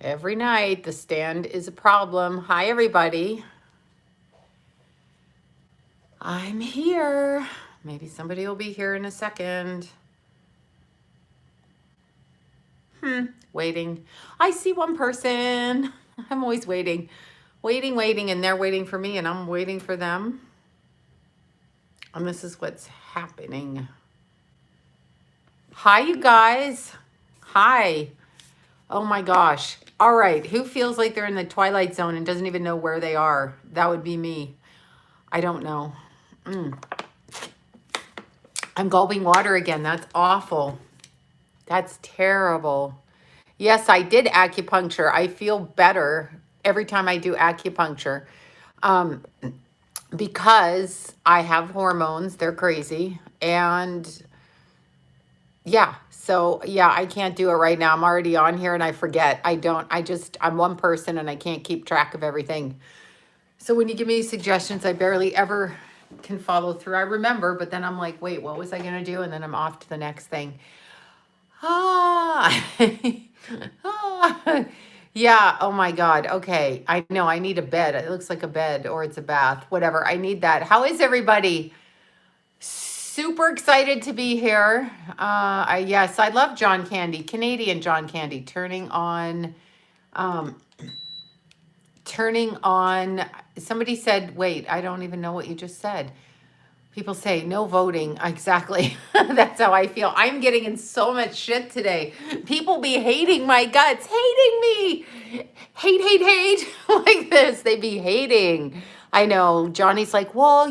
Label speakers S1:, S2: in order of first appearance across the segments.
S1: Every night, the stand is a problem. Hi, everybody. I'm here. Maybe somebody will be here in a second. Waiting. I see one person. I'm always waiting, and they're waiting for me, and I'm waiting for them. And this is what's happening. Hi, you guys. Hi. Oh my gosh. All right. Who feels like they're in the twilight zone and doesn't even know where they are? That would be me. I don't know. I'm gulping water again. That's awful. That's terrible. Yes, I did acupuncture. I feel better every time I do acupuncture because I have hormones. They're crazy. And yeah, so yeah, I can't do it right now. I'm already on here and I forget. I'm one person and I can't keep track of everything. So when you give me suggestions, I barely ever can follow through. I remember, but then I'm like, wait, what was I going to do? And then I'm off to the next thing. Yeah. Oh my God. Okay. I know I need a bed. It looks like a bed or it's a bath, whatever. I need that. How is everybody? Super excited to be here. Yes, I love John Candy, Canadian John Candy, um, turning on, somebody said, wait, I don't even know what you just said. People say no voting. Exactly. That's how I feel. I'm getting in so much shit today. People be hating my guts, hating me. Hate, like this. They be hating. I know. Johnny's like, well,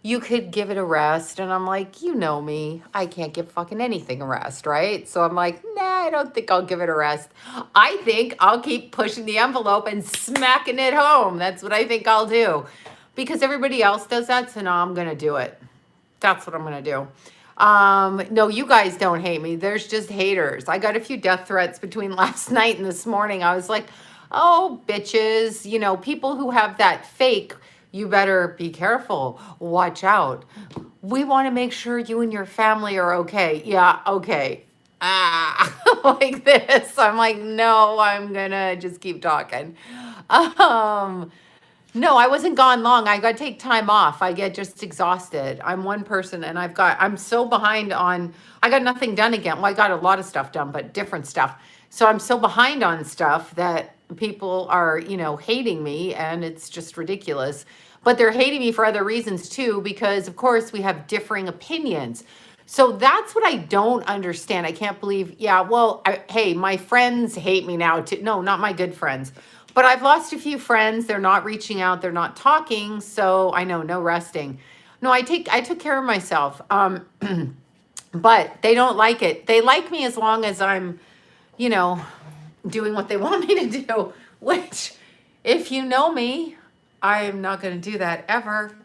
S1: you could give it a rest. And I'm like, you know me. I can't give fucking anything a rest, right? So I'm like, nah, I don't think I'll give it a rest. I think I'll keep pushing the envelope and smacking it home. That's what I think I'll do. Because everybody else does that, so now I'm going to do it. That's what I'm going to do. No, you guys don't hate me. There's just haters. I got a few death threats between last night and this morning. I was like, oh, bitches, people who have that fake, you better be careful. Watch out. We want to make sure you and your family are okay. Yeah, okay. Like this. I'm like, no, I'm going to just keep talking. No, I wasn't gone long. I got to take time off. I get just exhausted. I'm one person and I'm so behind I got nothing done again. Well, I got a lot of stuff done, but different stuff. So I'm so behind on stuff that people are, hating me and it's just ridiculous. But they're hating me for other reasons too, because of course we have differing opinions. So that's what I don't understand. I can't believe, yeah, well, hey, my friends hate me now too. No, not my good friends. But I've lost a few friends. They're not reaching out. They're not talking. So I know, no resting. No, I took care of myself. But they don't like it. They like me as long as I'm, doing what they want me to do, which if you know me, I am not going to do that ever,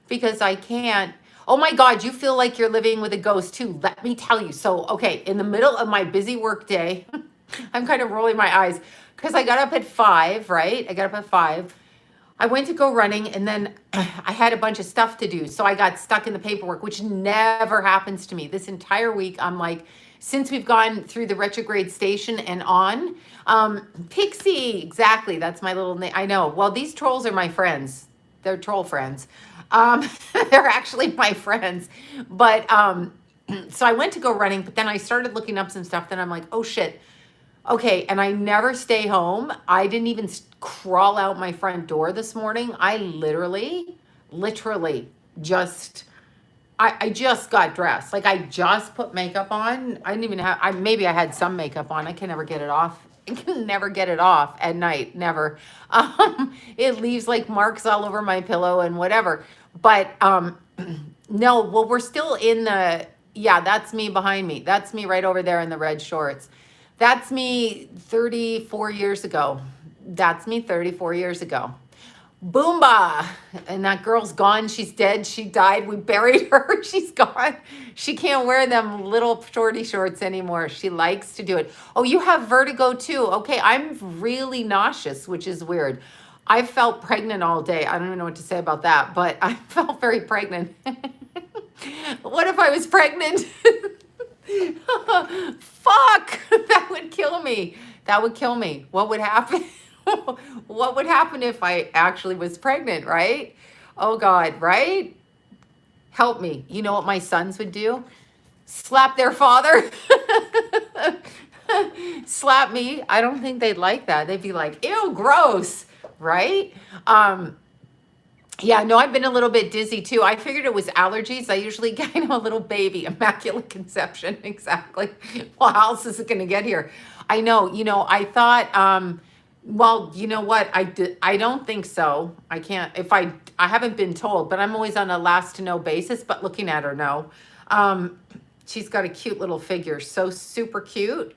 S1: because I can't. Oh my God, you feel like you're living with a ghost too. Let me tell you. So, okay, in the middle of my busy work day, I'm kind of rolling my eyes because I got up at 5, right? I got up at 5. I went to go running and then I had a bunch of stuff to do. So I got stuck in the paperwork, which never happens to me. This entire week, I'm like, since we've gone through the retrograde station and on, Pixie, exactly. That's my little name. I know. Well, these trolls are my friends. They're troll friends. They're actually my friends. But so I went to go running, but then I started looking up some stuff. Then I'm like, oh shit. Okay, and I never stay home. I didn't even crawl out my front door this morning. I literally just, I just got dressed. Like I just put makeup on. I didn't even have, maybe I had some makeup on. I can never get it off. I can never get it off at night, never. It leaves like marks all over my pillow and whatever. But no, well, we're still in yeah, that's me behind me. That's me right over there in the red shorts. That's me 34 years ago. That's me 34 years ago. Boomba. And that girl's gone. She's dead. She died. We buried her. She's gone. She can't wear them little shorty shorts anymore. She likes to do it. Oh, you have vertigo too. Okay, I'm really nauseous, which is weird. I felt pregnant all day. I don't even know what to say about that, but I felt very pregnant. What if I was pregnant? Fuck, that would kill me. That would kill me. What would happen? What would happen if I actually was pregnant, right? Oh God, right? Help me. You know what my sons would do? Slap their father. Slap me. I don't think they'd like that. They'd be like, ew, gross, right? Yeah, no, I've been a little bit dizzy too. I figured it was allergies. I usually get, a little baby, immaculate conception. Exactly. Well, how else is it going to get here? I know, I thought, well, you know what? I don't think so. I can't, I haven't been told, but I'm always on a last to know basis, but looking at her, no. She's got a cute little figure. So super cute.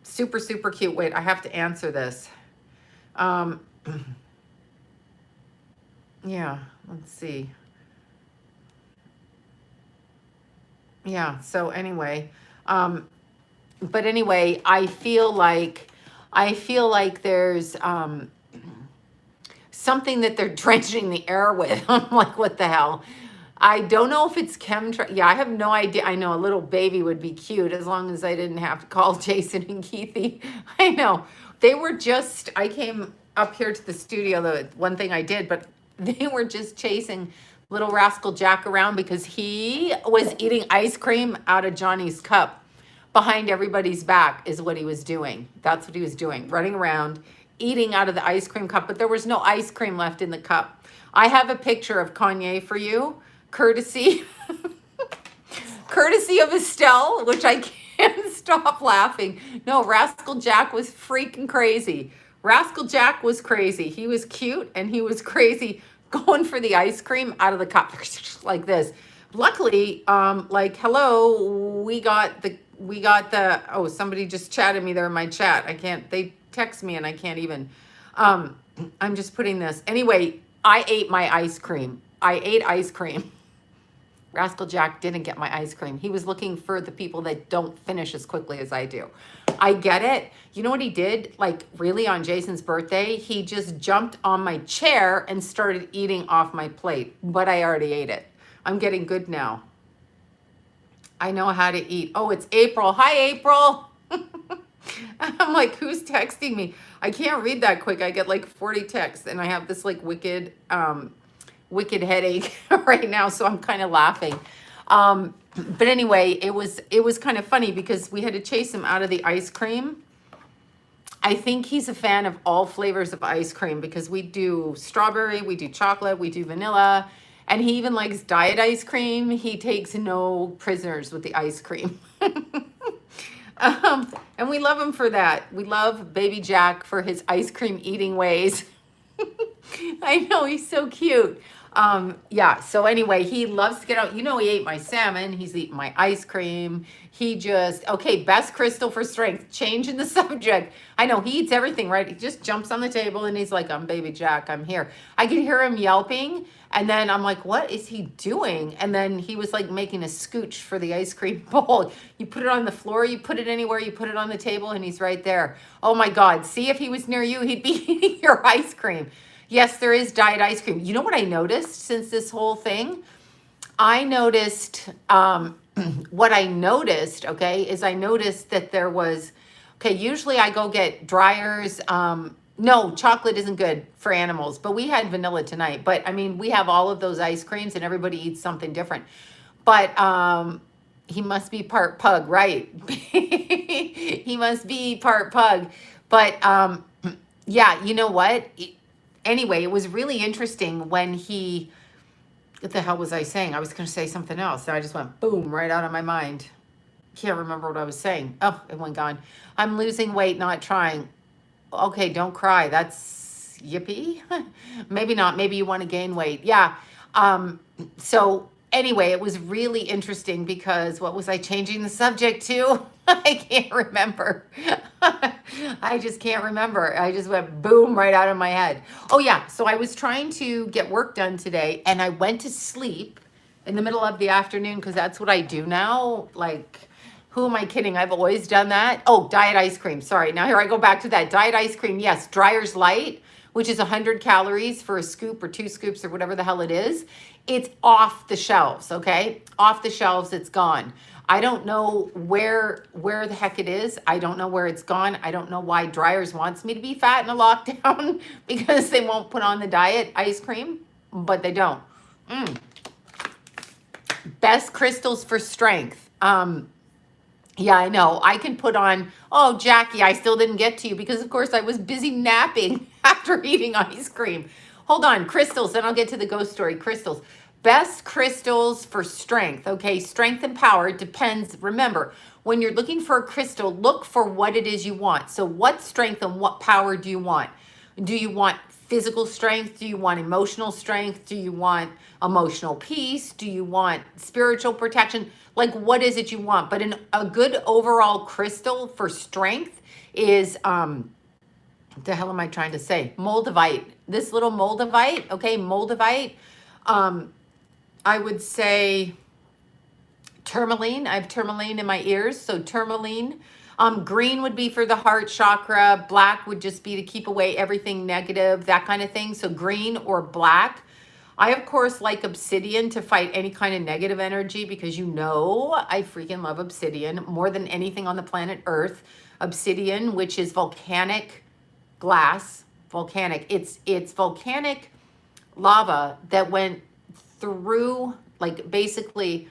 S1: Super, super cute. Wait, I have to answer this. Yeah, let's see. Yeah, so anyway, but anyway, I feel like there's something that they're drenching the air with. I'm like, what the hell? I don't know if it's chemtrail. Yeah, I have no idea. I know a little baby would be cute as long as I didn't have to call Jason and Keithy. I know. They were just, I came up here to the studio, the one thing I did, but they were just chasing little Rascal Jack around because he was eating ice cream out of Johnny's cup behind everybody's back is what he was doing. That's what he was doing, running around, eating out of the ice cream cup, but there was no ice cream left in the cup. I have a picture of Kanye for you, courtesy of Estelle, which I can't stop laughing. No, Rascal Jack was freaking crazy. Rascal Jack was crazy. He was cute and he was crazy going for the ice cream out of the cup like this. Luckily, like, hello, we got the, oh, somebody just chatted me there in my chat. They text me and I can't even, I'm just putting this. Anyway, I ate my ice cream. I ate ice cream. Rascal Jack didn't get my ice cream. He was looking for the people that don't finish as quickly as I do. I get it. You know what he did? Like, really, on Jason's birthday, he just jumped on my chair and started eating off my plate, but I already ate it. I'm getting good now. I know how to eat. Oh, it's April. Hi, April. I'm like, who's texting me? I can't read that quick. I get like 40 texts and I have this like wicked headache right now, so I'm kind of laughing. But anyway, it was kind of funny because we had to chase him out of the ice cream. I think he's a fan of all flavors of ice cream because we do strawberry, we do chocolate, we do vanilla, and he even likes diet ice cream. He takes no prisoners with the ice cream. And we love him for that. We love baby Jack for his ice cream eating ways. I know, he's so cute. Yeah, so anyway, he loves to get out. You know, he ate my salmon. He's eating my ice cream. He just, okay, best crystal for strength. Changing the subject. I know, he eats everything, right? He just jumps on the table and he's like, I'm baby Jack, I'm here. I could hear him yelping. And then I'm like, what is he doing? And then he was like making a scooch for the ice cream bowl. You put it on the floor, you put it anywhere, you put it on the table, and he's right there. Oh my God, see, if he was near you, he'd be eating your ice cream. Yes, there is diet ice cream. You know what I noticed since this whole thing? I noticed, what I noticed, okay, is I noticed that there was, okay, usually I go get dryers. No, chocolate isn't good for animals, but we had vanilla tonight. But I mean, we have all of those ice creams and everybody eats something different. But he must be part pug, right? He must be part pug. But yeah, you know what? Anyway, it was really interesting when he, what the hell was I saying? I was going to say something else. And I just went boom, right out of my mind. Can't remember what I was saying. Oh, it went gone. I'm losing weight, not trying. Okay, don't cry. That's yippee. Maybe not. Maybe you want to gain weight. Yeah. So anyway, it was really interesting because what was I changing the subject to? I can't remember. I just can't remember. I just went boom right out of my head. Oh yeah. So I was trying to get work done today and I went to sleep in the middle of the afternoon because that's what I do now. Like, who am I kidding? I've always done that. Oh, diet ice cream. Sorry. Now here I go back to that. Diet ice cream. Yes. Dryer's Light, which is 100 calories for a scoop or 2 scoops or whatever the hell it is. It's off the shelves. Okay. Off the shelves. It's gone. I don't know where the heck it is. I don't know where it's gone. I don't know why Dryers wants me to be fat in a lockdown because they won't put on the diet ice cream, but they don't. Best crystals for strength. Yeah, I know. I can put on, oh, Jackie, I still didn't get to you because, of course, I was busy napping after eating ice cream. Hold on, crystals, then I'll get to the ghost story. Crystals. Best crystals for strength. Okay, strength and power depends. Remember, when you're looking for a crystal, look for what it is you want. So what strength and what power do you want? Do you want physical strength? Do you want emotional strength? Do you want emotional peace? Do you want spiritual protection? Like, what is it you want? But a good overall crystal for strength is, what the hell am I trying to say? Moldavite. This little moldavite, okay, moldavite. I would say tourmaline. I have tourmaline in my ears, so tourmaline. Green would be for the heart chakra. Black would just be to keep away everything negative, that kind of thing. So green or black. I, of course, like obsidian to fight any kind of negative energy because you know I freaking love obsidian more than anything on the planet Earth. Obsidian, which is volcanic glass, volcanic. It's volcanic lava that went through, like, basically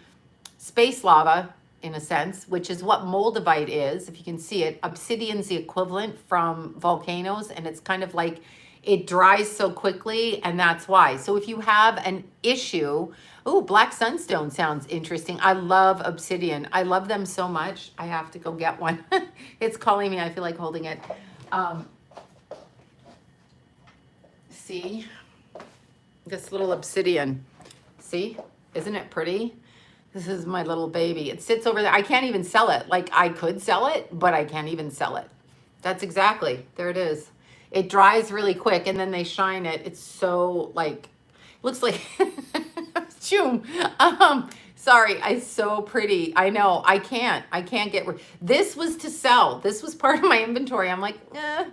S1: space lava in a sense, which is what moldavite is. If you can see it, obsidian's the equivalent from volcanoes, and it's kind of like it dries so quickly, and that's why. So if you have an issue, oh, black sunstone sounds interesting. I love obsidian. I love them so much. I have to go get one. It's calling me. I feel like holding it. See this little obsidian. See, isn't it pretty? This is my little baby. It sits over there. I can't even sell it. Like, I could sell it, but I can't even sell it. That's exactly, there it is. It dries really quick, and then they shine it. It's so, like, looks like, Choom. Sorry, it's so pretty. I know, I can't get, this was to sell. This was part of my inventory. I'm like, eh.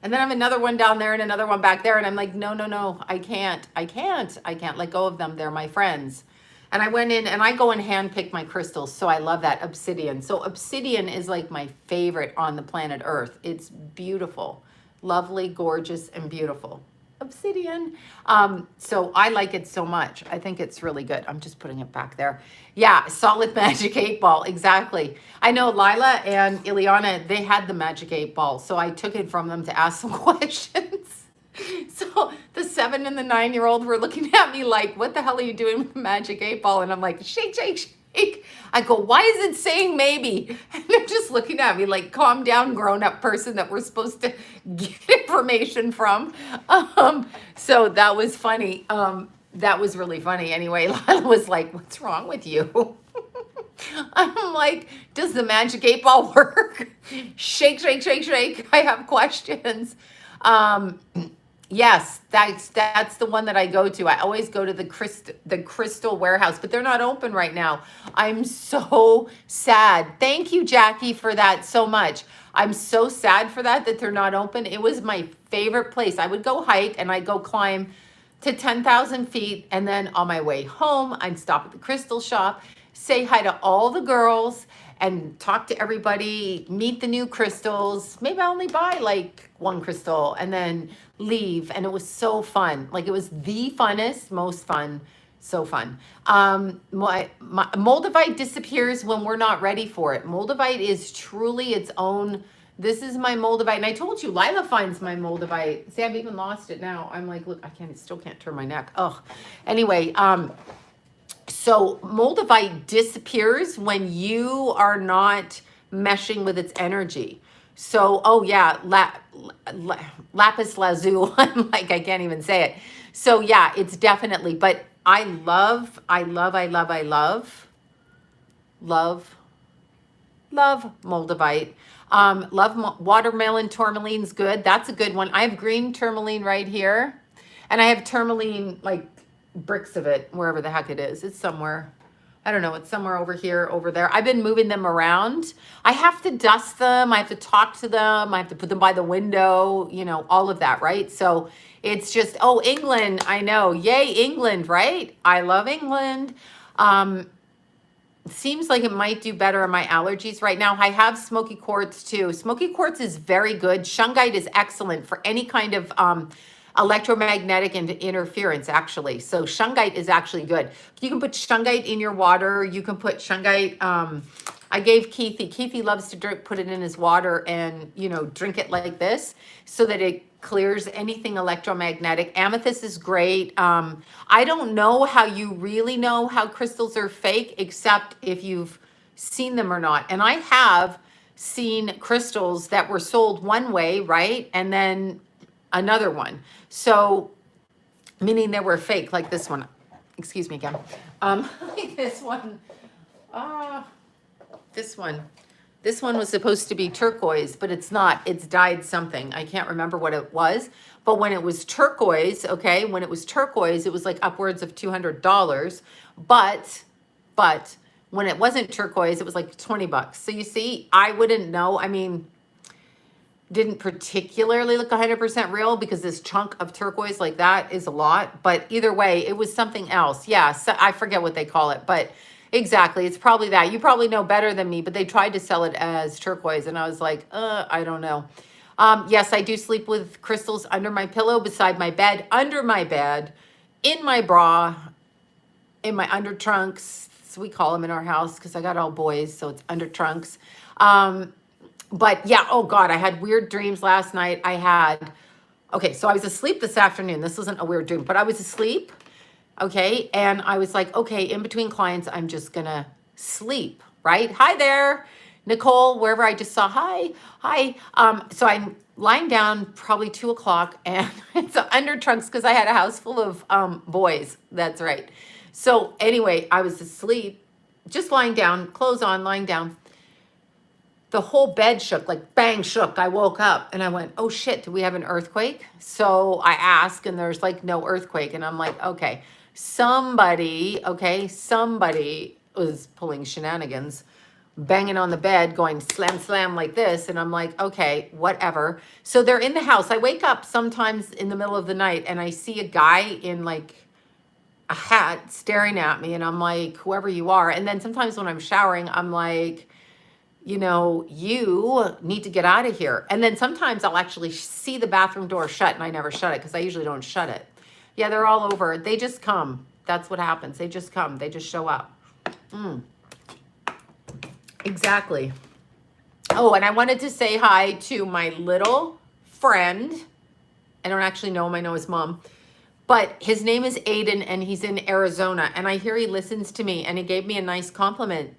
S1: And then I have another one down there and another one back there, and I'm like, no, I can't let go of them. They're my friends. And I went in and I go and handpick my crystals. So I love that obsidian. So obsidian is like my favorite on the planet Earth. It's beautiful, lovely, gorgeous, and beautiful. Obsidian. So I like it so much. I think it's really good. I'm just putting it back there. Yeah, solid magic 8-ball. Exactly. I know Lila and Ileana, they had the magic 8-ball. So I took it from them to ask some questions. So the 7 and the 9-year-old were looking at me like, what the hell are you doing with the magic 8-ball? And I'm like, shake, shake, shake. I go, why is it saying maybe? And they're just looking at me like, calm down, grown-up person that we're supposed to get information from. So that was funny. That was really funny. Anyway, Lila was like, what's wrong with you? I'm like, does the magic 8-ball work? Shake, shake, shake, shake. I have questions. Yes, that's the one that I go to. I always go to the Crystal Warehouse, but they're not open right now. I'm so sad. Thank you, Jackie, for that so much. I'm so sad for that they're not open. It was my favorite place. I would go hike and I'd go climb to 10,000 feet. And then on my way home, I'd stop at the crystal shop, say hi to all the girls and talk to everybody, meet the new crystals. Maybe I only buy like one crystal and then leave. And it was so fun. Like, it was the funnest, most fun. So fun. My moldavite disappears when we're not ready for it. Moldavite is truly its own. This is my moldavite. And I told you, Lila finds my moldavite. See, I've even lost it now. I'm like, look, still can't turn my neck. Oh, anyway, so moldavite disappears when you are not meshing with its energy. So, oh yeah, lapis lazuli. I'm like, I can't even say it. So yeah, it's definitely, but I love moldavite. Watermelon tourmaline's good. That's a good one. I have green tourmaline right here. And I have tourmaline, like bricks of it, wherever the heck it is. It's somewhere. I don't know. It's somewhere over here, over there. I've been moving them around. I have to dust them. I have to talk to them. I have to put them by the window, you know, all of that, right? So it's just, oh, England. I know. Yay, England, right? I love England. seems like it might do better on my allergies right now. I have smoky quartz too. Smoky quartz is very good. Shungite is excellent for any kind of electromagnetic interference, actually. So shungite is actually good. You can put shungite in your water. You can put shungite. I gave Keithy loves to put it in his water and, you know, drink it like this so that it clears anything electromagnetic. Amethyst is great. I don't know how you really know how crystals are fake, except if you've seen them or not. And I have seen crystals that were sold one way, right? And then another one. So, meaning they were fake, like this one. Excuse me again. Like this one. This one. This one was supposed to be turquoise, but it's not. It's dyed something. I can't remember what it was. But when it was turquoise, okay, when it was turquoise, it was like upwards of $200. But when it wasn't turquoise, it was like 20 bucks. So you see, I wouldn't know. I mean, didn't particularly look 100% real because this chunk of turquoise like that is a lot. But either way, it was something else. Yeah, so I forget what they call it, but exactly, it's probably that. You probably know better than me, but they tried to sell it as turquoise, and I was like, I don't know. Yes, I do sleep with crystals under my pillow, beside my bed, under my bed, in my bra, in my under trunks. So we call them in our house because I got all boys, so it's under trunks. But yeah, oh God, I had weird dreams last night. Okay, so I was asleep this afternoon. This wasn't a weird dream, but I was asleep. Okay, and I was like, okay, in between clients, I'm just gonna sleep, right? Hi there, Nicole, wherever I just saw, hi. So I'm lying down probably 2 o'clock and it's under trunks because I had a house full of boys, that's right. So anyway, I was asleep, just lying down, clothes on, lying down. The whole bed shook, like bang, shook. I woke up and I went, oh shit, do we have an earthquake? So I asked and there's like no earthquake. And I'm like, okay, somebody was pulling shenanigans, banging on the bed, going slam, slam like this. And I'm like, okay, whatever. So they're in the house. I wake up sometimes in the middle of the night and I see a guy in like a hat staring at me. And I'm like, whoever you are. And then sometimes when I'm showering, I'm like, you know, you need to get out of here. And then sometimes I'll actually see the bathroom door shut and I never shut it because I usually don't shut it. Yeah, they're all over. They just come. That's what happens. They just come. They just show up. Exactly. Oh, and I wanted to say hi to my little friend. I don't actually know him. I know his mom. But his name is Aiden and he's in Arizona. And I hear he listens to me and he gave me a nice compliment,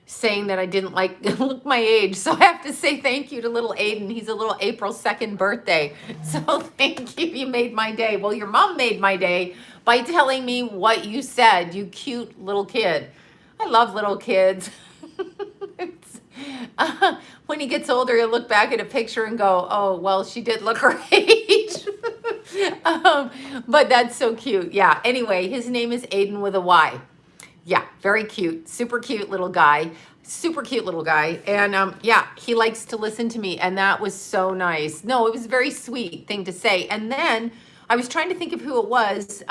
S1: saying that I didn't like look my age. So I have to say thank you to little Aiden. He's a little April 2nd birthday. So thank you. You made my day. Well, your mom made my day by telling me what you said, you cute little kid. I love little kids. When he gets older, he'll look back at a picture and go, oh, well, she did look her age. But that's so cute. Yeah. Anyway, his name is Aiden with a Y. Yeah, very cute, super cute little guy, super cute little guy. And yeah, he likes to listen to me. And that was so nice. No, it was a very sweet thing to say. And then I was trying to think of who it was.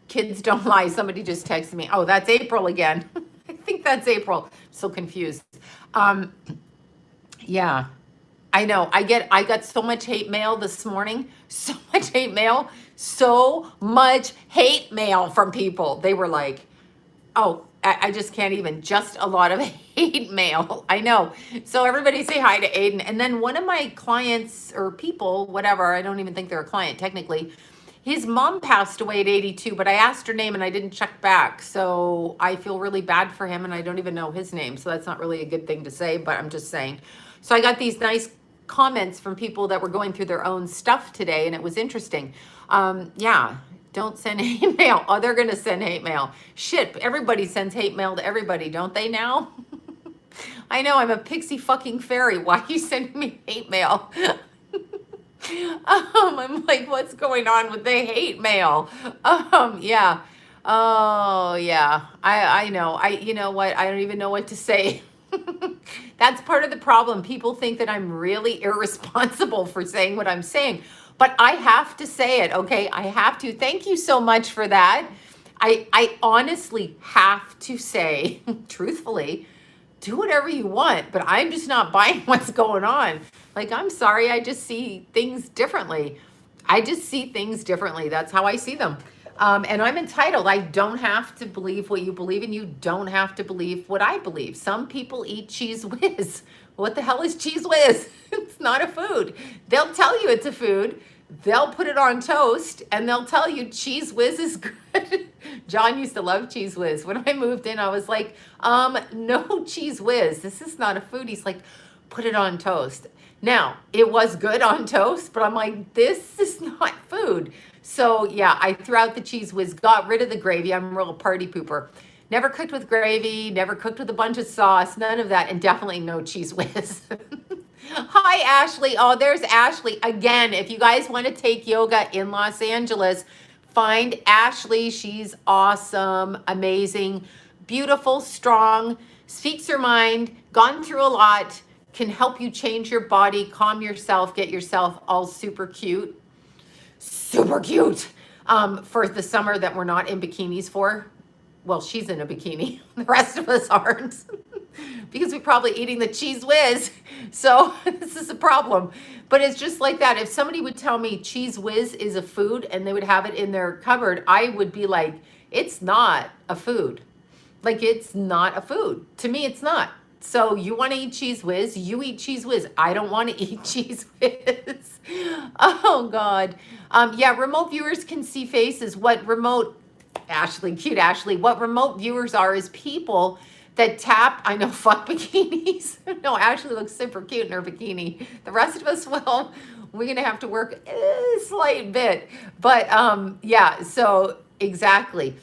S1: Kids don't lie. Somebody just texted me. Oh, that's April again. I think that's April. I'm so confused. Yeah, I know. I got so much hate mail this morning. So much hate mail. So much hate mail from people. They were like, oh, I just can't even. Just a lot of hate mail. I know. So everybody say hi to Aiden. And then one of my clients or people, whatever, I don't even think they're a client technically, his mom passed away at 82, but I asked her name and I didn't check back. So I feel really bad for him and I don't even know his name. So that's not really a good thing to say, but I'm just saying. So I got these nice comments from people that were going through their own stuff today and it was interesting. Yeah, don't send hate mail. Oh, they're going to send hate mail. Shit, everybody sends hate mail to everybody, don't they now? I know, I'm a pixie fucking fairy. Why are you sending me hate mail? I'm like, what's going on with the hate mail? Yeah. Oh, yeah. I know. You know what? I don't even know what to say. That's part of the problem. People think that I'm really irresponsible for saying what I'm saying, but I have to say it. Okay. I have to. Thank you so much for that. I honestly have to say, truthfully, do whatever you want, but I'm just not buying what's going on. Like, I'm sorry, I just see things differently. I just see things differently. That's how I see them. And I'm entitled. I don't have to believe what you believe, and you don't have to believe what I believe. Some people eat cheese whiz. What the hell is cheese whiz? It's not a food. They'll tell you it's a food. They'll put it on toast, and they'll tell you cheese whiz is good. John used to love cheese whiz. When I moved in, I was like, no cheese whiz. This is not a food. He's like, put it on toast. Now, it was good on toast, but I'm like, this is not food. So yeah, I threw out the cheese whiz, got rid of the gravy. I'm a real party pooper. Never cooked with gravy, never cooked with a bunch of sauce, none of that, and definitely no cheese whiz. Hi, Ashley. Oh, there's Ashley. Again, if you guys want to take yoga in Los Angeles, find Ashley. She's awesome, amazing, beautiful, strong, speaks her mind, gone through a lot, can help you change your body, calm yourself, get yourself all super cute. Super cute for the summer that we're not in bikinis for. Well, she's in a bikini. The rest of us aren't because we're probably eating the cheese whiz. So this is a problem. But it's just like that. If somebody would tell me cheese whiz is a food and they would have it in their cupboard, I would be like, it's not a food. Like, it's not a food. To me, it's not. So you want to eat cheese whiz, you eat cheese whiz. I don't want to eat cheese whiz. Oh, God. Yeah, remote viewers can see faces. What remote, Ashley, cute Ashley, what remote viewers are is people that tap, I know, fuck bikinis. No, Ashley looks super cute in her bikini. The rest of us, well, we're going to have to work a slight bit. But yeah, so exactly.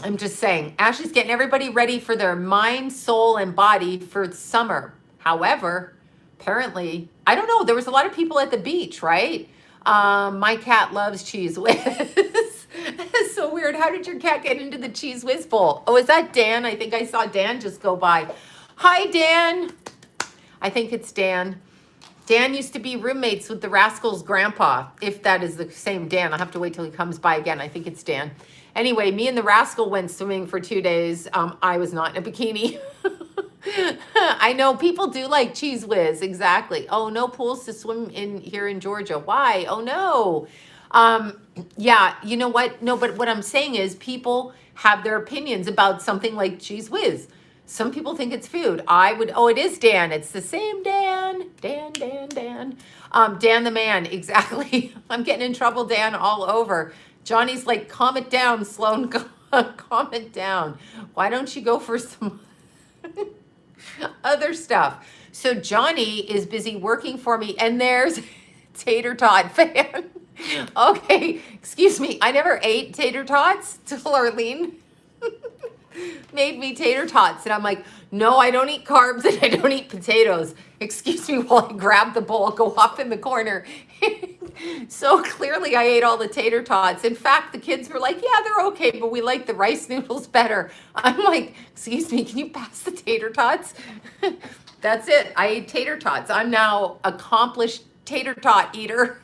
S1: I'm just saying, Ashley's getting everybody ready for their mind, soul, and body for summer. However, apparently, I don't know, there was a lot of people at the beach, right? My cat loves cheese whiz. It's so weird. How did your cat get into the cheese whiz bowl? Oh, is that Dan? I think I saw Dan just go by. Hi, Dan. I think it's Dan. Dan used to be roommates with the Rascal's grandpa, if that is the same Dan. I'll have to wait till he comes by again. I think it's Dan. Anyway, me and the Rascal went swimming for 2 days. I was not in a bikini. I know people do like cheese whiz. Exactly. Oh, no pools to swim in here in Georgia. Why? Oh, no. Yeah, you know what? No, but what I'm saying is people have their opinions about something like cheese whiz. Some people think it's food. Oh, it is Dan. It's the same Dan. Dan. Dan the man. Exactly. I'm getting in trouble, Dan, all over. Johnny's like, calm it down, Sloan. Calm it down. Why don't you go for some other stuff? So Johnny is busy working for me, and there's Tater Tot fan. Okay, excuse me. I never ate tater tots till Arlene made me tater tots. And I'm like, no, I don't eat carbs and I don't eat potatoes. Excuse me while I grab the bowl, go off in the corner. So clearly I ate all the tater tots. In fact, the kids were like, yeah, they're okay, but we like the rice noodles better. I'm like, excuse me, can you pass the tater tots? That's it. I ate tater tots. I'm now accomplished tater tot eater.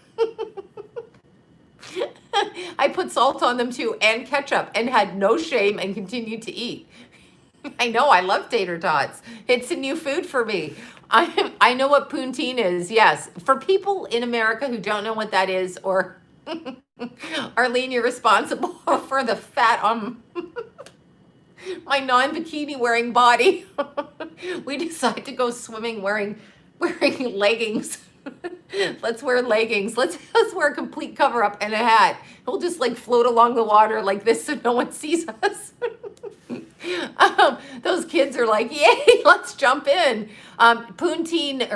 S1: I put salt on them too and ketchup and had no shame and continued to eat. I know, I love tater tots. It's a new food for me. I know what poutine is, yes. For people in America who don't know what that is, or Arlene, you're responsible for the fat on my non-bikini wearing body. We decide to go swimming wearing leggings. Let's wear leggings. Let's wear a complete cover up and a hat. We'll just like float along the water like this so no one sees us. Those kids are like, yay, let's jump in. Poutine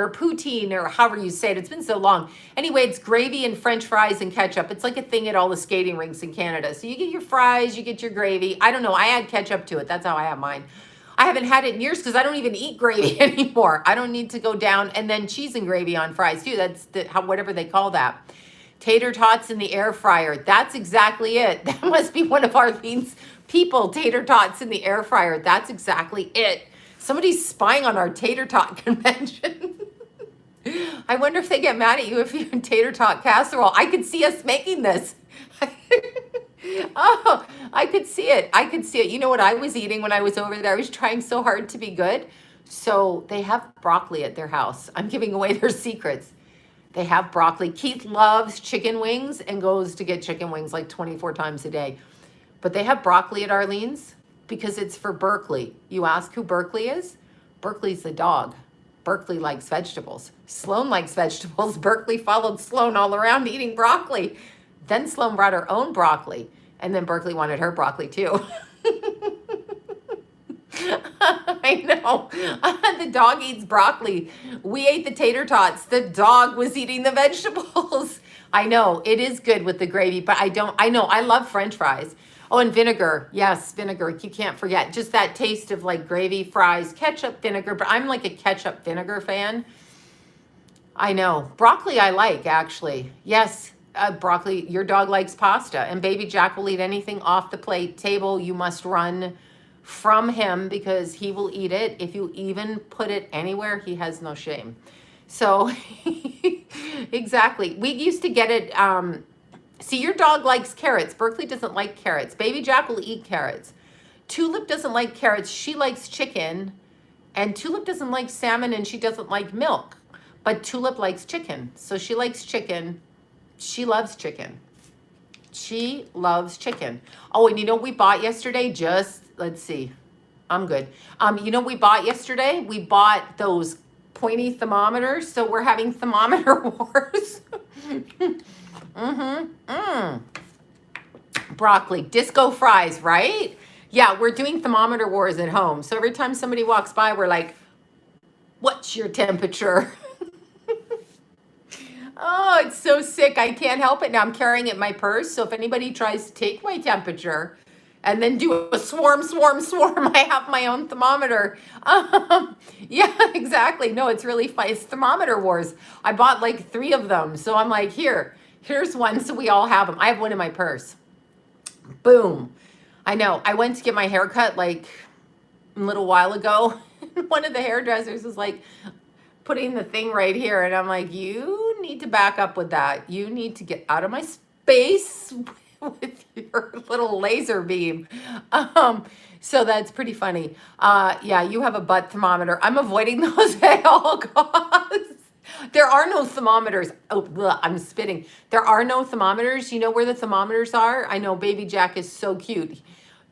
S1: or however you say it. It's been so long. Anyway, it's gravy and French fries and ketchup. It's like a thing at all the skating rinks in Canada. So you get your fries, you get your gravy. I don't know. I add ketchup to it. That's how I have mine. I haven't had it in years because I don't even eat gravy anymore. I don't need to go down, and then cheese and gravy on fries too. That's whatever they call that. Tater tots in the air fryer. That's exactly it. That must be one of Arlene's people. Tater tots in the air fryer. That's exactly it. Somebody's spying on our tater tot convention. I wonder if they get mad at you if you're in tater tot casserole. I could see us making this. Oh, I could see it. I could see it. You know what I was eating when I was over there? I was trying so hard to be good. So they have broccoli at their house. I'm giving away their secrets. They have broccoli. Keith loves chicken wings and goes to get chicken wings like 24 times a day. But they have broccoli at Arlene's because it's for Berkeley. You ask who Berkeley is? Berkeley's the dog. Berkeley likes vegetables. Sloan likes vegetables. Berkeley followed Sloan all around eating broccoli. Then Sloan brought her own broccoli. And then Berkeley wanted her broccoli too. I know. The dog eats broccoli. We ate the tater tots. The dog was eating the vegetables. I know. It is good with the gravy, but I know. I love French fries. Oh, and vinegar. Yes, vinegar. You can't forget. Just that taste of like gravy, fries, ketchup, vinegar. But I'm like a ketchup vinegar fan. I know. Broccoli I like, actually. Yes, broccoli. Your dog likes pasta. And baby Jack will eat anything off the plate table. You must run from him because he will eat it. If you even put it anywhere, he has no shame. So, exactly. We used to get it. See, your dog likes carrots. Berkeley doesn't like carrots. Baby Jack will eat carrots. Tulip doesn't like carrots. She likes chicken. And Tulip doesn't like salmon and she doesn't like milk. But Tulip likes chicken. So she likes chicken. She loves chicken. She loves chicken. Oh, and you know what we bought yesterday? Let's see. I'm good. You know what we bought yesterday? We bought those pointy thermometers. So we're having thermometer wars. Broccoli, disco fries, right? Yeah, we're doing thermometer wars at home. So every time somebody walks by, we're like, what's your temperature? Oh, it's so sick. I can't help it. Now I'm carrying it in my purse. So if anybody tries to take my temperature and then do a swarm, I have my own thermometer. Yeah, exactly. No, it's really fun. It's thermometer wars. I bought like 3 of them. So I'm like, here's one. So we all have them. I have one in my purse. Boom. I know. I went to get my hair cut like a little while ago. One of the hairdressers was like putting the thing right here. And I'm like, you need to back up with that. You need to get out of my space with your little laser beam. So that's pretty funny. Yeah, you have a butt thermometer. I'm avoiding those at all costs. There are no thermometers. Oh, bleh, I'm spitting. There are no thermometers. You know where the thermometers are? I know baby Jack is so cute.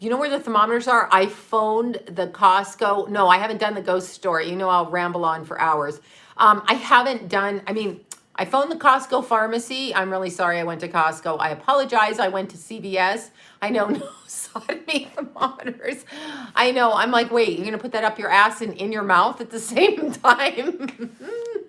S1: You know where the thermometers are? I phoned the Costco. No, I haven't done the ghost story. You know, I'll ramble on for hours. I haven't done, I phoned the Costco pharmacy. I'm really sorry I went to Costco. I apologize. I went to CVS. I know, no sodomy thermometers. I know. I'm like, wait, you're going to put that up your ass and in your mouth at the same time?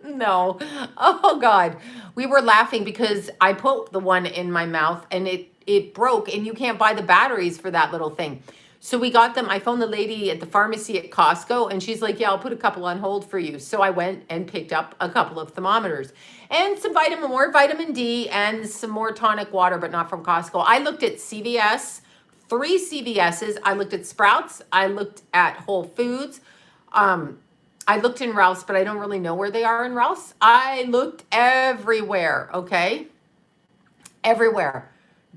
S1: No. Oh, God. We were laughing because I put the one in my mouth and it broke and you can't buy the batteries for that little thing. So we got them. I phoned the lady at the pharmacy at Costco and she's like, yeah, I'll put a couple on hold for you. So I went and picked up a couple of thermometers and some vitamin D and some more tonic water, but not from Costco. I looked at CVS, 3 CVSs. I looked at Sprouts. I looked at Whole Foods. I looked in Ralph's, but I don't really know where they are in Ralph's. I looked everywhere, okay? Everywhere.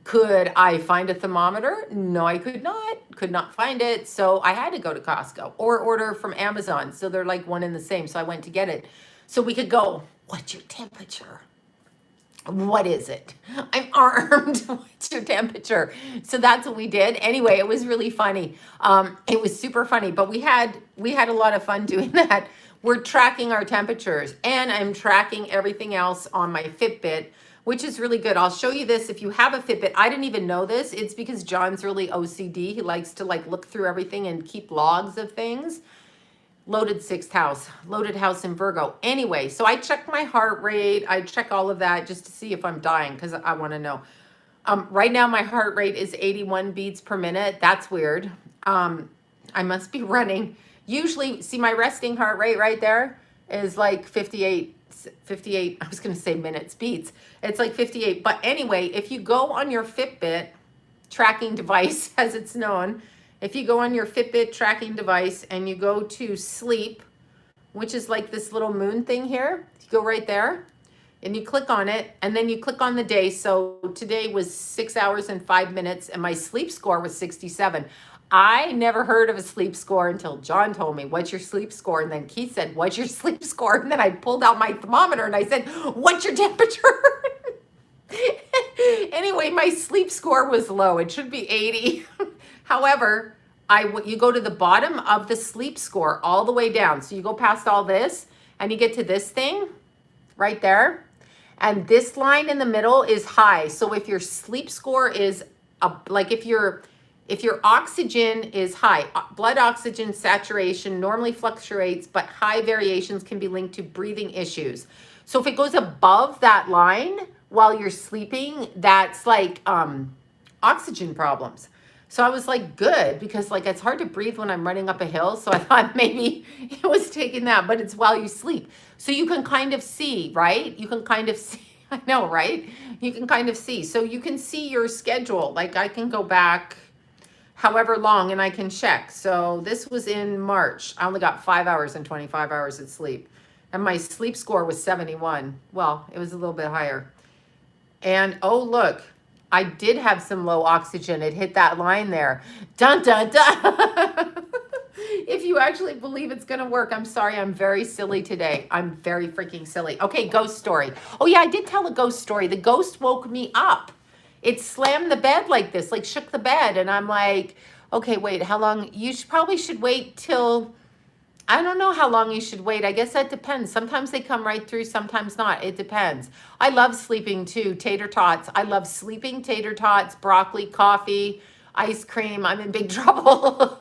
S1: Could I find a thermometer? No, I could not. Could not find it. So I had to go to Costco or order from Amazon. So they're like one and the same. So I went to get it. So we could go, what's your temperature? What is it? I'm armed. What's your temperature? So that's what we did. Anyway, it was really funny. It was super funny, but we had a lot of fun doing that. We're tracking our temperatures and I'm tracking everything else on my Fitbit, which is really good. I'll show you this. If you have a Fitbit, I didn't even know this. It's because John's really OCD. He likes to like look through everything and keep logs of things. Loaded 6th house, loaded house in Virgo. Anyway, so I check my heart rate. I check all of that just to see if I'm dying because I want to know. Right now, my heart rate is 81 beats per minute. That's weird. I must be running. Usually, see my resting heart rate right there is like 58, I was going to say minutes, beats. It's like 58. But anyway, if you go on your Fitbit tracking device, as it's known, if you go on your Fitbit tracking device and you go to sleep, which is like this little moon thing here, you go right there, and you click on it, and then you click on the day. So today was 6 hours and 5 minutes, and my sleep score was 67. I never heard of a sleep score until John told me, what's your sleep score? And then Keith said, what's your sleep score? And then I pulled out my thermometer and I said, what's your temperature? Anyway, my sleep score was low. It should be 80. However, you go to the bottom of the sleep score all the way down. So you go past all this and you get to this thing right there. And this line in the middle is high. So if your sleep score is if your oxygen is high, blood oxygen saturation normally fluctuates, but high variations can be linked to breathing issues. So if it goes above that line while you're sleeping, that's like oxygen problems. So I was like, good, because like it's hard to breathe when I'm running up a hill. So I thought maybe it was taking that, but it's while you sleep. So you can kind of see, right? You can kind of see, I know, right? You can kind of see. So you can see your schedule. Like I can go back however long and I can check. So this was in March. I only got 5 hours and 25 hours of sleep. And my sleep score was 71. Well, it was a little bit higher. And oh, look, I did have some low oxygen. It hit that line there. Dun, dun, dun. If you actually believe it's going to work, I'm sorry. I'm very silly today. I'm very freaking silly. Okay, ghost story. Oh, yeah, I did tell a ghost story. The ghost woke me up. It slammed the bed like this, like shook the bed. And I'm like, okay, wait, how long? You probably should wait till, I don't know how long you should wait. I guess that depends. Sometimes they come right through, sometimes not. It depends. I love sleeping too. Tater tots. I love sleeping, tater tots, broccoli, coffee, ice cream. I'm in big trouble.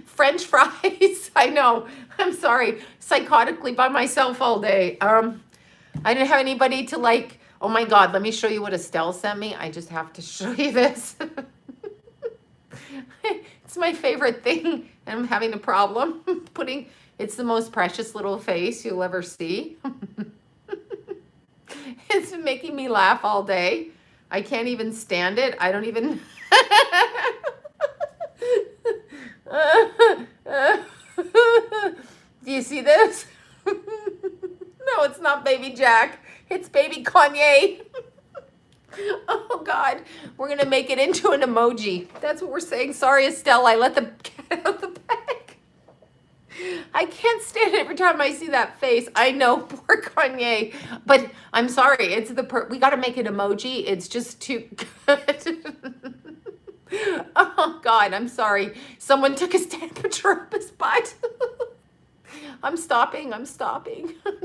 S1: French fries. I know. I'm sorry. Psychotically by myself all day. I didn't have anybody to like, oh my God, let me show you what Estelle sent me. I just have to show you this. It's my favorite thing, and I'm having a problem putting, it's the most precious little face you'll ever see. It's been making me laugh all day. I can't even stand it. I don't even. Do you see this? No, it's not baby Jack. It's baby Kanye. Oh God, we're gonna make it into an emoji. That's what we're saying. Sorry, Estelle, I let the cat out of the bag. I can't stand it every time I see that face. I know, poor Kanye, but I'm sorry. It's we got to make it emoji. It's just too good. Oh God, I'm sorry. Someone took his temperature up his butt. I'm stopping. I'm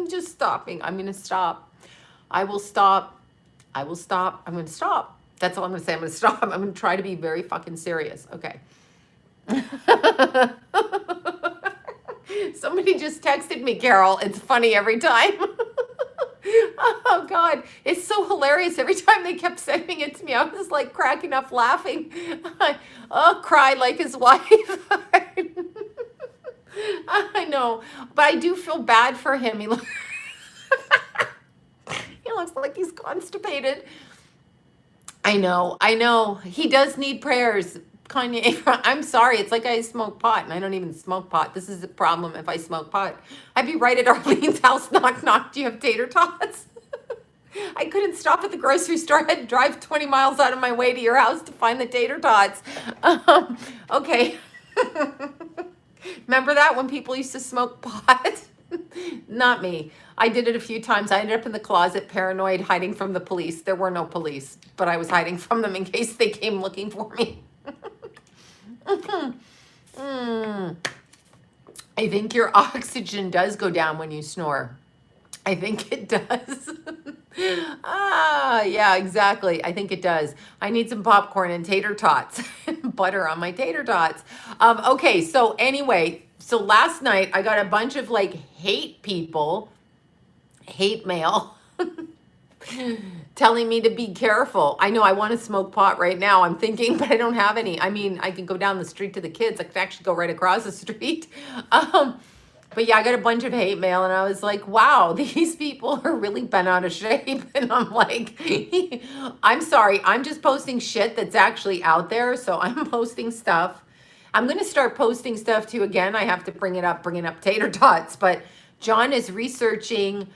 S1: just stopping. I'm gonna stop. I will stop. I'm going to stop. That's all I'm going to say. I'm going to stop. I'm going to try to be very fucking serious. Okay. Somebody just texted me, Carol. It's funny every time. Oh God. It's so hilarious. Every time they kept sending it to me, I was like cracking up laughing. Cry like his wife. I know, but I do feel bad for him. He looks like he's constipated. I know. He does need prayers. Kanye, I'm sorry. It's like I smoke pot and I don't even smoke pot. This is a problem if I smoke pot. I'd be right at Arlene's house, knock, knock. Do you have tater tots? I couldn't stop at the grocery store. I had to drive 20 miles out of my way to your house to find the tater tots. Okay. Remember that when people used to smoke pot? Not me. I did it a few times. I ended up in the closet, paranoid, hiding from the police. There were no police, but I was hiding from them in case they came looking for me. I think your oxygen does go down when you snore. I think it does. Yeah, exactly. I think it does. I need some popcorn and tater tots and butter on my tater tots. Okay, so anyway, so last night I got a bunch of like hate mail telling me to be careful. I know I want to smoke pot right now. I'm thinking, but I don't have any. I mean, I can go down the street to the kids. I could actually go right across the street. But yeah, I got a bunch of hate mail and I was like, wow, these people are really bent out of shape. And I'm like, I'm sorry. I'm just posting shit that's actually out there. So I'm posting stuff. I'm going to start posting stuff too. Again, I have to bringing up tater tots. But John is researching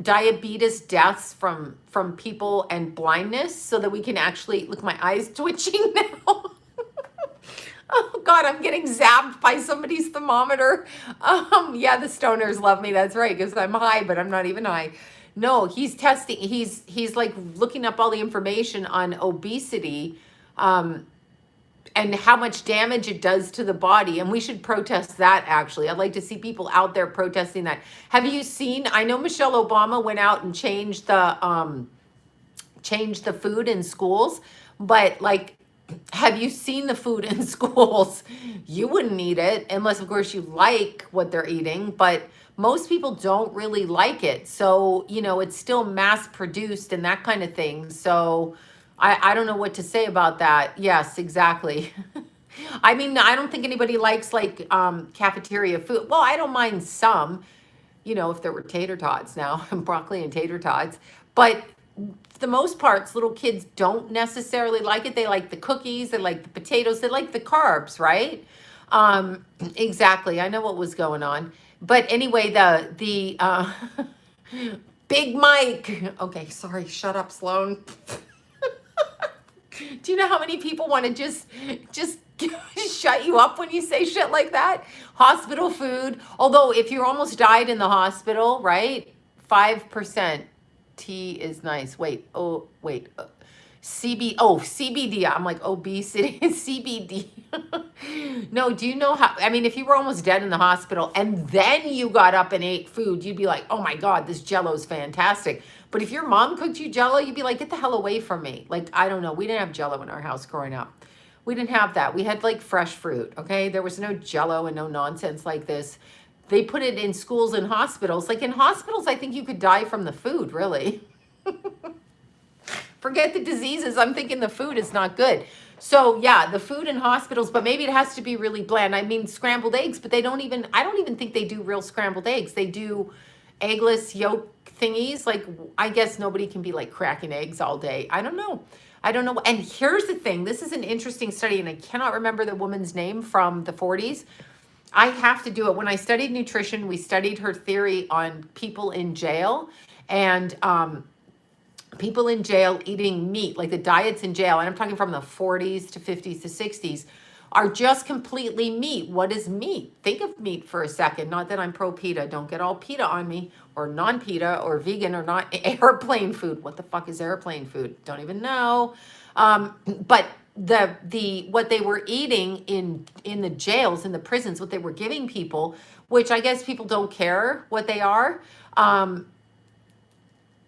S1: diabetes deaths from people and blindness so that we can actually look, my eyes twitching now. Oh God, I'm getting zapped by somebody's thermometer. Yeah, the stoners love me. That's right, because I'm high, but I'm not even high. No, he's testing. He's like looking up all the information on obesity, and how much damage it does to the body. And we should protest that. Actually, I'd like to see people out there protesting that. Have you seen? I know Michelle Obama went out and changed the food in schools, but like, have you seen the food in schools? You wouldn't eat it unless, of course, you like what they're eating, but most people don't really like it. So, it's still mass produced and that kind of thing. So, I don't know what to say about that. Yes, exactly. I mean, I don't think anybody likes like cafeteria food. Well, I don't mind some, if there were tater tots now, broccoli and tater tots. But for the most parts, little kids don't necessarily like it. They like the cookies, they like the potatoes, they like the carbs, right? Exactly. I know what was going on. But anyway, the Big Mike. Okay, sorry, shut up, Sloan. Do you know how many people want to just shut you up when you say shit like that? Hospital food. Although if you almost died in the hospital, right? 5% tea is nice. Wait. CBD. I'm like obesity. CBD. No, do you know how? I mean, if you were almost dead in the hospital and then you got up and ate food, you'd be like, oh my God, this Jello's fantastic. But if your mom cooked you Jello, you'd be like, get the hell away from me. Like, I don't know. We didn't have Jello in our house growing up. We didn't have that. We had like fresh fruit. Okay. There was no Jello and no nonsense like this. They put it in schools and hospitals. Like in hospitals, I think you could die from the food, really. Forget the diseases. I'm thinking the food is not good. So yeah, the food in hospitals, but maybe it has to be really bland. I mean, scrambled eggs, but I don't even think they do real scrambled eggs. They do eggless yolk thingies. Like, I guess nobody can be like cracking eggs all day. I don't know. And here's the thing. This is an interesting study, and I cannot remember the woman's name from the 40s. I have to do it. When I studied nutrition, we studied her theory on people in jail, and people in jail eating meat, like the diets in jail, and I'm talking from the 40s to 50s to 60s, are just completely meat. What is meat? Think of meat for a second. Not that I'm pro PETA. Don't get all PETA on me, or non-PETA, or vegan, or not airplane food. What the fuck is airplane food? Don't even know. But the what they were eating in the jails, in the prisons, what they were giving people, which I guess people don't care what they are.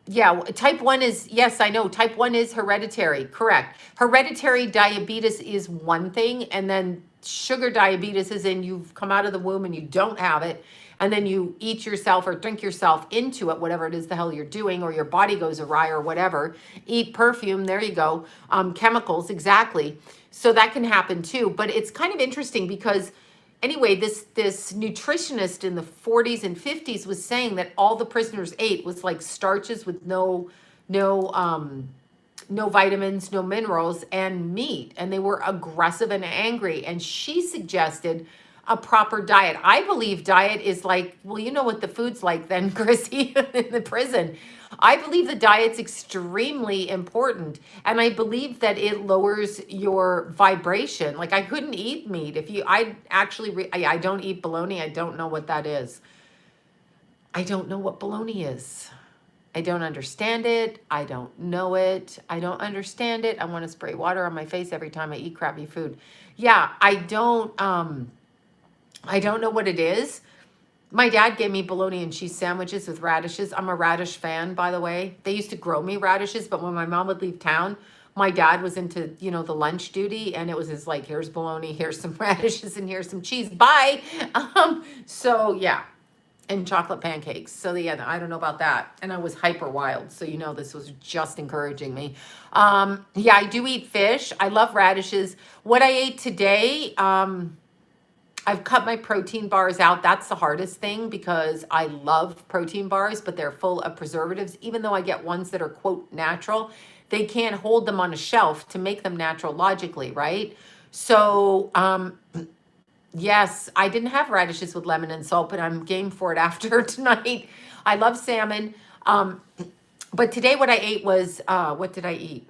S1: Yeah, type 1 is, yes, I know. Type 1 is hereditary, correct. Hereditary diabetes is one thing, and then sugar diabetes is in you've come out of the womb and you don't have it, and then you eat yourself or drink yourself into it, whatever it is the hell you're doing, or your body goes awry or whatever. Eat perfume, there you go. Chemicals, exactly. So that can happen too. But it's kind of interesting because anyway, this nutritionist in the 40s and 50s was saying that all the prisoners ate was like starches with no vitamins, no minerals, and meat. And they were aggressive and angry. And she suggested a proper diet. I believe diet is like, well, you know what the food's like then, Chrissy, in the prison. I believe the diet's extremely important, and I believe that it lowers your vibration. Like, I couldn't eat meat. I don't eat bologna. I don't know what that is. I don't know what bologna is. I don't understand it. I don't know it. I don't understand it. I want to spray water on my face every time I eat crappy food. Yeah, I don't know what it is. My dad gave me bologna and cheese sandwiches with radishes. I'm a radish fan, by the way. They used to grow me radishes, but when my mom would leave town, my dad was into, the lunch duty, and it was his like, here's bologna, here's some radishes, and here's some cheese. Bye. So yeah, and chocolate pancakes. So yeah, I don't know about that. And I was hyper wild, so this was just encouraging me. Yeah, I do eat fish. I love radishes. What I ate today, I've cut my protein bars out. That's the hardest thing because I love protein bars, but they're full of preservatives. Even though I get ones that are, quote, natural, they can't hold them on a shelf to make them natural logically, right? So, yes, I didn't have radishes with lemon and salt, but I'm game for it after tonight. I love salmon. Um, but today what I ate was, what did I eat?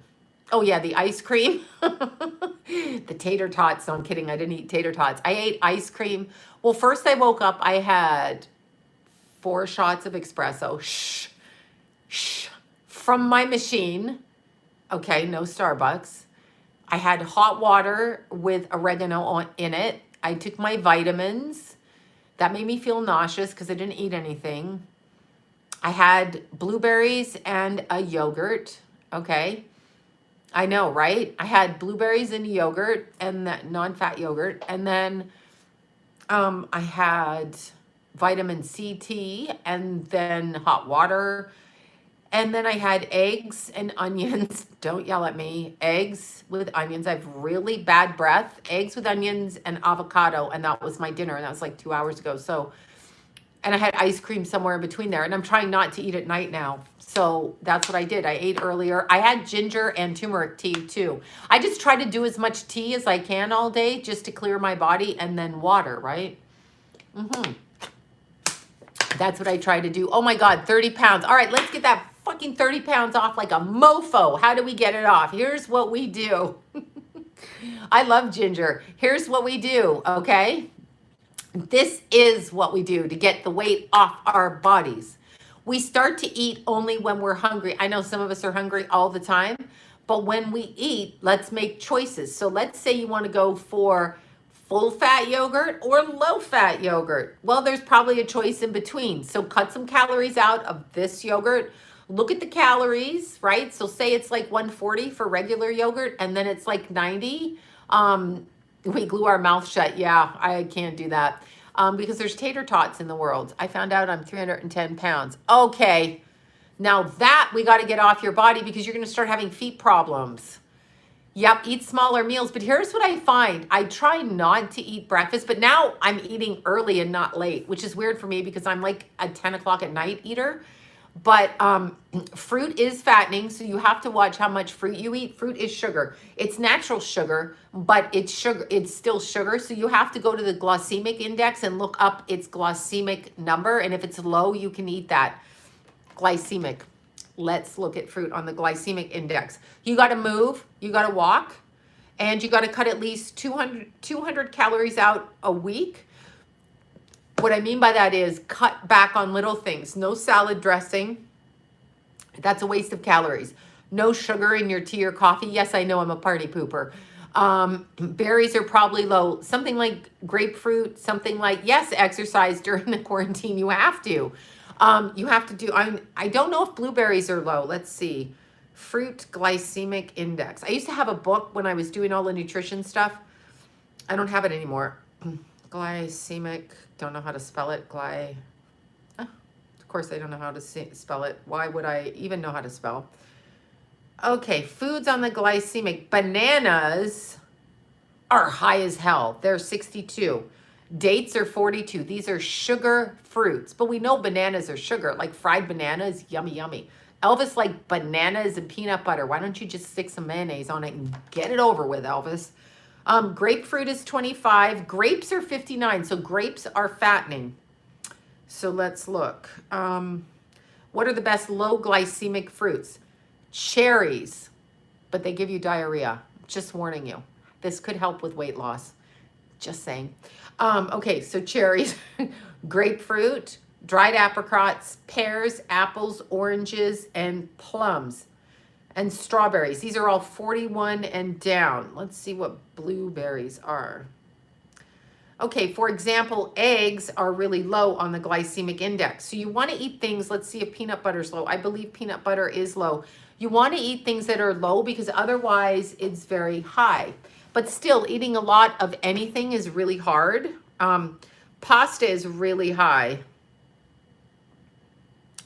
S1: Oh yeah, the ice cream. The tater tots. No, I'm kidding. I didn't eat tater tots. I ate ice cream. Well, first I woke up, I had 4 shots of espresso. Shh. From my machine. Okay, no Starbucks. I had hot water with oregano in it. I took my vitamins. That made me feel nauseous because I didn't eat anything. I had blueberries and a yogurt. Okay. I know, right? I had blueberries and yogurt and that non-fat yogurt. And then I had vitamin C tea and then hot water. And then I had eggs and onions. Don't yell at me. Eggs with onions. I have really bad breath. Eggs with onions and avocado. And that was my dinner. And that was like 2 hours ago. So, and I had ice cream somewhere in between there. And I'm trying not to eat at night now. So that's what I did. I ate earlier. I had ginger and turmeric tea too. I just try to do as much tea as I can all day just to clear my body, and then water, right? That's what I try to do. Oh my God, 30 pounds. All right, let's get that fucking 30 pounds off like a mofo. How do we get it off? Here's what we do. I love ginger. Here's what we do, okay? This is what we do to get the weight off our bodies. We start to eat only when we're hungry. I know some of us are hungry all the time, but when we eat, let's make choices. So let's say you want to go for full fat yogurt or low fat yogurt. Well, there's probably a choice in between. So cut some calories out of this yogurt. Look at the calories, right? So say it's like 140 for regular yogurt and then it's like 90. We glue our mouth shut. Yeah, I can't do that. Because there's tater tots in the world. I found out I'm 310 pounds. Okay, now that we got to get off your body because you're going to start having feet problems. Yep, eat smaller meals. But here's what I find. I try not to eat breakfast, but now I'm eating early and not late, which is weird for me because I'm like a 10 o'clock at night eater. But fruit is fattening, so you have to watch how much fruit you eat. Fruit is sugar. It's natural sugar, but it's sugar. It's still sugar, so you have to go to the glycemic index and look up its glycemic number, and if it's low, you can eat that. Glycemic. Let's look at fruit on the glycemic index. You got to move, you got to walk, and you got to cut at least 200 calories out a week. What I mean by that is cut back on little things. No salad dressing. That's a waste of calories. No sugar in your tea or coffee. Yes, I know I'm a party pooper. Berries are probably low. Something like grapefruit, something like, yes, exercise during the quarantine. You have to. You have to do, I don't know if blueberries are low. Let's see. Fruit glycemic index. I used to have a book when I was doing all the nutrition stuff. I don't have it anymore. Glycemic, don't know how to spell it. Of course I don't know how to spell it. Why would I even know how to spell? Okay, foods on the glycemic. Bananas are high as hell. They're 62. Dates are 42. These are sugar fruits, but we know bananas are sugar. Like fried bananas, yummy, yummy. Elvis liked bananas and peanut butter. Why don't you just stick some mayonnaise on it and get it over with, Elvis? Grapefruit is 25. Grapes are 59. So grapes are fattening. So let's look. What are the best low glycemic fruits? Cherries, but they give you diarrhea. Just warning you. This could help with weight loss. Just saying. Okay, so cherries, grapefruit, dried apricots, pears, apples, oranges, and plums. And strawberries. These are all 41 and down. Let's see what blueberries are. Okay, for example, eggs are really low on the glycemic index. So you want to eat things, let's see if peanut butter is low. I believe peanut butter is low. You want to eat things that are low because otherwise it's very high. But still, eating a lot of anything is really hard. Pasta is really high.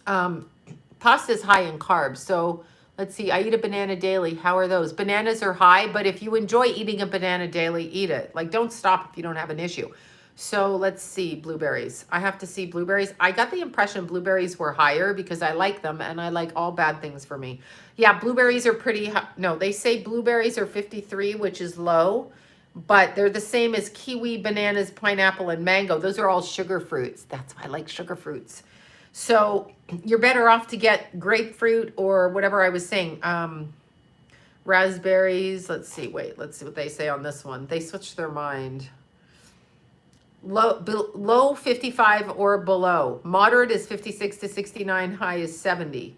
S1: Pasta is high in carbs. So let's see, I eat a banana daily. How are those? Bananas are high, but if you enjoy eating a banana daily, eat it. Like, don't stop if you don't have an issue. So let's see, blueberries. I have to see blueberries. I got the impression blueberries were higher because I like them and I like all bad things for me. Yeah, blueberries are pretty high. No, they say blueberries are 53, which is low, but they're the same as kiwi, bananas, pineapple, and mango. Those are all sugar fruits. That's why I like sugar fruits. So you're better off to get grapefruit or whatever I was saying. Raspberries. Let's see. Wait, let's see what they say on this one. They switched their mind. Low 55 or below. Moderate is 56 to 69. High is 70.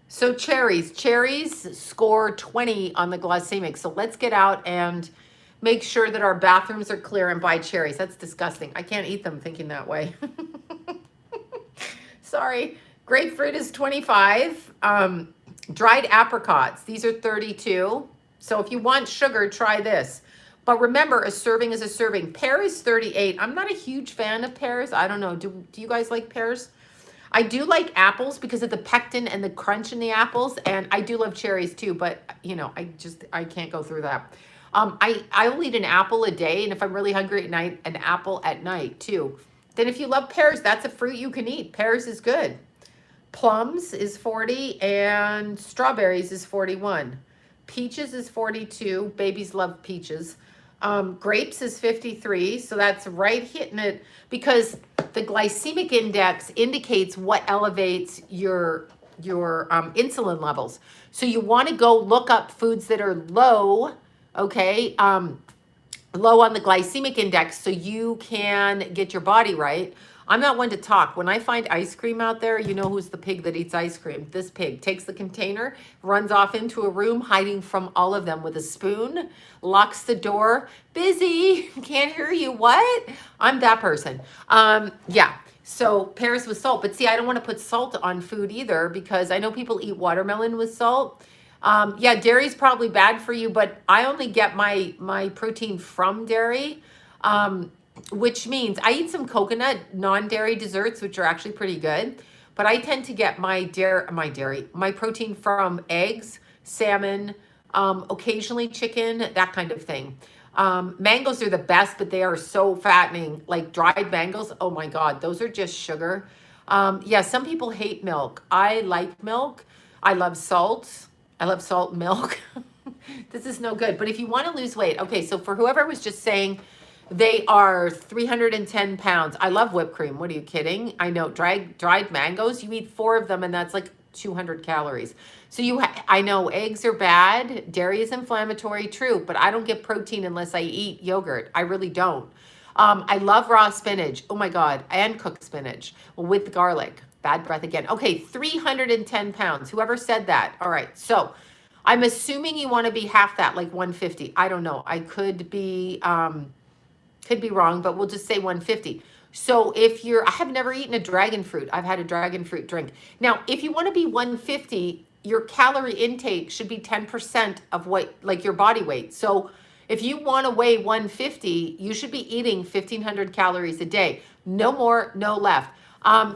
S1: So cherries. Cherries score 20 on the glycemic. So let's get out and make sure that our bathrooms are clear and buy cherries. That's disgusting. I can't eat them thinking that way. Sorry. Grapefruit is 25. Dried apricots. These are 32. So if you want sugar, try this. But remember, a serving is a serving. Pear is 38. I'm not a huge fan of pears. I don't know. Do you guys like pears? I do like apples because of the pectin and the crunch in the apples. And I do love cherries too. But, you know, I can't go through that. I'll eat an apple a day. And if I'm really hungry at night, an apple at night too. Then if you love pears, that's a fruit you can eat. Pears is good. Plums is 40 and strawberries is 41. Peaches is 42. Babies love peaches. Grapes is 53. So that's right hitting it because the glycemic index indicates what elevates your insulin levels. So you want to go look up foods that are low, okay, low on the glycemic index so you can get your body right. I'm not one to talk. When I find ice cream out there, you know who's the pig that eats ice cream. This pig takes the container, runs off into a room, hiding from all of them with a spoon, locks the door. Busy, can't hear you. What? I'm that person. Yeah. So pears with salt. But see, I don't want to put salt on food either because I know people eat watermelon with salt. Yeah, dairy's probably bad for you, but I only get my protein from dairy. Which means I eat some coconut non-dairy desserts, which are actually pretty good. But I tend to get my protein from eggs, salmon, occasionally chicken, that kind of thing. Mangoes are the best, but they are so fattening. Like dried mangoes, oh my God, those are just sugar. Yeah, some people hate milk. I like milk. I love salt. I love salt milk. This is no good. But if you want to lose weight, okay, so for whoever was just saying, they are 310 pounds. I love whipped cream. What are you kidding? I know dried mangoes. You eat 4 of them and that's like 200 calories. So I know eggs are bad. Dairy is inflammatory. True. But I don't get protein unless I eat yogurt. I really don't. I love raw spinach. Oh my God. And cooked spinach with garlic. Bad breath again. Okay. 310 pounds. Whoever said that. All right. So I'm assuming you want to be half that, like 150. I don't know. I could be wrong, but we'll just say 150. So I have never eaten a dragon fruit. I've had a dragon fruit drink. Now, if you want to be 150, your calorie intake should be 10% of what, like your body weight. So if you want to weigh 150, you should be eating 1,500 calories a day. No more, no left.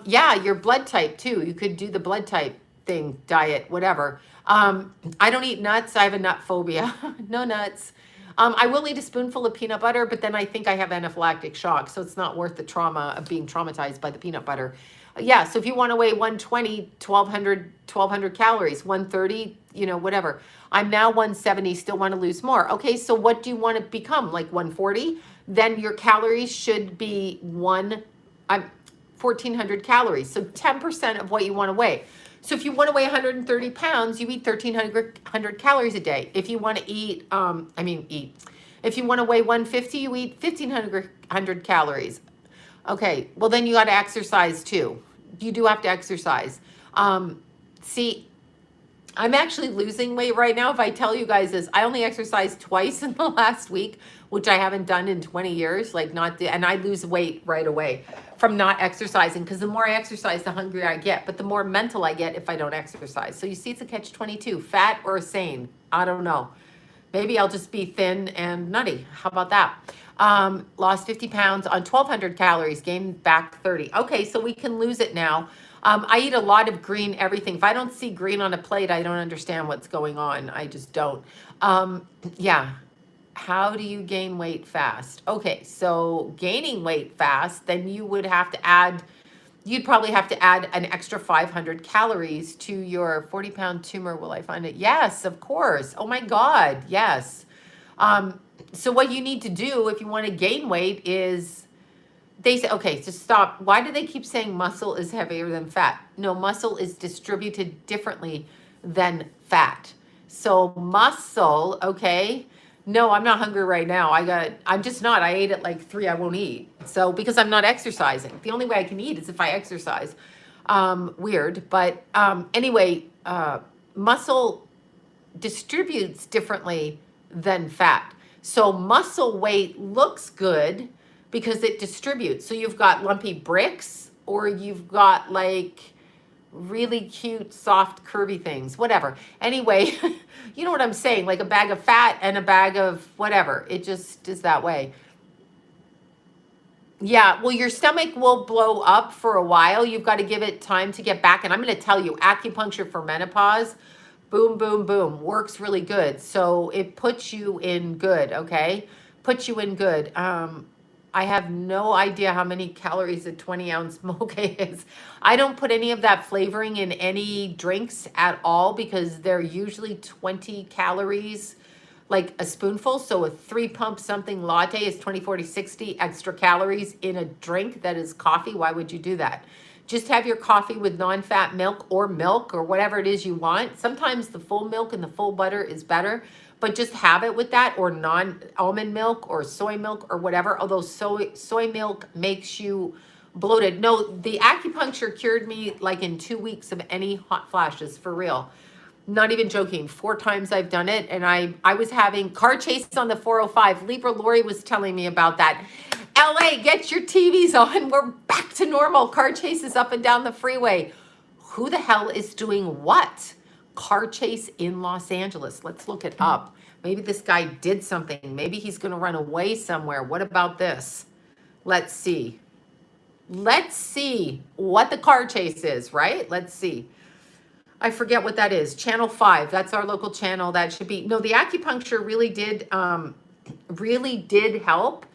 S1: Yeah, your blood type too. You could do the blood type thing, diet, whatever. I don't eat nuts. I have a nut phobia. No nuts. I will eat a spoonful of peanut butter, but then I think I have anaphylactic shock, so it's not worth the trauma of being traumatized by the peanut butter. Yeah, so if you want to weigh 120, 1,200 calories, 130, you know, whatever. I'm now 170, still want to lose more. Okay, so what do you want to become, like 140? Then your calories should be 1,400 calories, so 10% of what you want to weigh. So if you want to weigh 130 pounds, you eat 1,300 calories a day. If you want to eat, if you want to weigh 150, you eat 1,500 calories. Okay, well then you got to exercise too. You do have to exercise. See, I'm actually losing weight right now. If I tell you guys this, I only exercised twice in the last week, which I haven't done in 20 years. And I lose weight right away from not exercising because the more I exercise, the hungrier I get, but the more mental I get if I don't exercise. So you see, it's a catch-22, fat or sane. I don't know. Maybe I'll just be thin and nutty. How about that? Lost 50 pounds on 1,200 calories, gained back 30. Okay, so we can lose it now. I eat a lot of green everything. If I don't see green on a plate, I don't understand what's going on. I just don't. Yeah. How do you gain weight fast? Okay, so gaining weight fast, then you would have to add, you'd probably have to add an extra 500 calories to your 40-pound tumor. Will I find it? Yes, of course. Oh my God, yes. So what you need to do if you want to gain weight is They say, okay, so stop. Why do they keep saying muscle is heavier than fat? No, muscle is distributed differently than fat. So muscle, okay. No, I'm not hungry right now. I'm just not. I ate at like 3, I won't eat. So because I'm not exercising. The only way I can eat is if I exercise. Weird. But anyway, muscle distributes differently than fat. So muscle weight looks good because it distributes. So you've got lumpy bricks, or you've got like really cute, soft, curvy things, whatever. Anyway, you know what I'm saying? Like a bag of fat and a bag of whatever. It just is that way. Yeah, well, your stomach will blow up for a while. You've got to give it time to get back. And I'm going to tell you, acupuncture for menopause, boom, boom, boom, works really good. So it puts you in good, okay? Puts you in good. I have no idea how many calories a 20-ounce mocha is. I don't put any of that flavoring in any drinks at all because they're usually 20 calories, like a spoonful. So a 3-pump something latte is 20, 40, 60 extra calories in a drink that is coffee. Why would you do that? Just have your coffee with non-fat milk or whatever it is you want. Sometimes the full milk and the full butter is better, but just have it with that, or non-almond milk or soy milk or whatever. Although soy milk makes you bloated. No, the acupuncture cured me like in 2 weeks of any hot flashes, for real. Not even joking. 4 times I've done it, and I was having car chases on the 405. Libra Lori was telling me about that. LA, get your TVs on. We're back to normal. Car chases up and down the freeway. Who the hell is doing what? Car chase in Los Angeles. Let's look it up. Maybe this guy did something. Maybe he's going to run away somewhere. What about this? Let's see. Let's see what the car chase is, right? Let's see. I forget what that is. Channel 5. That's our local channel. That should be. No, the acupuncture really did help.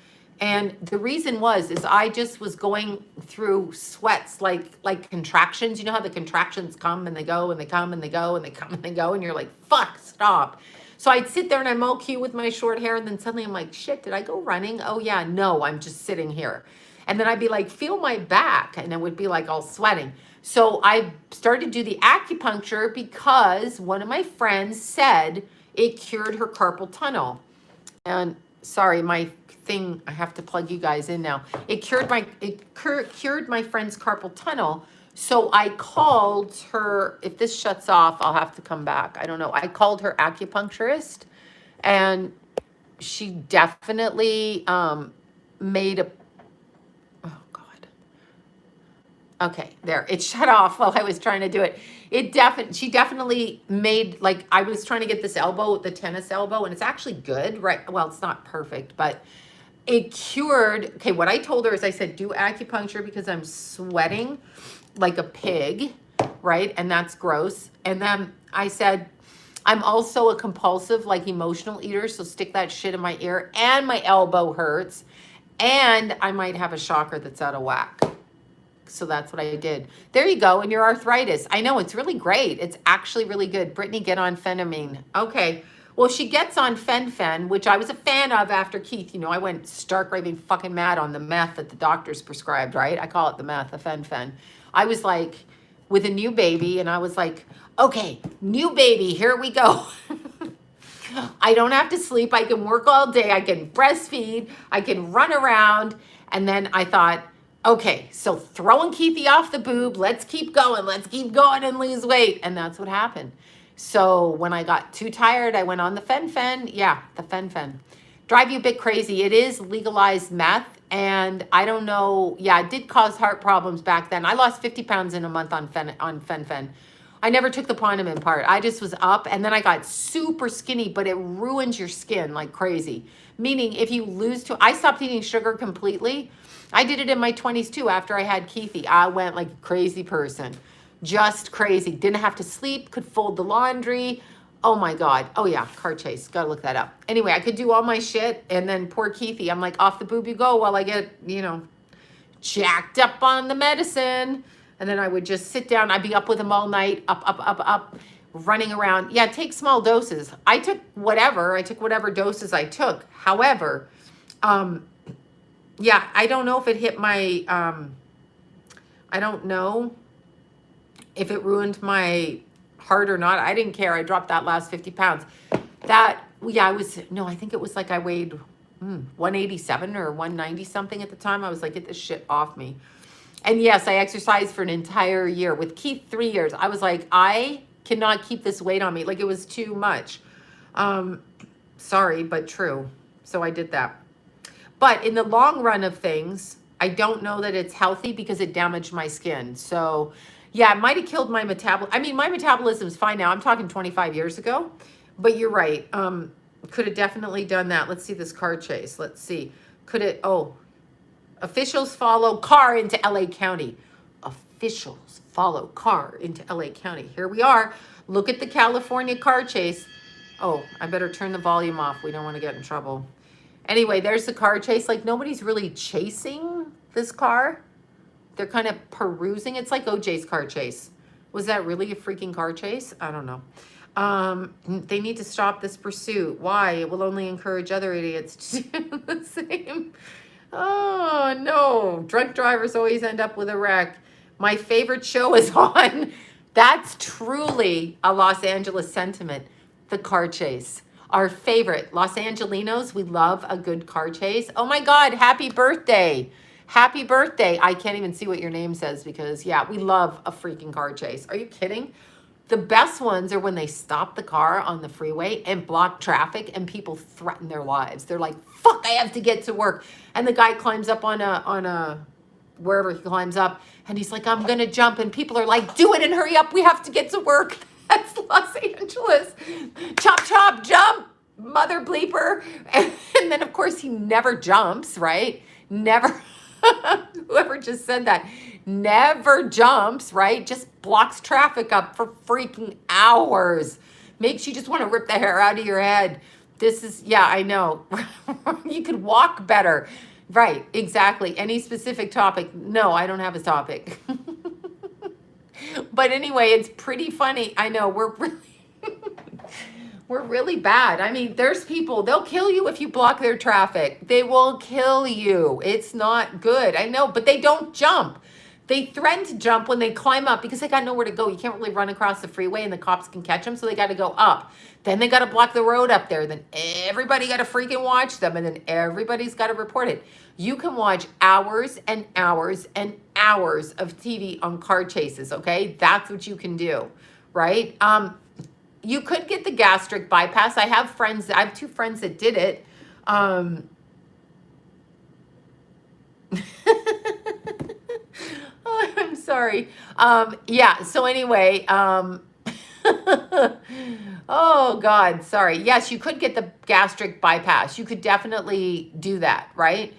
S1: And the reason is I just was going through sweats, like contractions. You know how the contractions come and they go and they come and they go and they come and they go, and you're like, fuck, stop. So I'd sit there and I'm all cute with my short hair, and then suddenly I'm like, shit, did I go running? Oh yeah, no, I'm just sitting here. And then I'd be like, feel my back, and it would be like all sweating. So I started to do the acupuncture because one of my friends said it cured her carpal tunnel. And sorry, my thing, I have to plug you guys in now. It cured my friend's carpal tunnel. So I called her. If this shuts off, I'll have to come back. I don't know. I called her acupuncturist, and she definitely made a. Oh God. Okay, there. It shut off while I was trying to do it. She definitely made, like, I was trying to get this elbow, the tennis elbow, and it's actually good, right? Well, it's not perfect, but it cured. Okay, what I told her is I said, do acupuncture because I'm sweating like a pig, right? And that's gross. And then I said, I'm also a compulsive, like, emotional eater, so stick that shit in my ear, and my elbow hurts, and I might have a chakra that's out of whack. So that's what I did. There you go. And your arthritis. I know, it's really great. It's actually really good. Brittany, get on phenamine. Okay. Well, she gets on fen, which I was a fan of after Keith. You know, I went stark raving fucking mad on the meth that the doctors prescribed, right? I call it the meth, the fen. I was like, with a new baby, and I was like, okay, new baby, here we go. I don't have to sleep. I can work all day. I can breastfeed. I can run around. And then I thought, okay, so throwing Keithy off the boob, let's keep going and lose weight. And that's what happened. So when I got too tired, I went on the fen. Yeah, the fen. Drive you a bit crazy. It is legalized meth. And I don't know. Yeah, it did cause heart problems back then. I lost 50 pounds in a month on fen. I never took the Pronamine part. I just was up, and then I got super skinny, but it ruins your skin like crazy. Meaning if you I stopped eating sugar completely. I did it in my 20s too. After I had Keithy, I went like a crazy person, just crazy. Didn't have to sleep, could fold the laundry. Oh my God. Oh yeah, car chase. Gotta look that up. Anyway, I could do all my shit, and then poor Keithy, I'm like, off the boob you go while I get, jacked up on the medicine. And then I would just sit down. I'd be up with him all night, up, running around. Yeah, take small doses. I took whatever doses I took. However, Yeah, I don't know if it hit my, I don't know if it ruined my heart or not. I didn't care. I dropped that last 50 pounds. That, yeah, I was, no, I think it was like I weighed 187 or 190 something at the time. I was like, get this shit off me. And yes, I exercised for an entire year. With Keith, 3 years. I was like, I cannot keep this weight on me. Like, it was too much. Sorry, but true. So I did that. But in the long run of things, I don't know that it's healthy because it damaged my skin. So yeah, it might have killed my metabolism. I mean, my metabolism's fine now. I'm talking 25 years ago. But you're right. Could have definitely done that. Let's see this car chase. Let's see. Could it, oh, officials follow car into LA County. Officials follow car into LA County. Here we are. Look at the California car chase. Oh, I better turn the volume off. We don't want to get in trouble. Anyway, there's the car chase. Like, nobody's really chasing this car. They're kind of perusing. It's like OJ's car chase. Was that really a freaking car chase? I don't know. They need to stop this pursuit. Why? It will only encourage other idiots to do the same. Oh, no. Drunk drivers always end up with a wreck. My favorite show is on. That's truly a Los Angeles sentiment. The car chase. Our favorite. Los Angelinos, we love a good car chase. Oh my God, happy birthday. Happy birthday. I can't even see what your name says because, yeah, we love a freaking car chase. Are you kidding? The best ones are when they stop the car on the freeway and block traffic and people threaten their lives. They're like, fuck, I have to get to work. And the guy climbs up on a wherever he climbs up and he's like, I'm going to jump. And people are like, do it and hurry up. We have to get to work. That's Los Angeles. Chop, chop, jump, mother bleeper. And then, of course, he never jumps, right? Never. Whoever just said that never jumps, right? Just blocks traffic up for freaking hours. Makes you just want to rip the hair out of your head. This is, yeah, I know. You could walk better. Right, exactly. Any specific topic? No, I don't have a topic. But anyway, it's pretty funny. I know we're really bad. I mean, there's people, they'll kill you if you block their traffic. They will kill you. It's not good. I know, but they don't jump. They threaten to jump when they climb up because they got nowhere to go. You can't really run across the freeway and the cops can catch them, so they got to go up. Then they got to block the road up there. Then everybody got to freaking watch them, and then everybody's got to report it. You can watch hours and hours and hours of TV on car chases, okay? That's what you can do, right? You could get the gastric bypass. I have two friends that did it. Oh, I'm sorry. Yeah, so anyway, oh God, sorry. Yes, you could get the gastric bypass. You could definitely do that, right?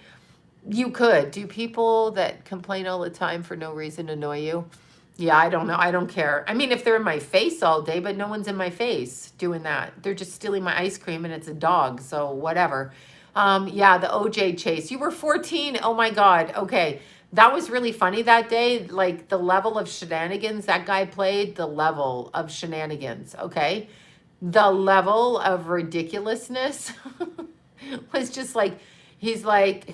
S1: You could. Do people that complain all the time for no reason annoy you? Yeah, I don't know. I don't care. I mean, if they're in my face all day, but no one's in my face doing that. They're just stealing my ice cream and it's a dog, so whatever. Yeah, the OJ chase. You were 14. Oh my God. Okay. That was really funny that day. Like the level of shenanigans that guy played, the level of shenanigans, okay? The level of ridiculousness was just like, he's like,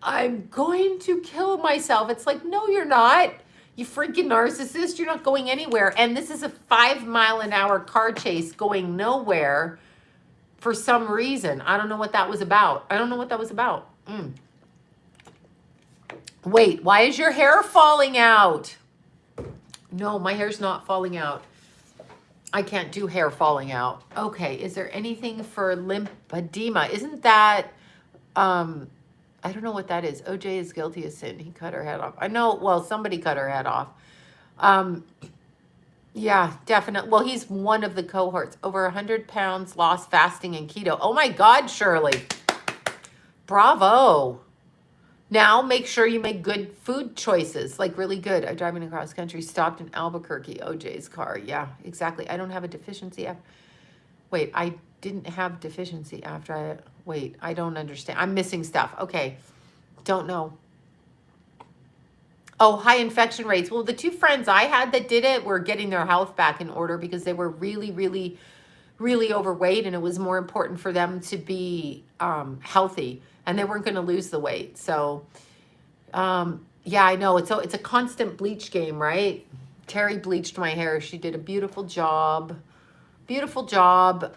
S1: I'm going to kill myself. It's like, no, you're not. You freaking narcissist. You're not going anywhere. And this is a 5-mile-an-hour car chase going nowhere for some reason. I don't know what that was about. I don't know what that was about. Wait, why is your hair falling out? No, my hair's not falling out. I can't do hair falling out. Okay, is there anything for lymphedema? Isn't that, I don't know what that is. OJ is guilty of sin. He cut her head off. I know, well, somebody cut her head off. Yeah, definitely. Well, he's one of the cohorts. Over 100 pounds lost fasting and keto. Oh my God, Shirley. Bravo. Now make sure you make good food choices, like really good. I'm driving across country, stopped in Albuquerque, OJ's car. Yeah, exactly. I don't have a deficiency. Wait, I didn't have deficiency after I, wait, I don't understand. I'm missing stuff. Okay, don't know. Oh, high infection rates. Well, the two friends I had that did it were getting their health back in order because they were really, really, really overweight, and it was more important for them to be healthy, and they weren't going to lose the weight. So yeah, I know it's a constant bleach game, right? Terry bleached my hair. She did a beautiful job. Beautiful job.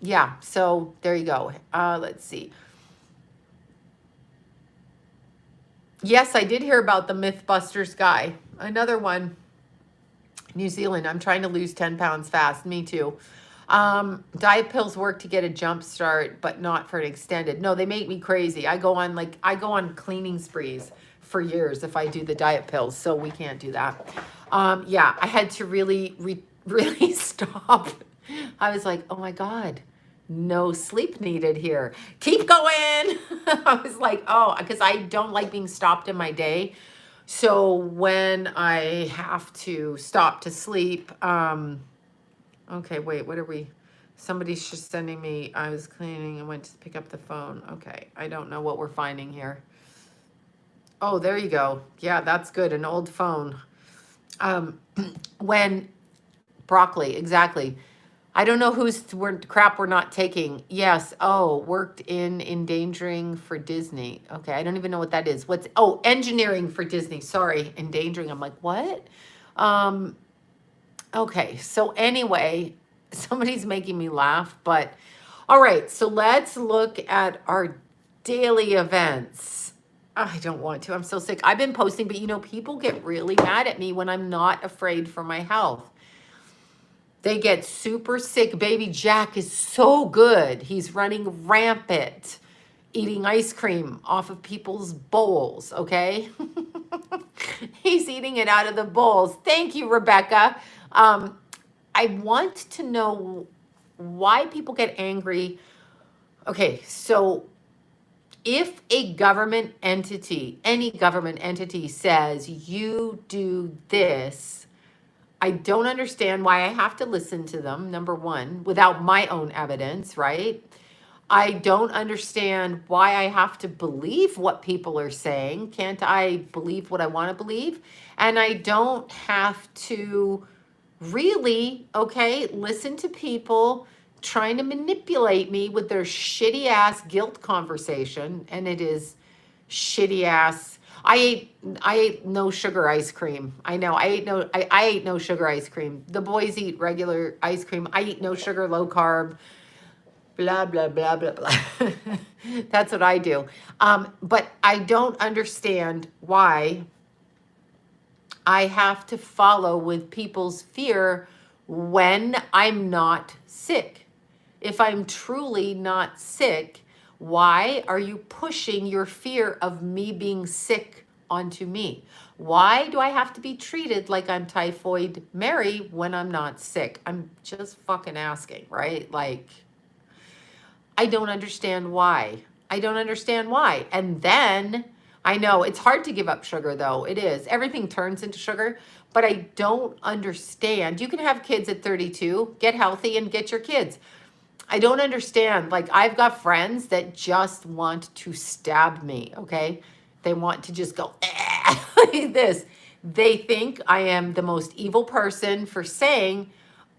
S1: Yeah, so there you go. Let's see. Yes, I did hear about the Mythbusters guy. Another one. New Zealand. I'm trying to lose 10 pounds fast. Me too. Diet pills work to get a jump start, but not for an extended. No, they make me crazy. I go on cleaning sprees for years if I do the diet pills. So we can't do that. Yeah, I had to really stop. I was like, oh my God, no sleep needed here. Keep going. I was like, oh, because I don't like being stopped in my day. So when I have to stop to sleep, okay, wait, what are we? Somebody's just sending me, I was cleaning and went to pick up the phone. Okay, I don't know what we're finding here. Oh, there you go. Yeah, that's good. An old phone. When broccoli, exactly. I don't know whose crap we're not taking. Yes. Oh, worked in endangering for Disney. Okay, I don't even know what that is. Engineering for Disney. Sorry, endangering. I'm like, what? Okay, so anyway, somebody's making me laugh, but all right, so let's look at our daily events. I don't want to. I'm so sick. I've been posting, but people get really mad at me when I'm not afraid for my health. They get super sick. Baby Jack is so good. He's running rampant, eating ice cream off of people's bowls, okay? He's eating it out of the bowls. Thank you, Rebecca. I want to know why people get angry. Okay, so if a government entity, any government entity says you do this, I don't understand why I have to listen to them, number one, without my own evidence, right? I don't understand why I have to believe what people are saying. Can't I believe what I want to believe? And I don't have to really, listen to people trying to manipulate me with their shitty ass guilt conversation. And it is shitty ass. I ate no sugar ice cream. I know I ate no sugar ice cream. The boys eat regular ice cream. I eat no sugar, low carb, blah, blah, blah, blah, blah. That's what I do. But I don't understand why I have to follow with people's fear when I'm not sick. If I'm truly not sick, why are you pushing your fear of me being sick onto me? Why do I have to be treated like I'm Typhoid Mary when I'm not sick? I'm just fucking asking, right? Like, I don't understand why. I don't understand why. And then, I know it's hard to give up sugar though. It is. Everything turns into sugar, but I don't understand. You can have kids at 32, get healthy and get your kids. I don't understand. Like, I've got friends that just want to stab me, okay? They want to just go, like this. They think I am the most evil person for saying,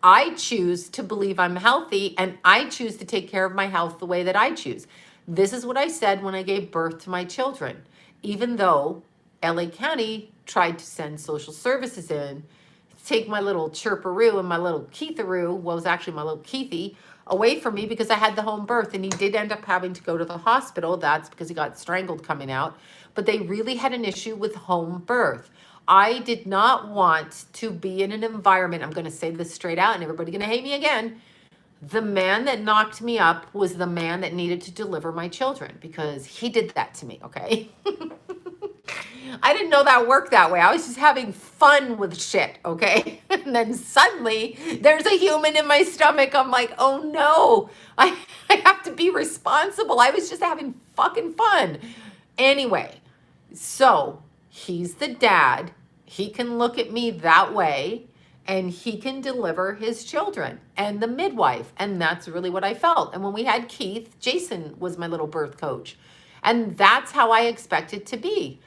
S1: I choose to believe I'm healthy and I choose to take care of my health the way that I choose. This is what I said when I gave birth to my children. Even though LA County tried to send social services in to take my little chirperoo and my little Keitharoo, well, it was actually my little Keithy, away from me because I had the home birth, and he did end up having to go to the hospital. That's because he got strangled coming out. But they really had an issue with home birth. I did not want to be in an environment, I'm going to say this straight out and everybody's going to hate me again. The man that knocked me up was the man that needed to deliver my children because he did that to me, okay? I didn't know that worked that way. I was just having fun with shit, okay? And then suddenly there's a human in my stomach. I'm like, oh no, I have to be responsible. I was just having fucking fun. Anyway, so he's the dad. He can look at me that way and he can deliver his children and the midwife. And that's really what I felt. And when we had Keith, Jason was my little birth coach. And that's how I expected to be.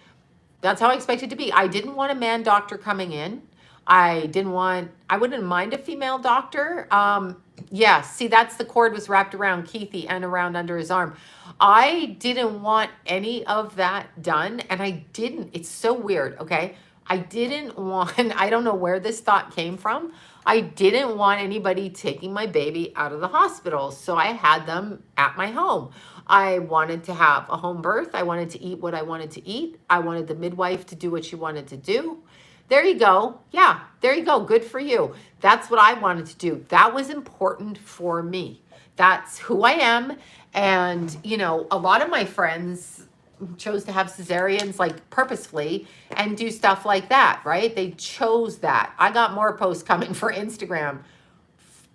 S1: That's how I expected to be. I didn't want a man doctor coming in. I wouldn't mind a female doctor. Yeah, see, that's the cord was wrapped around Keithy and around under his arm. I didn't want any of that done, and I didn't. It's so weird, okay? I didn't want, I don't know where this thought came from. I didn't want anybody taking my baby out of the hospital, so I had them at my home. I wanted to have a home birth. I wanted to eat what I wanted to eat. I wanted the midwife to do what she wanted to do. There you go. Yeah, there you go. Good for you. That's what I wanted to do. That was important for me. That's who I am. And, you know, a lot of my friends chose to have cesareans like purposefully and do stuff like that, right? They chose that. I got more posts coming for Instagram.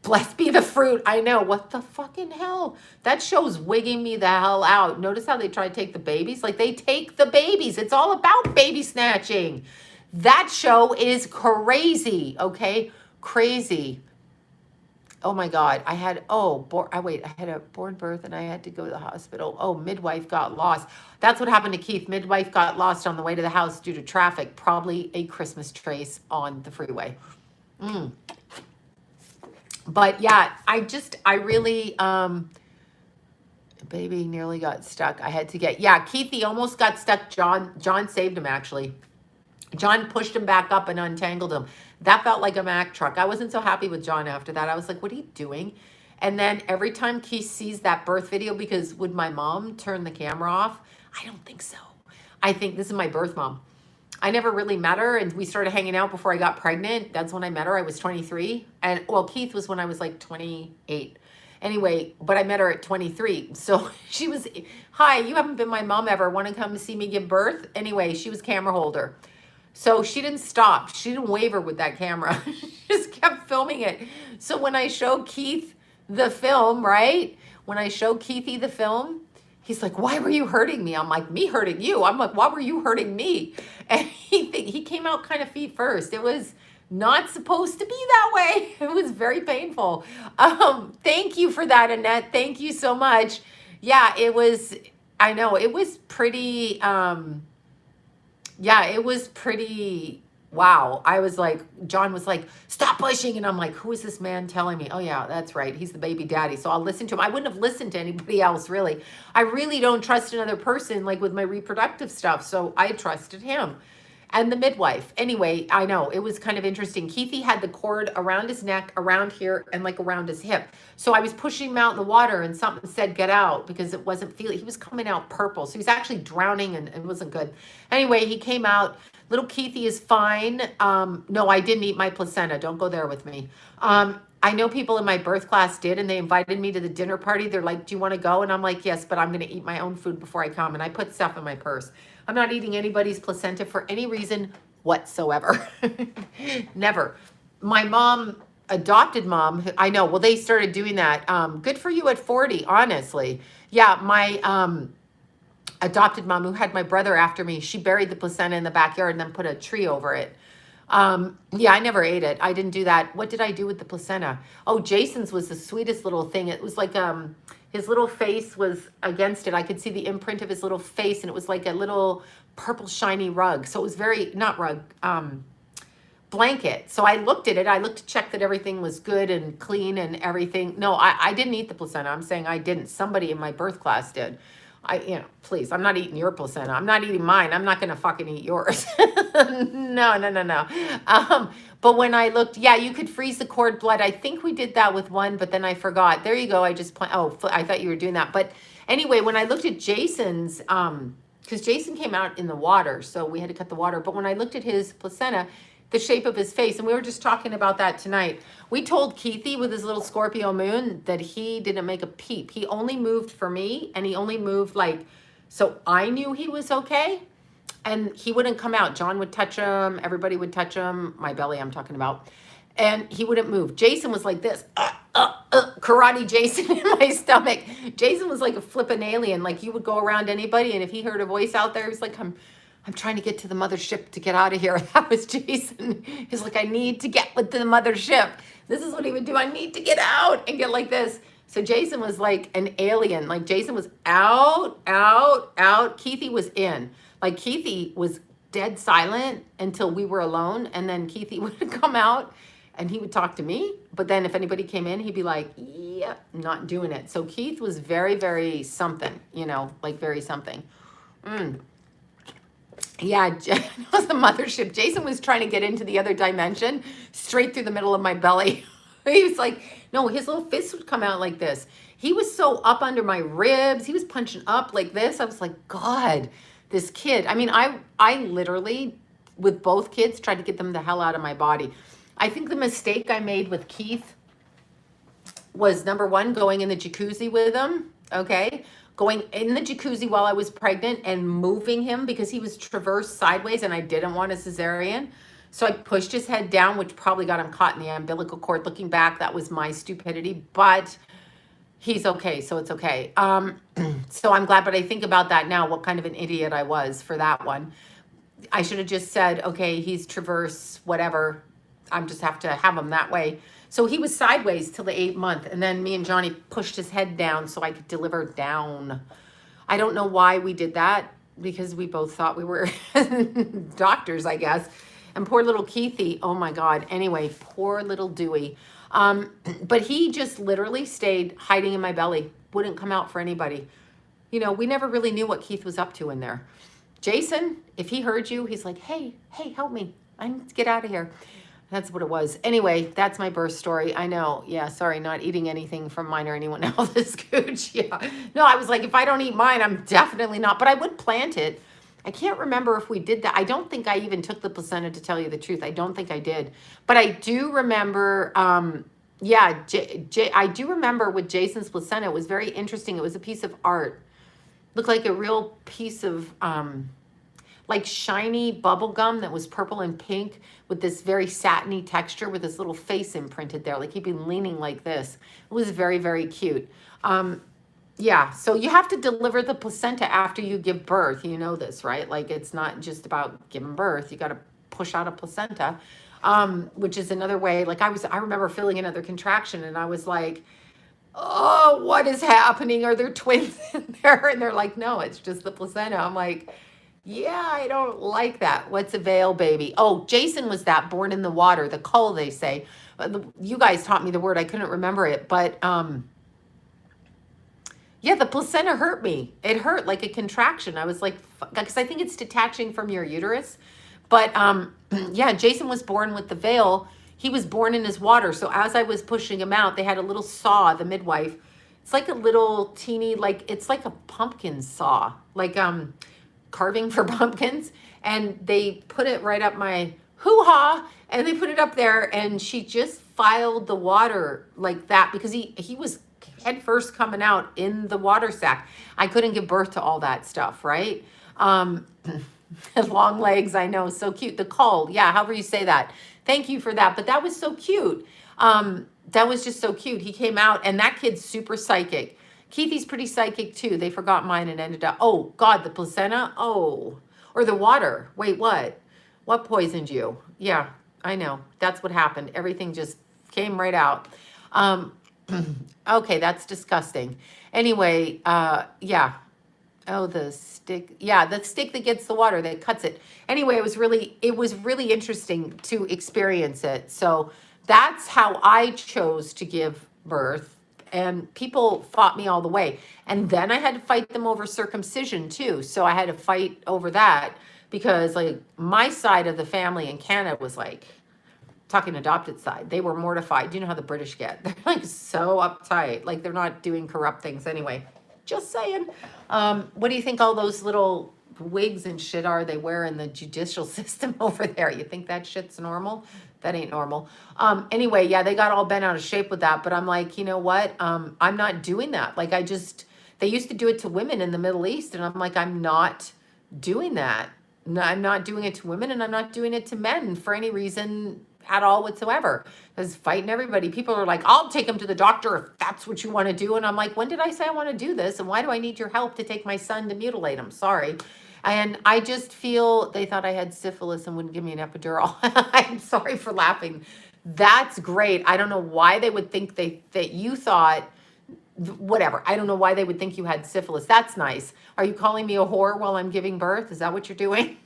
S1: Blessed be the fruit. I know. What the fucking hell? That show's wigging me the hell out. Notice how they try to take the babies? Like, they take the babies. It's all about baby snatching. That show is crazy, okay? Crazy. Oh my God. I had, I had a born birth and I had to go to the hospital. Oh, midwife got lost. That's what happened to Keith. Midwife got lost on the way to the house due to traffic. Probably a Christmas trace on the freeway. But yeah, I really, baby nearly got stuck. I had to get, yeah, Keithy almost got stuck. John saved him actually. John pushed him back up and untangled him. That felt like a Mack truck. I wasn't so happy with John after that. I was like, what are you doing? And then every time Keith sees that birth video, because would my mom turn the camera off? I don't think so. I think this is my birth mom. I never really met her, and we started hanging out before I got pregnant. That's when I met her. I was 23. And, well, Keith was when I was like 28. Anyway, but I met her at 23. So she was, hi, you haven't been my mom ever. Want to come see me give birth? Anyway, she was camera holder. So she didn't stop. She didn't waver with that camera. She just kept filming it. So when I show Keith the film, right? When I show Keithy the film, he's like, why were you hurting me? I'm like, me hurting you? I'm like, why were you hurting me? And he came out kind of feet first. It was not supposed to be that way. It was very painful. Thank you for that, Annette. Thank you so much. Yeah, it was, I know, it was pretty, yeah, it was pretty, wow. I was like, John was like, stop pushing. And I'm like, who is this man telling me? Oh yeah, that's right. He's the baby daddy. So I'll listen to him. I wouldn't have listened to anybody else really. I really don't trust another person like with my reproductive stuff. So I trusted him and the midwife. Anyway, I know it was kind of interesting. Keithy had the cord around his neck, around here, and like around his hip. So I was pushing him out in the water and something said, get out, because it wasn't feeling, he was coming out purple. So he was actually drowning and it wasn't good. Anyway, he came out. Little Keithy is fine. No, I didn't eat my placenta. Don't go there with me. I know people in my birth class did, and they invited me to the dinner party. They're like, do you want to go? And I'm like, yes, but I'm going to eat my own food before I come. And I put stuff in my purse. I'm not eating anybody's placenta for any reason whatsoever. Never. My mom, adopted mom, I know, well, they started doing that. Good for you at 40, honestly. Yeah, my adopted mom who had my brother after me, she buried the placenta in the backyard and then put a tree over it. Yeah, I never ate it. I didn't do that. What did I do with the placenta? Oh, Jason's was the sweetest little thing. It was like, his little face was against it. I could see the imprint of his little face, and it was like a little purple shiny rug. So it was very, not rug, blanket. So I looked at it. I looked to check that everything was good and clean and everything. No, I didn't eat the placenta. I'm saying I didn't. Somebody in my birth class did. Please, I'm not eating your placenta. I'm not eating mine. I'm not going to fucking eat yours. No. But when I looked, yeah, you could freeze the cord blood. I think we did that with one, but then I forgot. There you go. I thought you were doing that. But anyway, when I looked at Jason's, because Jason came out in the water, so we had to cut the water. But when I looked at his placenta, the shape of his face, and we were just talking about that tonight. We told Keithy with his little Scorpio moon that he didn't make a peep. He only moved for me, and he only moved like, so I knew he was okay, and he wouldn't come out. John would touch him. Everybody would touch him. My belly, I'm talking about. And he wouldn't move. Jason was like this, karate Jason in my stomach. Jason was like a flippin' alien. Like, you would go around anybody, and if he heard a voice out there, he was like, I'm trying to get to the mothership to get out of here. That was Jason. He's like, I need to get with the mothership. This is what he would do. I need to get out and get like this. So Jason was like an alien. Like, Jason was out. Keithy was in. Like, Keithy was dead silent until we were alone. And then Keithy would come out. and he would talk to me. But then if anybody came in, he'd be like, yeah, not doing it. So Keith was very, very something, you know, like very something. Yeah, it was the mothership. Jason was trying to get into the other dimension straight through the middle of my belly. He was like, no, his little fist would come out like this. He was so up under my ribs. He was punching up like this. I was like, God, this kid. I mean, I literally, with both kids, tried to get them the hell out of my body. I think the mistake I made with Keith was, number one, going in the jacuzzi with him, okay? Going in the jacuzzi while I was pregnant and moving him because he was traversed sideways and I didn't want a cesarean. So I pushed his head down, which probably got him caught in the umbilical cord. Looking back, that was my stupidity, but he's okay, so it's okay. So I'm glad, but I think about that now, what kind of an idiot I was for that one. I should have just said, okay, he's traverse, whatever. I'm just have to have him that way. So he was sideways till the 8th month. And then me and Johnny pushed his head down so I could deliver down. I don't know why we did that, because we both thought we were doctors, I guess. And poor little Keithy, oh my God. Anyway, poor little Dewey. But he just literally stayed hiding in my belly. Wouldn't come out for anybody. You know, we never really knew what Keith was up to in there. Jason, if he heard you, he's like, hey, help me. I need to get out of here. That's what it was. Anyway, that's my birth story. I know. Yeah, sorry, not eating anything from mine or anyone else's gooch. Yeah. No, I was like, if I don't eat mine, I'm definitely not. But I would plant it. I can't remember if we did that. I don't think I even took the placenta, to tell you the truth. I don't think I did. But I do remember, yeah, I do remember with Jason's placenta, it was very interesting. It was a piece of art. Looked like a real piece of like shiny bubble gum that was purple and pink with this very satiny texture with this little face imprinted there. Like he'd been leaning like this. It was very, very cute. Yeah, so you have to deliver the placenta after you give birth. You know this, right? Like it's not just about giving birth. You got to push out a placenta, which is another way. Like I remember feeling another contraction and I was like, oh, what is happening? Are there twins in there? And they're like, no, it's just the placenta. I'm like, yeah, I don't like that. What's a veil, baby? Oh, Jason was that, born in the water, the cull, they say. You guys taught me the word. I couldn't remember it. But yeah, the placenta hurt me. It hurt like a contraction. I was like, because I think it's detaching from your uterus. But yeah, Jason was born with the veil. He was born in his water. So as I was pushing him out, they had a little saw, the midwife. It's like a little teeny, like, it's like a pumpkin saw, like carving for pumpkins. And they put it right up my hoo-ha, and they put it up there, and she just filed the water like that because he was head first coming out in the water sac. I couldn't give birth to all that stuff, right? Long legs, I know, so cute. The cull, yeah, however you say that. Thank you for that. But that was so cute. That was just so cute. He came out, and that kid's super psychic. Keithy's pretty psychic too. They forgot mine and ended up, oh God, the placenta. Oh, or the water. Wait, what? What poisoned you? Yeah, I know. That's what happened. Everything just came right out. Okay, that's disgusting. Anyway, yeah. Oh, the stick. Yeah, the stick that gets the water, that cuts it. Anyway, it was really interesting to experience it. So that's how I chose to give birth. And people fought me all the way. And then I had to fight them over circumcision too. So I had to fight over that because like my side of the family in Canada was like, talking adopted side, they were mortified. Do you know how the British get? They're like so uptight. Like they're not doing corrupt things anyway. Just saying. What do you think all those little wigs and shit are they wear in the judicial system over there? You think that shit's normal? That ain't normal. Anyway, yeah, they got all bent out of shape with that. But I'm like, you know what? I'm not doing that. Like they used to do it to women in the Middle East. And I'm like, I'm not doing that. No, I'm not doing it to women and I'm not doing it to men for any reason at all whatsoever. Because fighting everybody, people are like, I'll take them to the doctor if that's what you want to do. And I'm like, when did I say I want to do this? And why do I need your help to take my son to mutilate him? Sorry. And I just feel they thought I had syphilis and wouldn't give me an epidural. I'm sorry for laughing. That's great. I don't know why they would think that you thought, whatever. I don't know why they would think you had syphilis. That's nice. Are you calling me a whore while I'm giving birth? Is that what you're doing?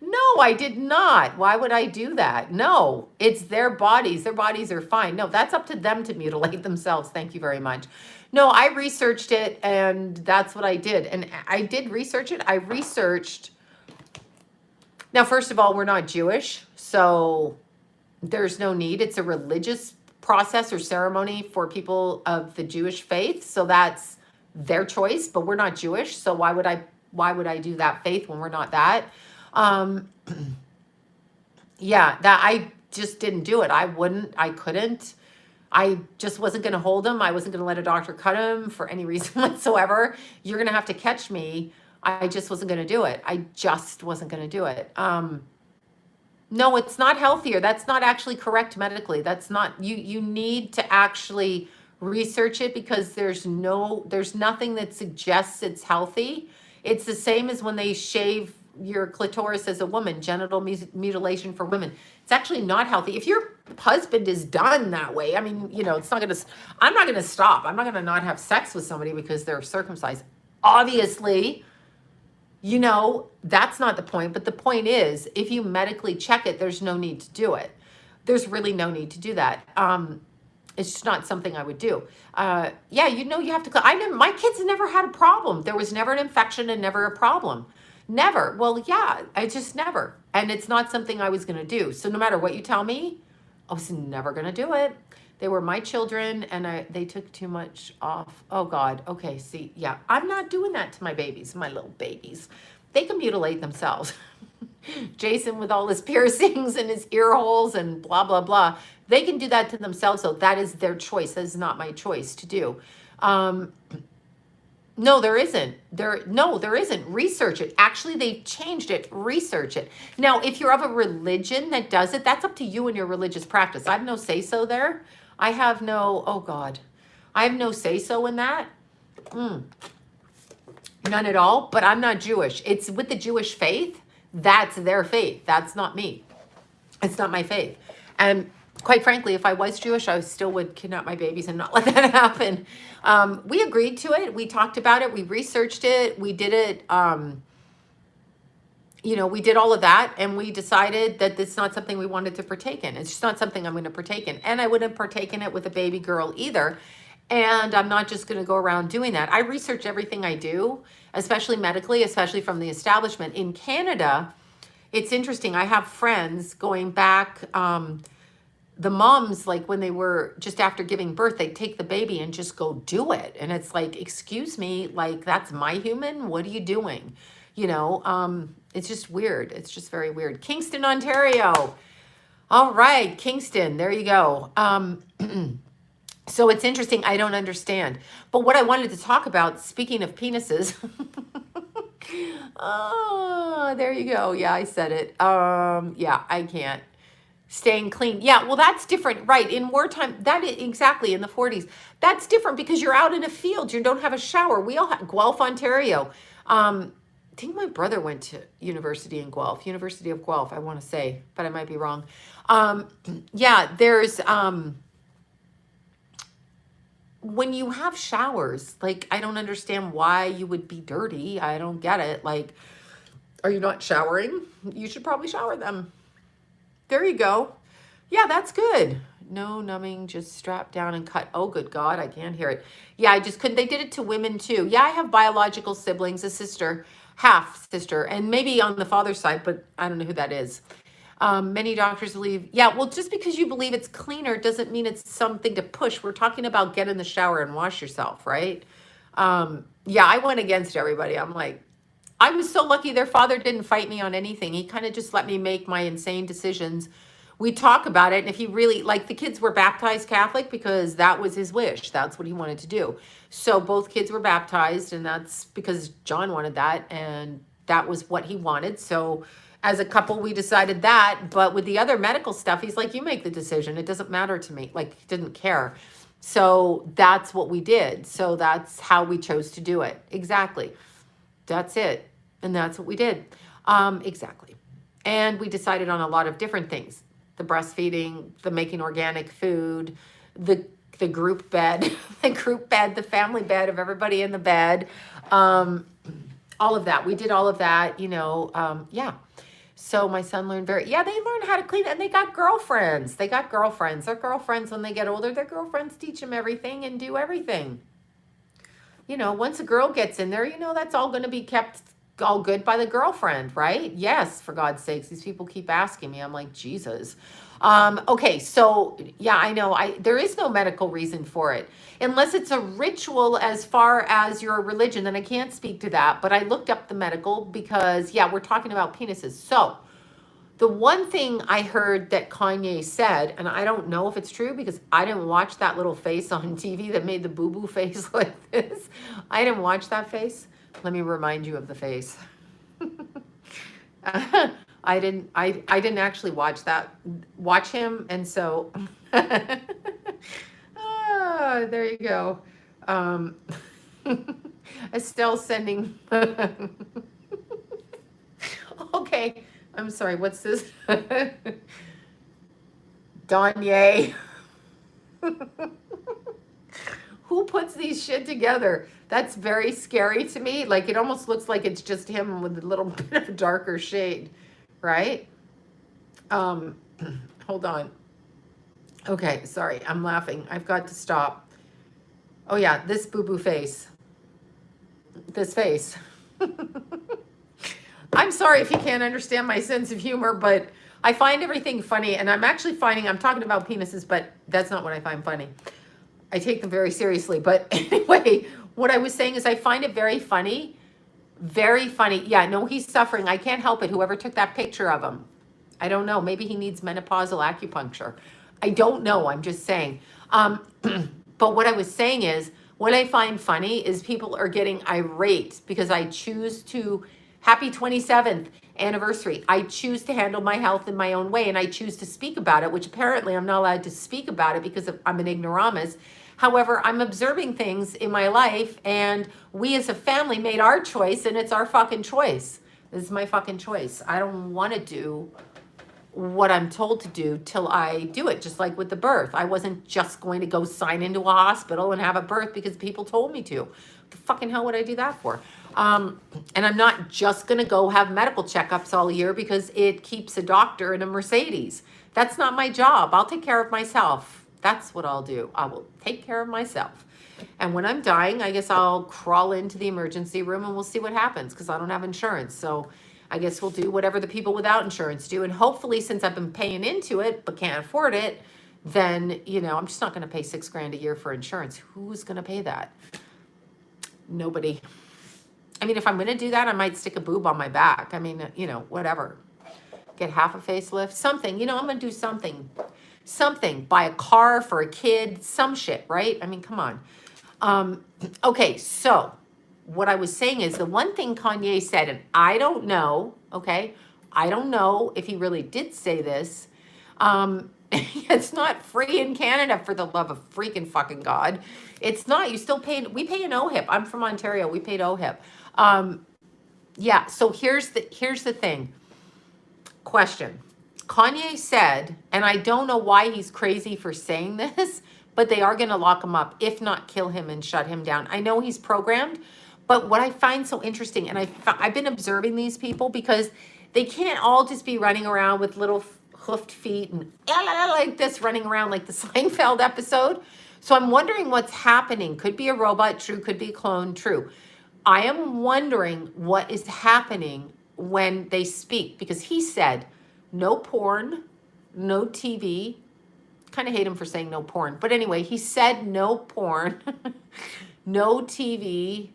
S1: No, I did not. Why would I do that? No, it's their bodies. Their bodies are fine. No, that's up to them to mutilate themselves. Thank you very much. No, I researched it, and that's what I did. And I did research it. I researched. Now, first of all, we're not Jewish, so there's no need. It's a religious process or ceremony for people of the Jewish faith. So that's their choice, but we're not Jewish. So why would I do that faith when we're not that? Yeah, that I just didn't do it. I couldn't. I just wasn't going to hold him. I wasn't going to let a doctor cut him for any reason whatsoever. You're going to have to catch me. I just wasn't going to do it. I just wasn't going to do it. No, it's not healthier. That's not actually correct medically. That's not, you need to actually research it, because there's nothing that suggests it's healthy. It's the same as when they shave your clitoris as a woman, genital mutilation for women. It's actually not healthy. If your husband is done that way, I mean, it's not going to, I'm not going to stop. I'm not going to not have sex with somebody because they're circumcised. Obviously, that's not the point. But the point is, if you medically check it, there's no need to do it. There's really no need to do that. It's just not something I would do. Yeah, you have to, my kids never had a problem. There was never an infection and never a problem. Never. Well, yeah, I just never. And it's not something I was going to do. So no matter what you tell me, I was never going to do it. They were my children, and they took too much off. Oh, God. Okay, see, yeah, I'm not doing that to my babies, my little babies. They can mutilate themselves. Jason with all his piercings and his ear holes and blah, blah, blah. They can do that to themselves, so that is their choice. That is not my choice to do. No, there isn't. There isn't. Research it. Actually, they changed it. Research it. Now, if you're of a religion that does it, that's up to you and your religious practice. I have no say-so there. I have no, oh God, I have no say-so in that. None at all, but I'm not Jewish. It's with the Jewish faith. That's their faith. That's not me. It's not my faith. And quite frankly, if I was Jewish, I still would kidnap my babies and not let that happen. We agreed to it. We talked about it. We researched it. We did it. We did all of that, and we decided that it's not something we wanted to partake in. It's just not something I'm going to partake in. And I wouldn't partake in it with a baby girl either. And I'm not just going to go around doing that. I research everything I do, especially medically, especially from the establishment. In Canada, it's interesting. I have friends going back, the moms, like when they were just after giving birth, they'd take the baby and just go do it. And it's like, excuse me, like, that's my human. What are you doing? It's just weird. It's just very weird. Kingston, Ontario. All right, Kingston, there you go. So it's interesting. I don't understand. But what I wanted to talk about, speaking of penises, oh, there you go. Yeah, I said it. Yeah, I can't. Staying clean. Yeah, well, that's different, right? In wartime, that is exactly in the 40s. That's different because you're out in a field. You don't have a shower. We all have Guelph, Ontario. I think my brother went to University of Guelph, I want to say, but I might be wrong. Yeah, there's, when you have showers, like, I don't understand why you would be dirty. I don't get it. Like, are you not showering? You should probably shower them. There you go. Yeah, that's good. No numbing, just strap down and cut. Oh, good God, I can't hear it. Yeah, I just couldn't. They did it to women too. Yeah, I have biological siblings, a sister, half sister, and maybe on the father's side, but I don't know who that is. Many doctors believe, yeah, well, just because you believe it's cleaner doesn't mean it's something to push. We're talking about get in the shower and wash yourself, right? Yeah, I went against everybody. I'm like, I was so lucky their father didn't fight me on anything. He kind of just let me make my insane decisions. We talk about it. And if he really, like, the kids were baptized Catholic because that was his wish. That's what he wanted to do. So both kids were baptized, and that's because John wanted that. And that was what he wanted. So as a couple, we decided that. But with the other medical stuff, he's like, you make the decision. It doesn't matter to me. Like, he didn't care. So that's what we did. So that's how we chose to do it. Exactly. That's it. And that's what we did. Exactly. And we decided on a lot of different things. The breastfeeding, the making organic food, the group bed, the family bed of everybody in the bed. All of that. We did all of that, yeah. So my son learned yeah, they learn how to clean, and they got girlfriends. They got girlfriends. Their girlfriends, when they get older, their girlfriends teach them everything and do everything. You know, once a girl gets in there, you know, that's all going to be kept all good by the girlfriend, right? Yes, for God's sakes. These people keep asking me. I'm like, Jesus. Okay, so yeah, I know there is no medical reason for it. Unless it's a ritual as far as your religion, then I can't speak to that. But I looked up the medical because, yeah, we're talking about penises. So the one thing I heard that Kanye said, and I don't know if it's true because I didn't watch that little face on TV that made the boo-boo face like this. I didn't watch that face. Let me remind you of the face. I didn't actually watch him, and so there you go. Estelle sending okay. I'm sorry, what's this? Danye. Who puts these shit together? That's very scary to me. Like, it almost looks like it's just him with a little bit of a darker shade, right? Hold on. Okay, sorry, I'm laughing. I've got to stop. Oh yeah, this boo-boo face. This face. I'm sorry if you can't understand my sense of humor, but I find everything funny, and I'm talking about penises, but that's not what I find funny. I take them very seriously. But anyway, what I was saying is I find it very funny. Very funny. Yeah, no, he's suffering. I can't help it. Whoever took that picture of him. I don't know. Maybe he needs menopausal acupuncture. I don't know. I'm just saying. But what I was saying is, what I find funny is people are getting irate because I choose to, happy 27th anniversary. I choose to handle my health in my own way, and I choose to speak about it, which apparently I'm not allowed to speak about it because I'm an ignoramus. However, I'm observing things in my life, and we as a family made our choice, and it's our fucking choice. This is my fucking choice. I don't want to do what I'm told to do till I do it, just like with the birth. I wasn't just going to go sign into a hospital and have a birth because people told me to. What the fucking hell would I do that for? And I'm not just going to go have medical checkups all year because it keeps a doctor in a Mercedes. That's not my job. I'll take care of myself. That's what I'll do. I will take care of myself. And when I'm dying, I guess I'll crawl into the emergency room and we'll see what happens because I don't have insurance. So I guess we'll do whatever the people without insurance do. And hopefully, since I've been paying into it but can't afford it, then, you know, I'm just not going to pay $6,000 a year for insurance. Who's going to pay that? Nobody. I mean, if I'm going to do that, I might stick a boob on my back. I mean, you know, whatever. Get half a facelift, something. You know, I'm going to do something. Something. Buy a car for a kid, some shit, right? I mean, come on. Okay, so what I was saying is the one thing Kanye said, and I don't know, okay? I don't know if he really did say this. It's not free in Canada, for the love of freaking fucking God. It's not. You still pay. We pay an OHIP. I'm from Ontario. We paid OHIP. Yeah. So here's the thing. Question. Kanye said, and I don't know why he's crazy for saying this, but they are going to lock him up, if not kill him and shut him down. I know he's programmed, but what I find so interesting, and I've been observing these people because they can't all just be running around with little hoofed feet and like this, running around like the Seinfeld episode. So I'm wondering what's happening. Could be a robot, true. Could be a clone, true. I am wondering what is happening when they speak, because he said no porn, no TV. Kind of hate him for saying no porn. But anyway, he said no porn, no TV,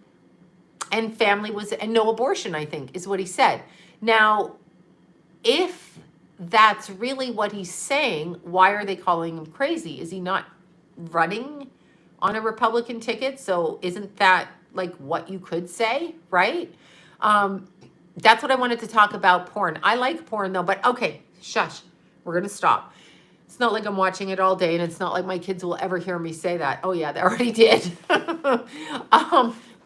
S1: and and no abortion, I think, is what he said. Now, if that's really what he's saying, why are they calling him crazy? Is he not running on a Republican ticket? So isn't that like what you could say, right? That's what I wanted to talk about, porn. I like porn though, but okay, shush. We're going to stop. It's not like I'm watching it all day, and it's not like my kids will ever hear me say that. Oh yeah, they already did.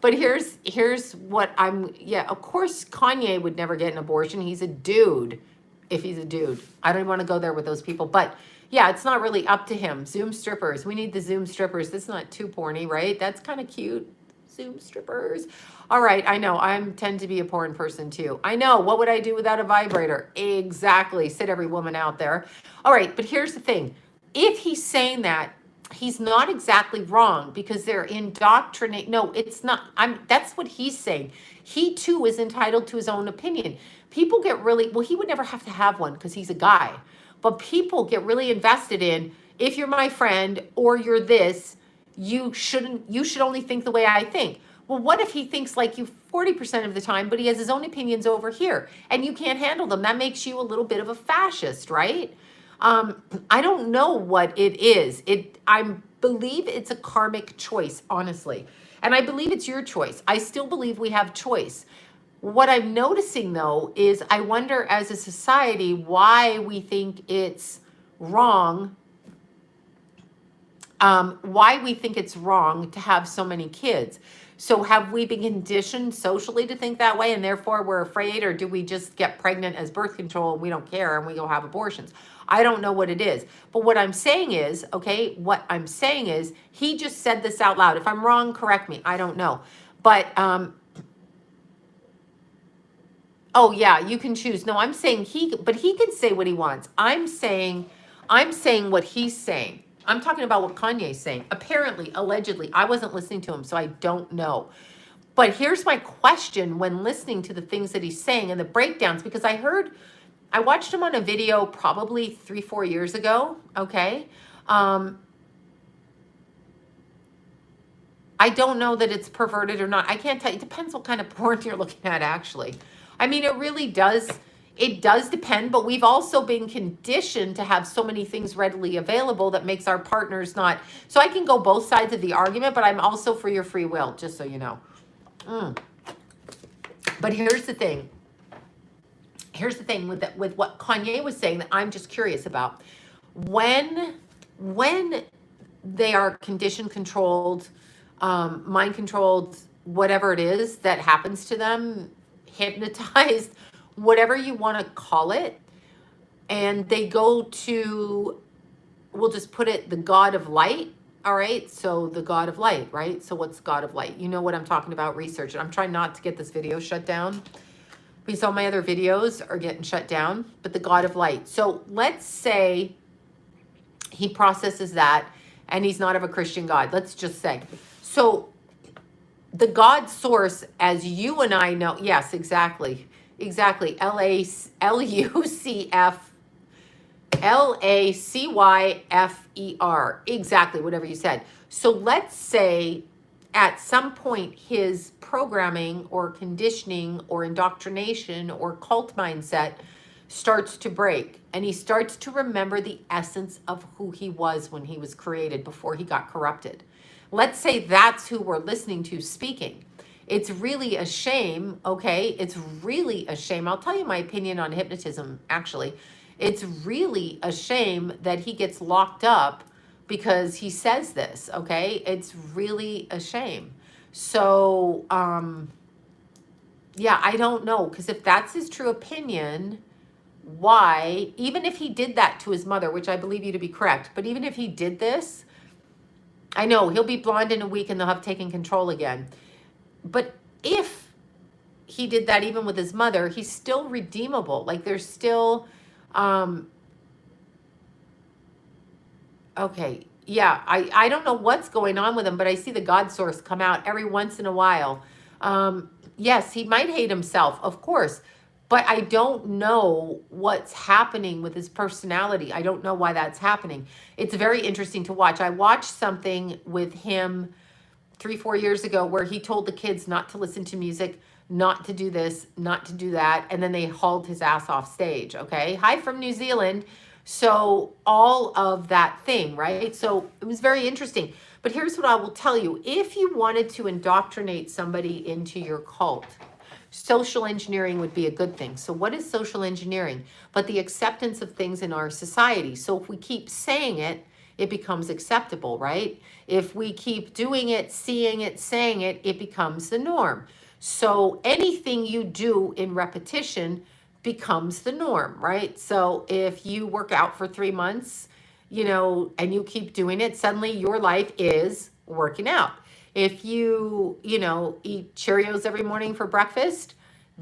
S1: But here's what of course Kanye would never get an abortion. He's a dude. If he's a dude, I don't even want to go there with those people, but yeah, it's not really up to him. Zoom strippers. We need the Zoom strippers. That's not too porny, right? That's kind of cute. Zoom strippers. All right, I know. I tend to be a porn person too. I know. What would I do without a vibrator? Exactly. Said every woman out there. All right, but here's the thing. If he's saying that, he's not exactly wrong because they're indoctrinating. No, it's not. That's what he's saying. He too is entitled to his own opinion. People get really, well, he would never have to have one because he's a guy. But people get really invested in, if you're my friend or you're this, you should only think the way I think. Well, what if he thinks like you 40% of the time, but he has his own opinions over here and you can't handle them? That makes you a little bit of a fascist, right? I don't know what it is. I believe it's a karmic choice, honestly. And I believe it's your choice. I still believe we have choice. What I'm noticing though is I wonder as a society why we think it's wrong. Why we think it's wrong to have so many kids. So have we been conditioned socially to think that way and therefore we're afraid, or do we just get pregnant as birth control and we don't care and we go have abortions? I don't know what it is. But what I'm saying is, okay, what I'm saying is he just said this out loud. If I'm wrong, correct me. I don't know. But, oh yeah, you can choose. No, I'm saying but he can say what he wants. I'm saying what he's saying. I'm talking about what Kanye's saying. Apparently, allegedly, I wasn't listening to him, so I don't know. But here's my question when listening to the things that he's saying and the breakdowns, because I watched him on a video probably 3-4 years ago, okay? I don't know that it's perverted or not. I can't tell you. It depends what kind of porn you're looking at, actually. I mean, it really does. It does depend, but we've also been conditioned to have so many things readily available that makes our partners not. So I can go both sides of the argument, but I'm also for your free will, just so you know. But here's the thing. Here's the thing with what Kanye was saying that I'm just curious about. When they are condition controlled, mind controlled, whatever it is that happens to them, hypnotized, whatever you want to call it, and they go to, we'll just put it, the God of light. All right, so the God of light, right? So what's God of light? You know what I'm talking about, research it. I'm trying not to get this video shut down because all my other videos are getting shut down, but the God of light. So let's say he processes that and he's not of a Christian God, let's just say. So the God source, as you and I know, yes, exactly. LACYFER. Exactly, whatever you said. So let's say at some point his programming or conditioning or indoctrination or cult mindset starts to break and he starts to remember the essence of who he was when he was created before he got corrupted. Let's say that's who we're listening to speaking. It's really a shame, okay? It's really a shame. I'll tell you my opinion on hypnotism, actually. It's really a shame that he gets locked up because he says this, okay? It's really a shame. So, yeah, I don't know. Because if that's his true opinion, why, even if he did that to his mother, which I believe you to be correct, but even if he did this, I know he'll be blonde in a week and they'll have taken control again. But if he did that even with his mother, he's still redeemable. Like there's still, okay, yeah, I don't know what's going on with him, but I see the God source come out every once in a while. Yes, he might hate himself, of course, but I don't know what's happening with his personality. I don't know why that's happening. It's very interesting to watch. I watched something with him 3-4 years ago where he told the kids not to listen to music, not to do this, not to do that, and then they hauled his ass off stage, okay? Hi from New Zealand. So all of that thing, right? So it was very interesting. But here's what I will tell you. If you wanted to indoctrinate somebody into your cult, social engineering would be a good thing. So what is social engineering? But the acceptance of things in our society. So if we keep saying it, it becomes acceptable, right? If we keep doing it, seeing it, saying it, it becomes the norm. So anything you do in repetition becomes the norm, right? So if you work out for 3 months, and you keep doing it, suddenly your life is working out. If you, eat Cheerios every morning for breakfast,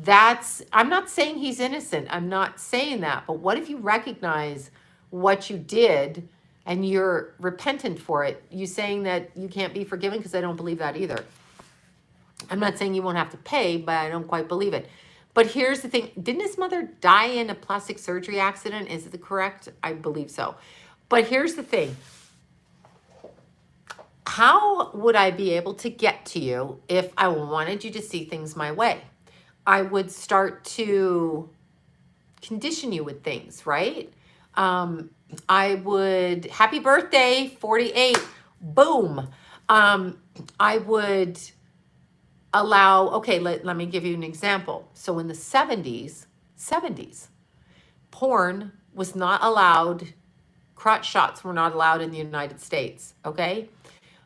S1: I'm not saying he's innocent. I'm not saying that. But what if you recognize what you did and you're repentant for it? You saying that you can't be forgiven? Because I don't believe that either. I'm not saying you won't have to pay, but I don't quite believe it. But here's the thing. Didn't his mother die in a plastic surgery accident? Is it correct? I believe so. But here's the thing. How would I be able to get to you if I wanted you to see things my way? I would start to condition you with things, right? I would, happy birthday, 48, boom. I would allow, okay, let me give you an example. So in the 70s, porn was not allowed, crotch shots were not allowed in the United States, okay?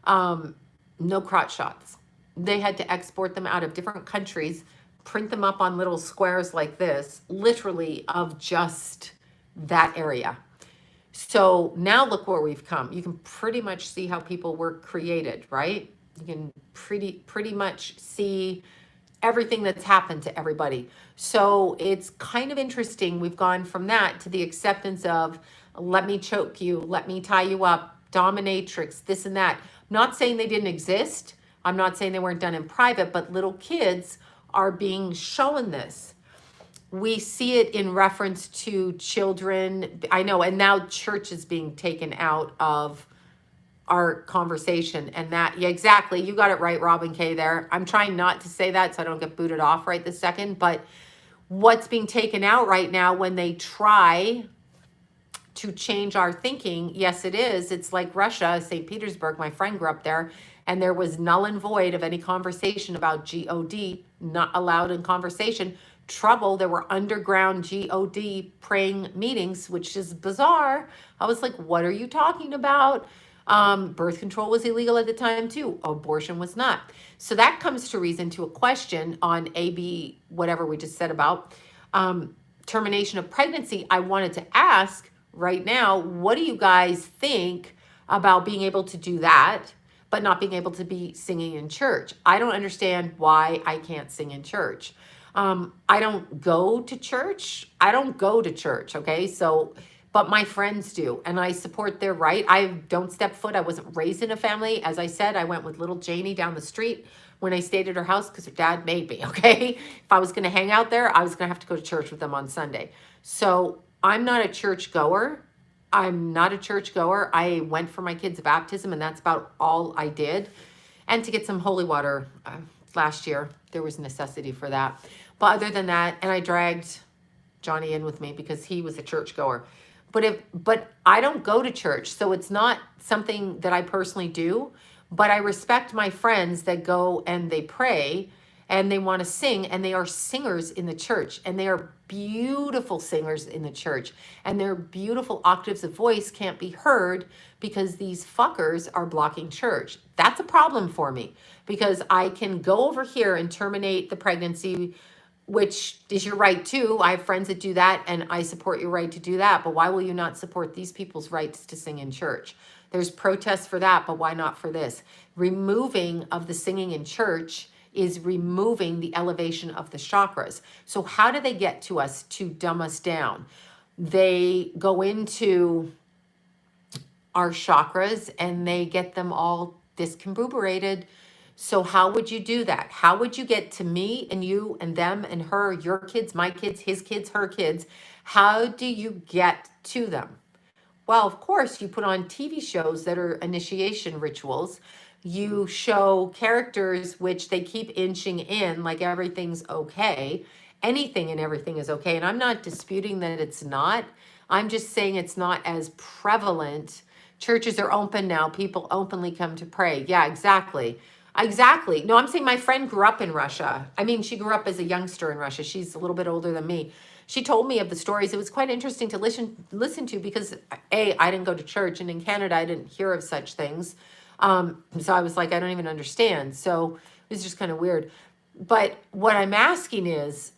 S1: No crotch shots. They had to export them out of different countries, print them up on little squares like this, literally of just that area. So now look where we've come. You can pretty much see how people were created, right? You can pretty much see everything that's happened to everybody. So it's kind of interesting. We've gone from that to the acceptance of, let me choke you, let me tie you up, dominatrix, this and that. I'm not saying they didn't exist. I'm not saying they weren't done in private, but little kids are being shown this. We see it in reference to children. I know, and now church is being taken out of our conversation, and that, yeah, exactly. You got it right, Robin K. there. I'm trying not to say that so I don't get booted off right this second, but what's being taken out right now when they try to change our thinking, yes, it is. It's like Russia, St. Petersburg. My friend grew up there, and there was null and void of any conversation about God, not allowed in conversation. Trouble, there were underground God praying meetings, which is bizarre. I was like, what are you talking about? Birth control was illegal at the time too. Abortion was not. So that comes to reason to a question on AB, whatever we just said about termination of pregnancy. I wanted to ask right now, what do you guys think about being able to do that, but not being able to be singing in church? I don't understand why I can't sing in church. I don't go to church. Okay? So, but my friends do, and I support their right. I don't step foot. I wasn't raised in a family. As I said, I went with little Janie down the street when I stayed at her house because her dad made me, okay? If I was going to hang out there, I was going to have to go to church with them on Sunday. So I'm not a church goer. I went for my kids' baptism, and that's about all I did. And to get some holy water last year, there was necessity for that. But other than that, and I dragged Johnny in with me because he was a church goer. But I don't go to church, so it's not something that I personally do. But I respect my friends that go and they pray and they want to sing, and they are singers in the church, and they are beautiful singers in the church, and their beautiful octaves of voice can't be heard because these fuckers are blocking church. That's a problem for me because I can go over here and terminate the pregnancy, which is your right too. I have friends that do that, and I support your right to do that. But why will you not support these people's rights to sing in church? There's protests for that, but why not for this? Removing of the singing in church is removing the elevation of the chakras. So how do they get to us to dumb us down? They go into our chakras and they get them all discombobulated. So how would you do that? How would you get to me and you and them and her, your kids, my kids, his kids, her kids? How do you get to them? Well, of course, you put on TV shows that are initiation rituals. You show characters which they keep inching in like everything's okay. Anything and everything is okay. And I'm not disputing that it's not. I'm just saying it's not as prevalent. Churches are open now. People openly come to pray. Yeah, exactly. Exactly. No, I'm saying my friend grew up in Russia. I mean, she grew up as a youngster in Russia. She's a little bit older than me. She told me of the stories. It was quite interesting to listen to because I didn't go to church, and in Canada, I didn't hear of such things. So I was like, I don't even understand. So it was just kind of weird. But what I'm asking is,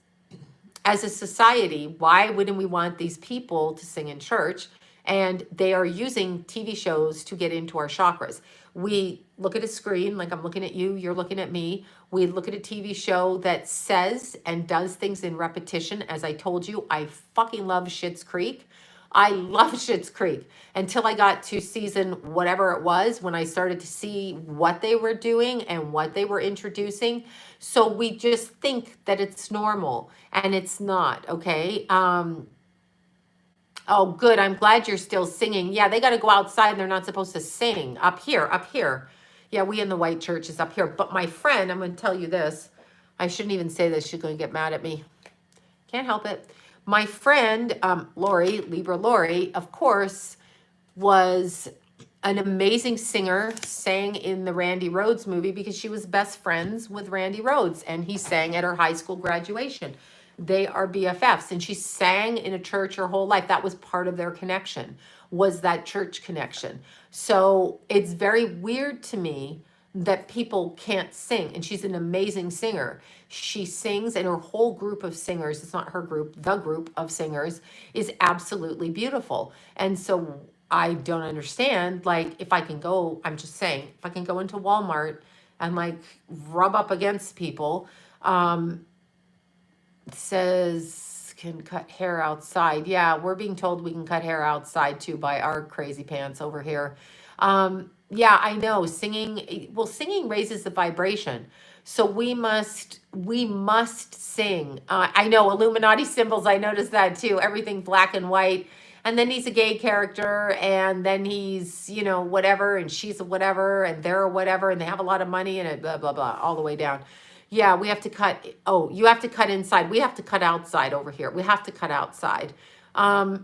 S1: as a society, why wouldn't we want these people to sing in church? And they are using TV shows to get into our chakras. We look at a screen, like I'm looking at you, you're looking at me. We look at a TV show that says and does things in repetition. As I told you, I fucking love Schitt's Creek. I love Schitt's Creek until I got to season whatever it was, when I started to see what they were doing and what they were introducing. So we just think that it's normal, and it's not, okay? Oh, good. I'm glad you're still singing. Yeah, they got to go outside, and they're not supposed to sing. Up here, up here. Yeah, we in the white church is up here. But my friend, I'm going to tell you this. I shouldn't even say this. She's going to get mad at me. Can't help it. My friend, Lori, Libra Lori, of course, was an amazing singer, sang in the Randy Rhoads movie because she was best friends with Randy Rhoads, and he sang at her high school graduation. They are BFFs, and she sang in a church her whole life. That was part of their connection, was that church connection. So it's very weird to me that people can't sing, and she's an amazing singer. She sings, and her whole group of singers, it's not her group, the group of singers is absolutely beautiful. And so I don't understand, like, if I can go, I'm just saying, if I can go into Walmart and like rub up against people, it says can cut hair outside. Yeah, we're being told we can cut hair outside too by our crazy pants over here. Yeah, I know. Singing, well, singing raises the vibration. So we must sing. I know, Illuminati symbols, I noticed that too. Everything black and white. And then he's a gay character, and then he's, you know, whatever, and she's a whatever, and they're a whatever, and they have a lot of money, and blah, blah, blah, all the way down. Yeah, we have to cut. Oh, you have to cut inside. We have to cut outside over here. We have to cut outside. I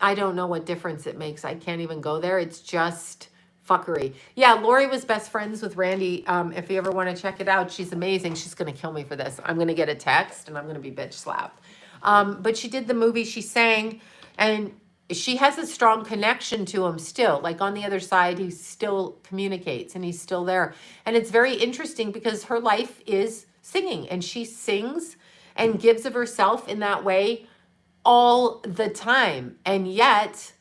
S1: don't know what difference it makes. I can't even go there. It's just fuckery. Yeah, Lori was best friends with Randy. If you ever want to check it out, she's amazing. She's going to kill me for this. I'm going to get a text, and I'm going to be bitch slapped. But she did the movie. She sang, and she has a strong connection to him still. Like on the other side, he still communicates, and he's still there. And it's very interesting because her life is singing, and she sings and gives of herself in that way all the time. And yet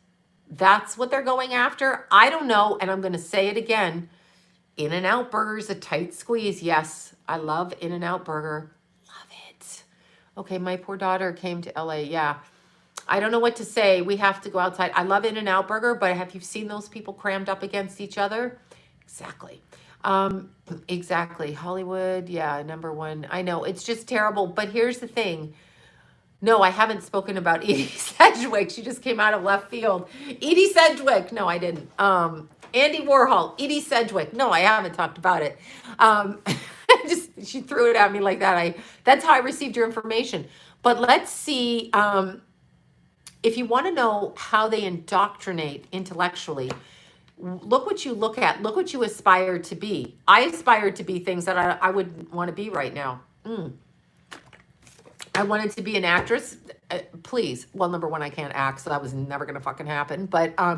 S1: that's what they're going after. I don't know. And I'm going to say it again. In-N-Out Burger's a tight squeeze. Yes, I love In-N-Out Burger. Love it. Okay, my poor daughter came to LA. Yeah. I don't know what to say. We have to go outside. I love In-N-Out Burger, but have you seen those people crammed up against each other? Exactly. Exactly. Hollywood. Yeah, number one. I know. It's just terrible. But here's the thing. No, I haven't spoken about Edie Sedgwick. She just came out of left field. Edie Sedgwick. No, I didn't. Andy Warhol. Edie Sedgwick. No, I haven't talked about it. Just she threw it at me like that. That's how I received your information. But let's see. If you want to know how they indoctrinate intellectually, look what you look at. Look what you aspire to be. I aspire to be things that I wouldn't want to be right now. I wanted to be an actress. Please. Well, number one, I can't act, so that was never going to fucking happen. But I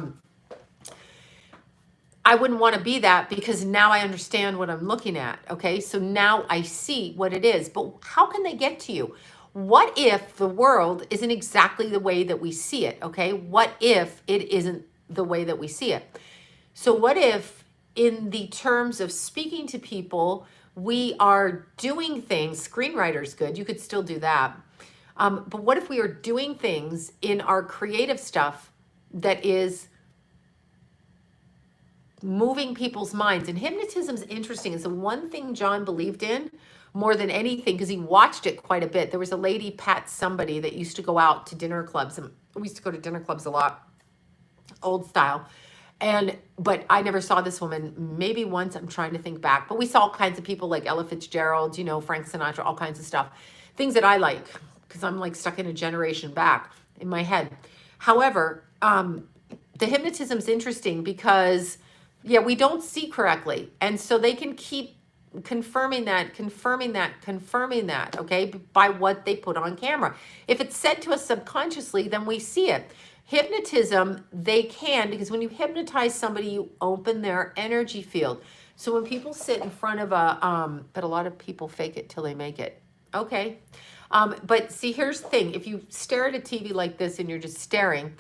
S1: wouldn't want to be that because now I understand what I'm looking at. Okay, so now I see what it is. But how can they get to you? What if the world isn't exactly the way that we see it? Okay, what if it isn't the way that we see it? So what if in the terms of speaking to people, we are doing things, screenwriter's good, you could still do that. But what if we are doing things in our creative stuff that is moving people's minds? And hypnotism is interesting. It's the one thing John believed in more than anything because he watched it quite a bit. There was a lady, Pat somebody, that used to go out to dinner clubs. And we used to go to dinner clubs a lot, old style. But I never saw this woman. Maybe once, I'm trying to think back. But we saw all kinds of people like Ella Fitzgerald, you know, Frank Sinatra, all kinds of stuff. Things that I like because I'm like stuck in a generation back in my head. However, the hypnotism is interesting because, yeah, we don't see correctly. And so they can keep confirming that, okay, by what they put on camera. If it's said to us subconsciously, then we see it. Hypnotism, they can, because when you hypnotize somebody, you open their energy field. So when people sit in front of but a lot of people fake it till they make it. Okay. But see, here's the thing. If you stare at a TV like this and you're just staring,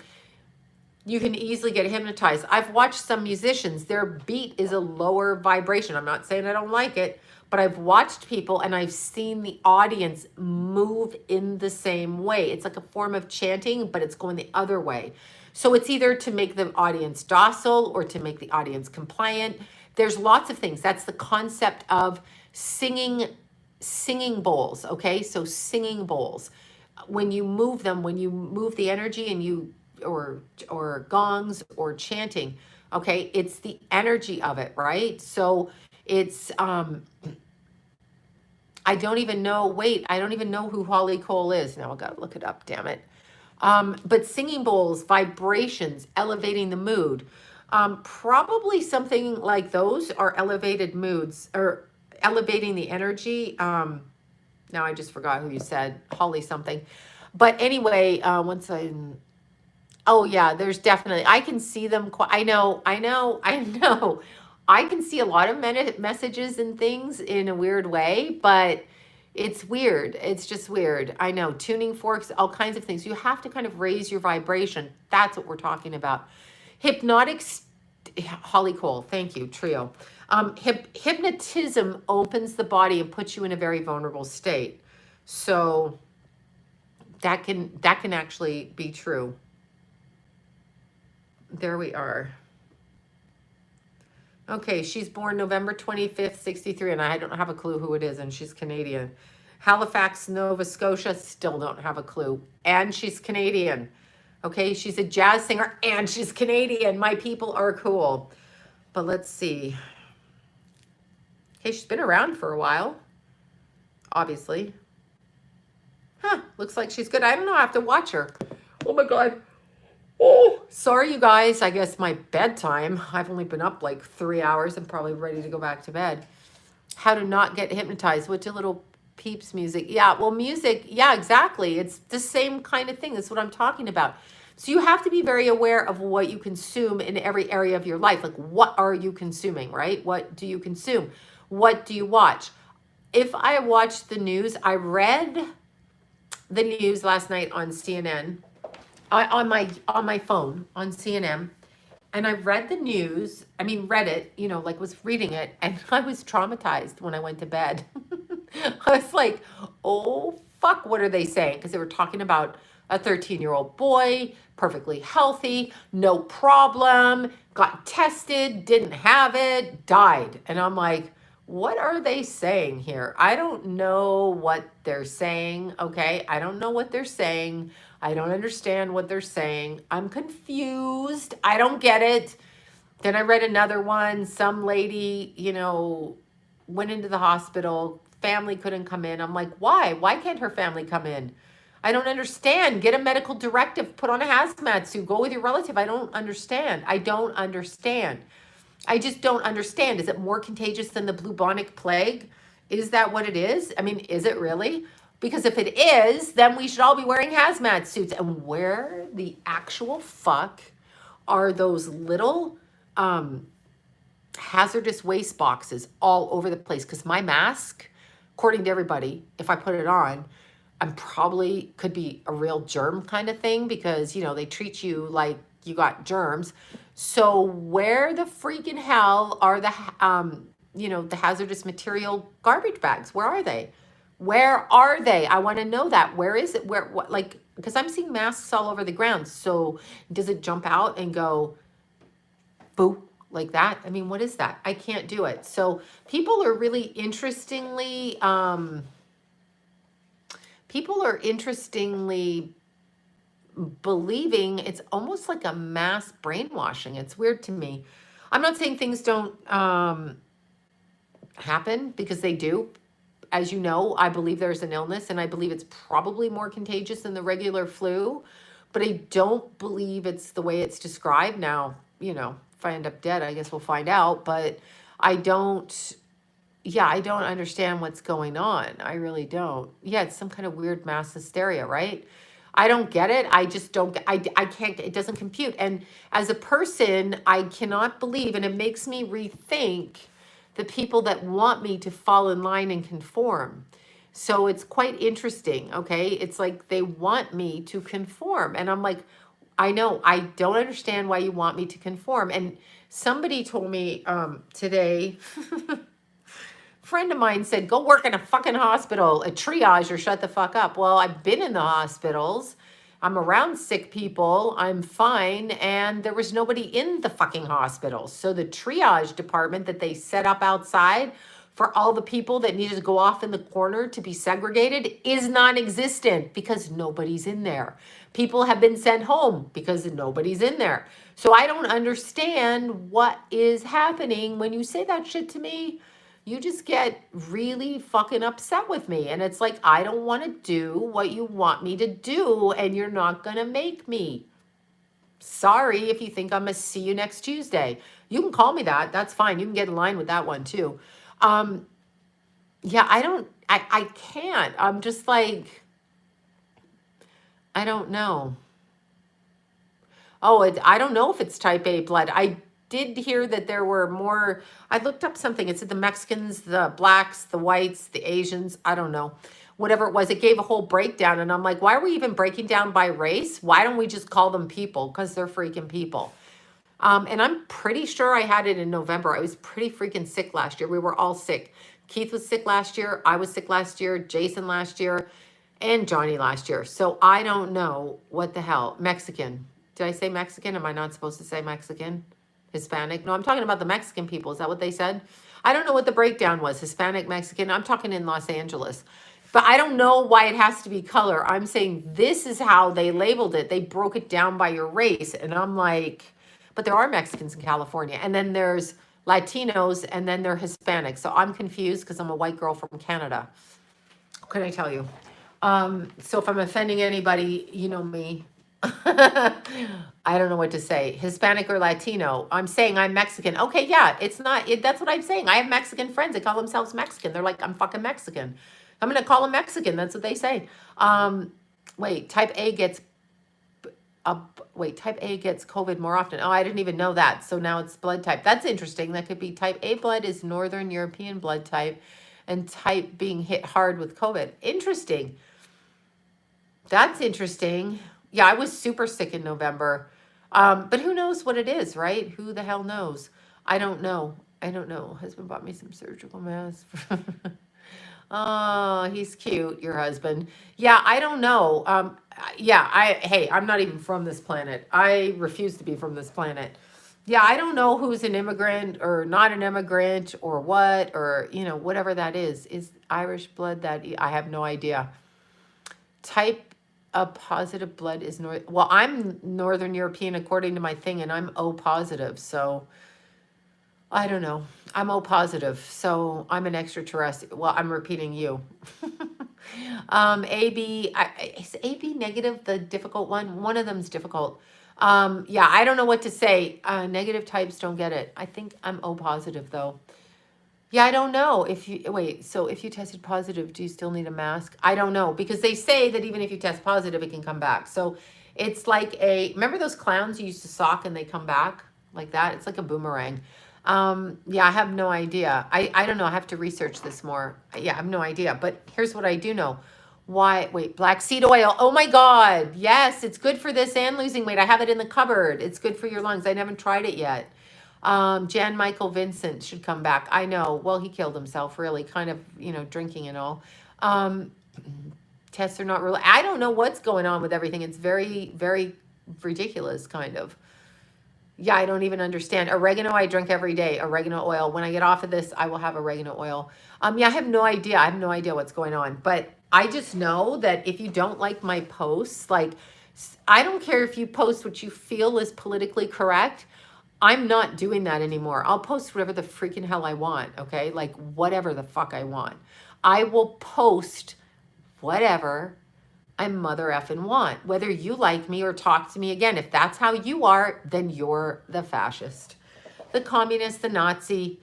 S1: You can easily get hypnotized. I've watched some musicians, their beat is a lower vibration. I'm not saying I don't like it, but I've watched people and I've seen the audience move in the same way. It's like a form of chanting, but it's going the other way. So it's either to make the audience docile or to make the audience compliant. There's lots of things. That's the concept of singing bowls, okay? So singing bowls. When you move them, when you move the energy and you or gongs or chanting, okay, it's the energy of it, right? So it's I don't even know, wait, I don't even know who Holly Cole is. Now I gotta look it up, damn it. But singing bowls, vibrations, elevating the mood. Probably something like those are elevated moods or elevating the energy. Now I just forgot who you said, Holly something. But anyway, oh yeah, there's definitely, I can see them. I know. I can see a lot of messages and things in a weird way, but it's weird. It's just weird. I know. Tuning forks, all kinds of things. You have to kind of raise your vibration. That's what we're talking about. Hypnotic, Holly Cole, thank you, trio. Hypnotism opens the body and puts you in a very vulnerable state. So that can actually be true. There we are. Okay, she's born November 25th, 63, and I don't have a clue who it is, and she's Canadian. Halifax, Nova Scotia, still don't have a clue. And she's Canadian. Okay, she's a jazz singer, and she's Canadian. My people are cool. But let's see. Okay, she's been around for a while, obviously. Huh, looks like she's good. I don't know, I have to watch her. Oh my God. Oh, sorry, you guys. I guess my bedtime. I've only been up like 3 hours. I'm probably ready to go back to bed. How to not get hypnotized. What's a little peeps music? Yeah, well, music. Yeah, exactly. It's the same kind of thing. That's what I'm talking about. So you have to be very aware of what you consume in every area of your life. Like, what are you consuming, right? What do you consume? What do you watch? If I watch the news, I read the news last night on CNN. On my phone on CNN, and I read the news. I mean, read it, like was reading it, and I was traumatized when I went to bed. I was like, oh fuck, what are they saying? Because they were talking about a 13-year-old boy, perfectly healthy, no problem, got tested, didn't have it, died. And I'm like, what are they saying here? I don't know what they're saying, okay? I don't know what they're saying. I don't understand what they're saying. I'm confused. I don't get it. Then I read another one. Some lady, went into the hospital. Family couldn't come in. I'm like, why? Why can't her family come in? I don't understand. Get a medical directive. Put on a hazmat suit. Go with your relative. I don't understand. I don't understand. I just don't understand. Is it more contagious than the bubonic plague? Is that what it is? I mean, is it really? Because if it is, then we should all be wearing hazmat suits. And where the actual fuck are those little hazardous waste boxes all over the place? Because my mask, according to everybody, if I put it on, I'm probably could be a real germ kind of thing because, they treat you like you got germs. So where the freaking hell are the, the hazardous material garbage bags? Where are they? Where are they? I want to know that. Where is it? What, because I'm seeing masks all over the ground. So does it jump out and go, boo, like that? I mean, what is that? I can't do it. So people are really interestingly, believing it's almost like a mass brainwashing. It's weird to me. I'm not saying things don't happen because they do. As you know, I believe there's an illness and I believe it's probably more contagious than the regular flu, but I don't believe it's the way it's described. Now, if I end up dead, I guess we'll find out, but I don't understand what's going on. I really don't. Yeah, it's some kind of weird mass hysteria, right? I don't get it. I just don't, I can't, it doesn't compute. And as a person, I cannot believe, and it makes me rethink the people that want me to fall in line and conform. So it's quite interesting, okay? It's like they want me to conform. And I'm like, I know. I don't understand why you want me to conform. And somebody told me today, friend of mine said, go work in a fucking hospital, a triage, or shut the fuck up. Well, I've been in the hospitals. I'm around sick people. I'm fine. And there was nobody in the fucking hospitals. So the triage department that they set up outside for all the people that needed to go off in the corner to be segregated is non-existent because nobody's in there. People have been sent home because nobody's in there. So I don't understand what is happening when you say that shit to me. You just get really fucking upset with me. And it's like, I don't want to do what you want me to do, and you're not going to make me. Sorry if you think I'm going to see you next Tuesday. You can call me that. That's fine. You can get in line with that one too. Yeah, I can't. I'm just like, I don't know. Oh, I don't know if it's type A blood. I did hear that there were more. I looked up something. It said the Mexicans, the blacks, the whites, the Asians. I don't know. Whatever it was, it gave a whole breakdown. And I'm like, why are we even breaking down by race? Why don't we just call them people? Because they're freaking people. And I'm pretty sure I had it in November. I was pretty freaking sick last year. We were all sick. Keith was sick last year. I was sick last year. Jason last year. And Johnny last year. So I don't know what the hell. Mexican. Did I say Mexican? Am I not supposed to say Mexican? Hispanic? No, I'm talking about the Mexican people. Is that what they said? I don't know what the breakdown was. Hispanic, Mexican. I'm talking in Los Angeles. But I don't know why it has to be color. I'm saying this is how they labeled it. They broke it down by your race. And I'm like, but there are Mexicans in California. And then there's Latinos, and then they're Hispanic. So I'm confused because I'm a white girl from Canada. What can I tell you? So if I'm offending anybody, you know me. I don't know what to say. Hispanic or Latino. I'm saying I'm Mexican. Okay, yeah, it's not. That's what I'm saying. I have Mexican friends that call themselves Mexican. They're like, I'm fucking Mexican. I'm gonna call them Mexican. That's what they say. Wait, type A gets. Type A gets COVID more often. Oh, I didn't even know that. So now it's blood type. That's interesting. That could be type A blood is Northern European blood type, and type being hit hard with COVID. Interesting. That's interesting. Yeah, I was super sick in November. But who knows what it is, right? Who the hell knows? I don't know. I don't know. Husband bought me some surgical masks. Oh, he's cute, your husband. Yeah, I don't know. Hey, I'm not even from this planet. I refuse to be from this planet. Yeah, I don't know who's an immigrant or not an immigrant or what, or, whatever that is. Is Irish blood that, I have no idea. Type a positive blood is well, I'm Northern European according to my thing, and I'm O positive. So I don't know. I'm O positive. So I'm an extraterrestrial. Well, I'm repeating you. AB, is AB negative the difficult one? One of them's difficult. Yeah, I don't know what to say. Negative types don't get it. I think I'm O positive though. Yeah, I don't know so if you tested positive, do you still need a mask? I don't know, because they say that even if you test positive, it can come back. So it's like remember those clowns you used to sock and they come back like that? It's like a boomerang. Yeah, I have no idea. I don't know. I have to research this more. Yeah, I have no idea. But here's what I do know. Black seed oil. Oh my God. Yes, it's good for this and losing weight. I have it in the cupboard. It's good for your lungs. I haven't tried it yet. Jan Michael Vincent should come back. I know. Well, he killed himself, really, kind of, drinking and all. Tests are not really. I don't know what's going on with everything. It's very, very ridiculous, kind of. Yeah, I don't even understand. Oregano, I drink every day. Oregano oil. When I get off of this, I will have oregano oil. Yeah, I have no idea. I have no idea what's going on. But I just know that if you don't like my posts, like, I don't care if you post what you feel is politically correct. I'm not doing that anymore. I'll post whatever the freaking hell I want, okay? Like, whatever the fuck I want. I will post whatever I mother effing want, whether you like me or talk to me again. If that's how you are, then you're the fascist, the communist, the Nazi,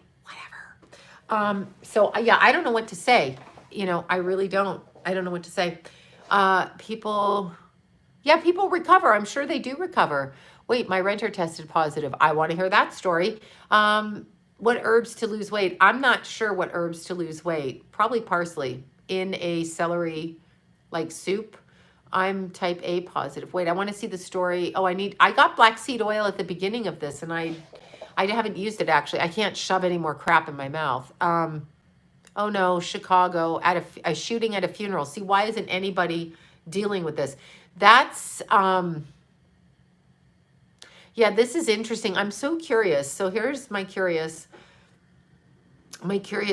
S1: whatever. So yeah, I don't know what to say. I really don't. I don't know what to say. People recover. I'm sure they do recover. Wait, my renter tested positive. I want to hear that story. What herbs to lose weight? I'm not sure what herbs to lose weight. Probably parsley in a celery like soup. I'm type A positive. Wait, I want to see the story. Oh, I got black seed oil at the beginning of this, and I haven't used it actually. I can't shove any more crap in my mouth. Oh no, Chicago at a shooting at a funeral. See, why isn't anybody dealing with this? That's yeah, this is interesting. I'm so curious. So here's my curious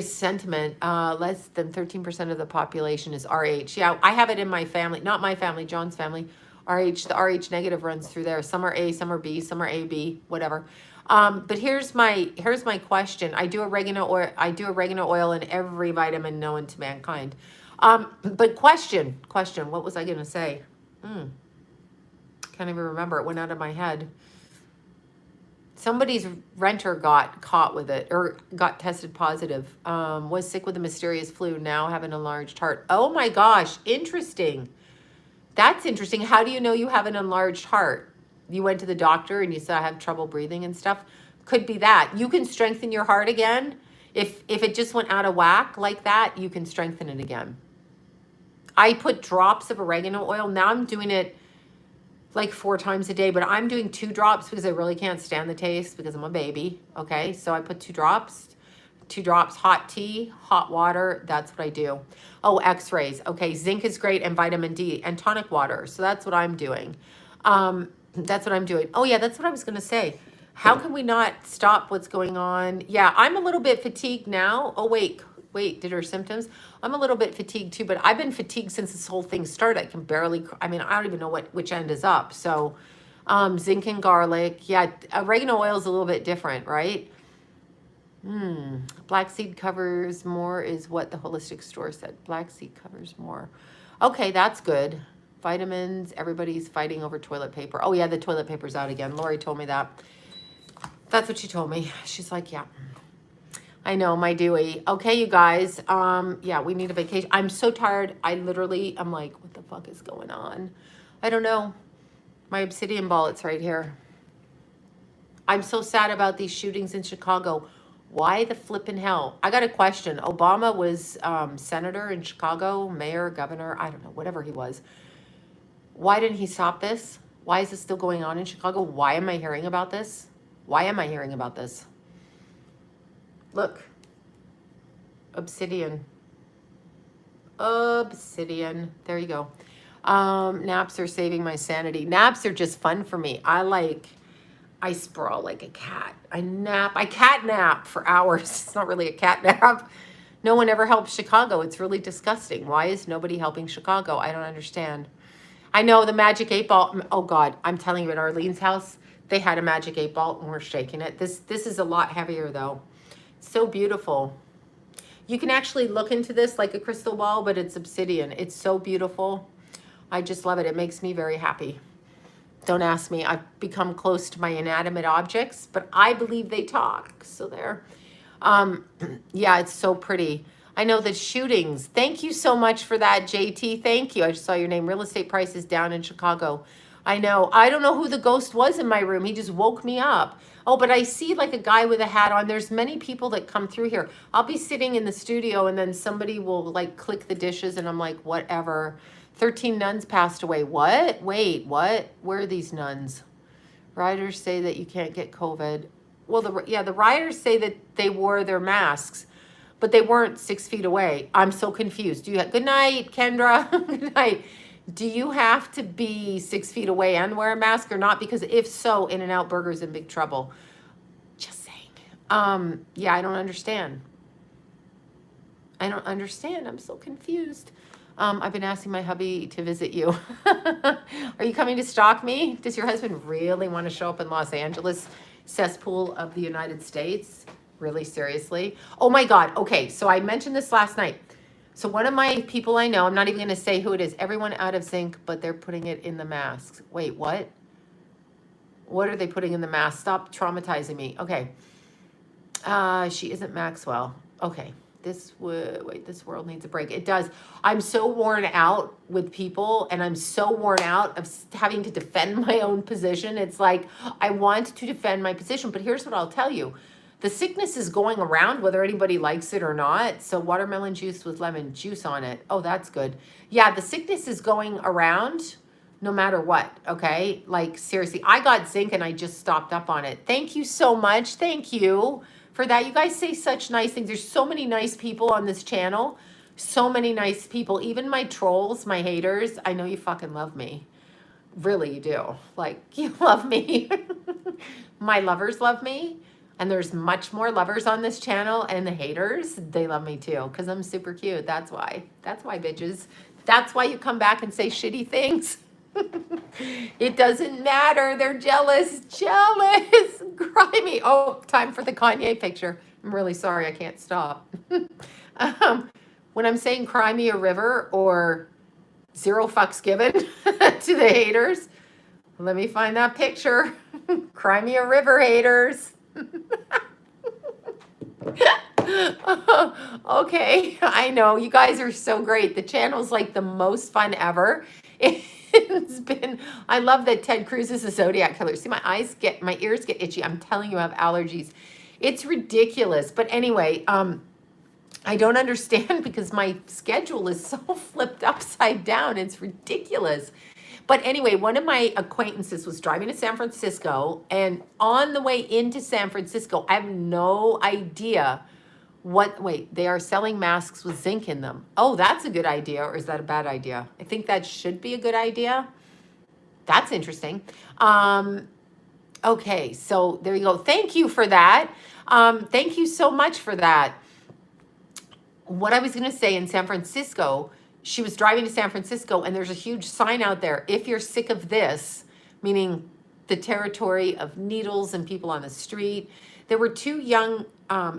S1: sentiment. Less than 13% of the population is RH. Yeah, I have it in my family, not my family, John's family. RH, the RH negative runs through there. Some are A, some are B, some are AB, whatever. But here's my question. I do oregano oil in every vitamin known to mankind. But question, what was I gonna say? Can't even remember. It went out of my head. Somebody's renter got caught with it or got tested positive. Was sick with a mysterious flu, now have an enlarged heart. Oh my gosh, interesting. That's interesting. How do you know you have an enlarged heart? You went to the doctor and you said I have trouble breathing and stuff. Could be that. You can strengthen your heart again. If it just went out of whack like that, you can strengthen it again. I put drops of oregano oil. Now I'm doing it like 4 times a day, but I'm doing 2 drops because I really can't stand the taste because I'm a baby. Okay, so I put 2 drops, hot tea, hot water. That's what I do. Oh, x-rays. Okay, zinc is great, and vitamin D and tonic water. So that's what I'm doing. That's what I'm doing. Oh yeah, that's what I was going to say. How can we not stop what's going on? Yeah, I'm a little bit fatigued now. Oh, wait, did her symptoms? I'm a little bit fatigued too, but I've been fatigued since this whole thing started. I can barely, I mean, I don't even know which end is up. So zinc and garlic. Yeah, oregano oil is a little bit different, right? Black seed covers more is what the holistic store said. Black seed covers more. Okay, that's good. Vitamins, everybody's fighting over toilet paper. Oh yeah, the toilet paper's out again. Lori told me that. That's what she told me. She's like, yeah. I know, my Dewey. Okay, you guys. Yeah, we need a vacation. I'm so tired. I'm like, what the fuck is going on? I don't know. My obsidian ball, it's right here. I'm so sad about these shootings in Chicago. Why the flippin' hell? I got a question. Obama was senator in Chicago, mayor, governor, I don't know, whatever he was. Why didn't he stop this? Why is this still going on in Chicago? Why am I hearing about this? Why am I hearing about this? Look. Obsidian. There you go. Naps are saving my sanity. Naps are just fun for me. I sprawl like a cat. I cat nap for hours. It's not really a cat nap. No one ever helps Chicago. It's really disgusting. Why is nobody helping Chicago? I don't understand. I know the magic 8 ball. Oh God, I'm telling you, at Arlene's house, they had a magic 8 ball and we're shaking it. This is a lot heavier though. It's so beautiful. You can actually look into this like a crystal ball, but it's obsidian. It's so beautiful. I just love it. It makes me very happy. Don't ask me. I've become close to my inanimate objects, but I believe they talk. So there. Yeah, it's so pretty. I know the shootings. Thank you so much for that, JT. Thank you. I just saw your name. Real estate prices down in Chicago. I know. I don't know who the ghost was in my room. He just woke me up. Oh, but I see like a guy with a hat on. There's many people that come through here. I'll be sitting in the studio and then somebody will like click the dishes and I'm like, whatever. 13 nuns passed away. What? Wait, what? Where are these nuns? Riders say that you can't get COVID. Well, the riders say that they wore their masks, but they weren't 6 feet away. I'm so confused. Good night, Kendra. Good night. Do you have to be 6 feet away and wear a mask or not? Because if so, In-N-Out Burger's in big trouble. Just saying. Yeah, I don't understand. I'm so confused. I've been asking my hubby to visit you. Are you coming to stalk me? Does your husband really want to show up in Los Angeles, cesspool of the United States? Really, seriously? Oh my God. Okay, so I mentioned this last night. So one of my people I know, I'm not even going to say who it is, everyone out of zinc, but they're putting it in the masks. Wait, what? What are they putting in the mask? Stop traumatizing me. Okay. She isn't Maxwell. Okay. This world needs a break. It does. I'm so worn out with people and I'm so worn out of having to defend my own position. It's like, I want to defend my position, but here's what I'll tell you. The sickness is going around whether anybody likes it or not. So watermelon juice with lemon juice on it. Oh, that's good. Yeah, the sickness is going around no matter what, okay? Like, seriously, I got zinc and I just stocked up on it. Thank you so much. Thank you for that. You guys say such nice things. There's so many nice people on this channel. So many nice people. Even my trolls, my haters. I know you fucking love me. Really, you do. Like, you love me. My lovers love me. And there's much more lovers on this channel, and the haters, they love me too, because I'm super cute. That's why. That's why, bitches. That's why you come back and say shitty things. It doesn't matter. They're jealous. Jealous. Grimy. Oh, time for the Kanye picture. I'm really sorry. I can't stop. When I'm saying cry me a river or zero fucks given to the haters, let me find that picture. Cry me a river, haters. Okay, I know you guys are so great. The channel's like the most fun ever. It's been, I love that Ted Cruz is a Zodiac killer. See, my ears get itchy. I'm telling you, I have allergies. It's ridiculous. But anyway, I don't understand because my schedule is so flipped upside down. It's ridiculous. But anyway, one of my acquaintances was driving to San Francisco, and on the way into San Francisco, I have no idea they are selling masks with zinc in them. Oh, that's a good idea, or is that a bad idea? I think that should be a good idea. That's interesting. Okay, so there you go. Thank you for that. Thank you so much for that. What I was going to say, in San Francisco, she was driving to San Francisco, and there's a huge sign out there. If you're sick of this, meaning the territory of needles and people on the street. There were two young,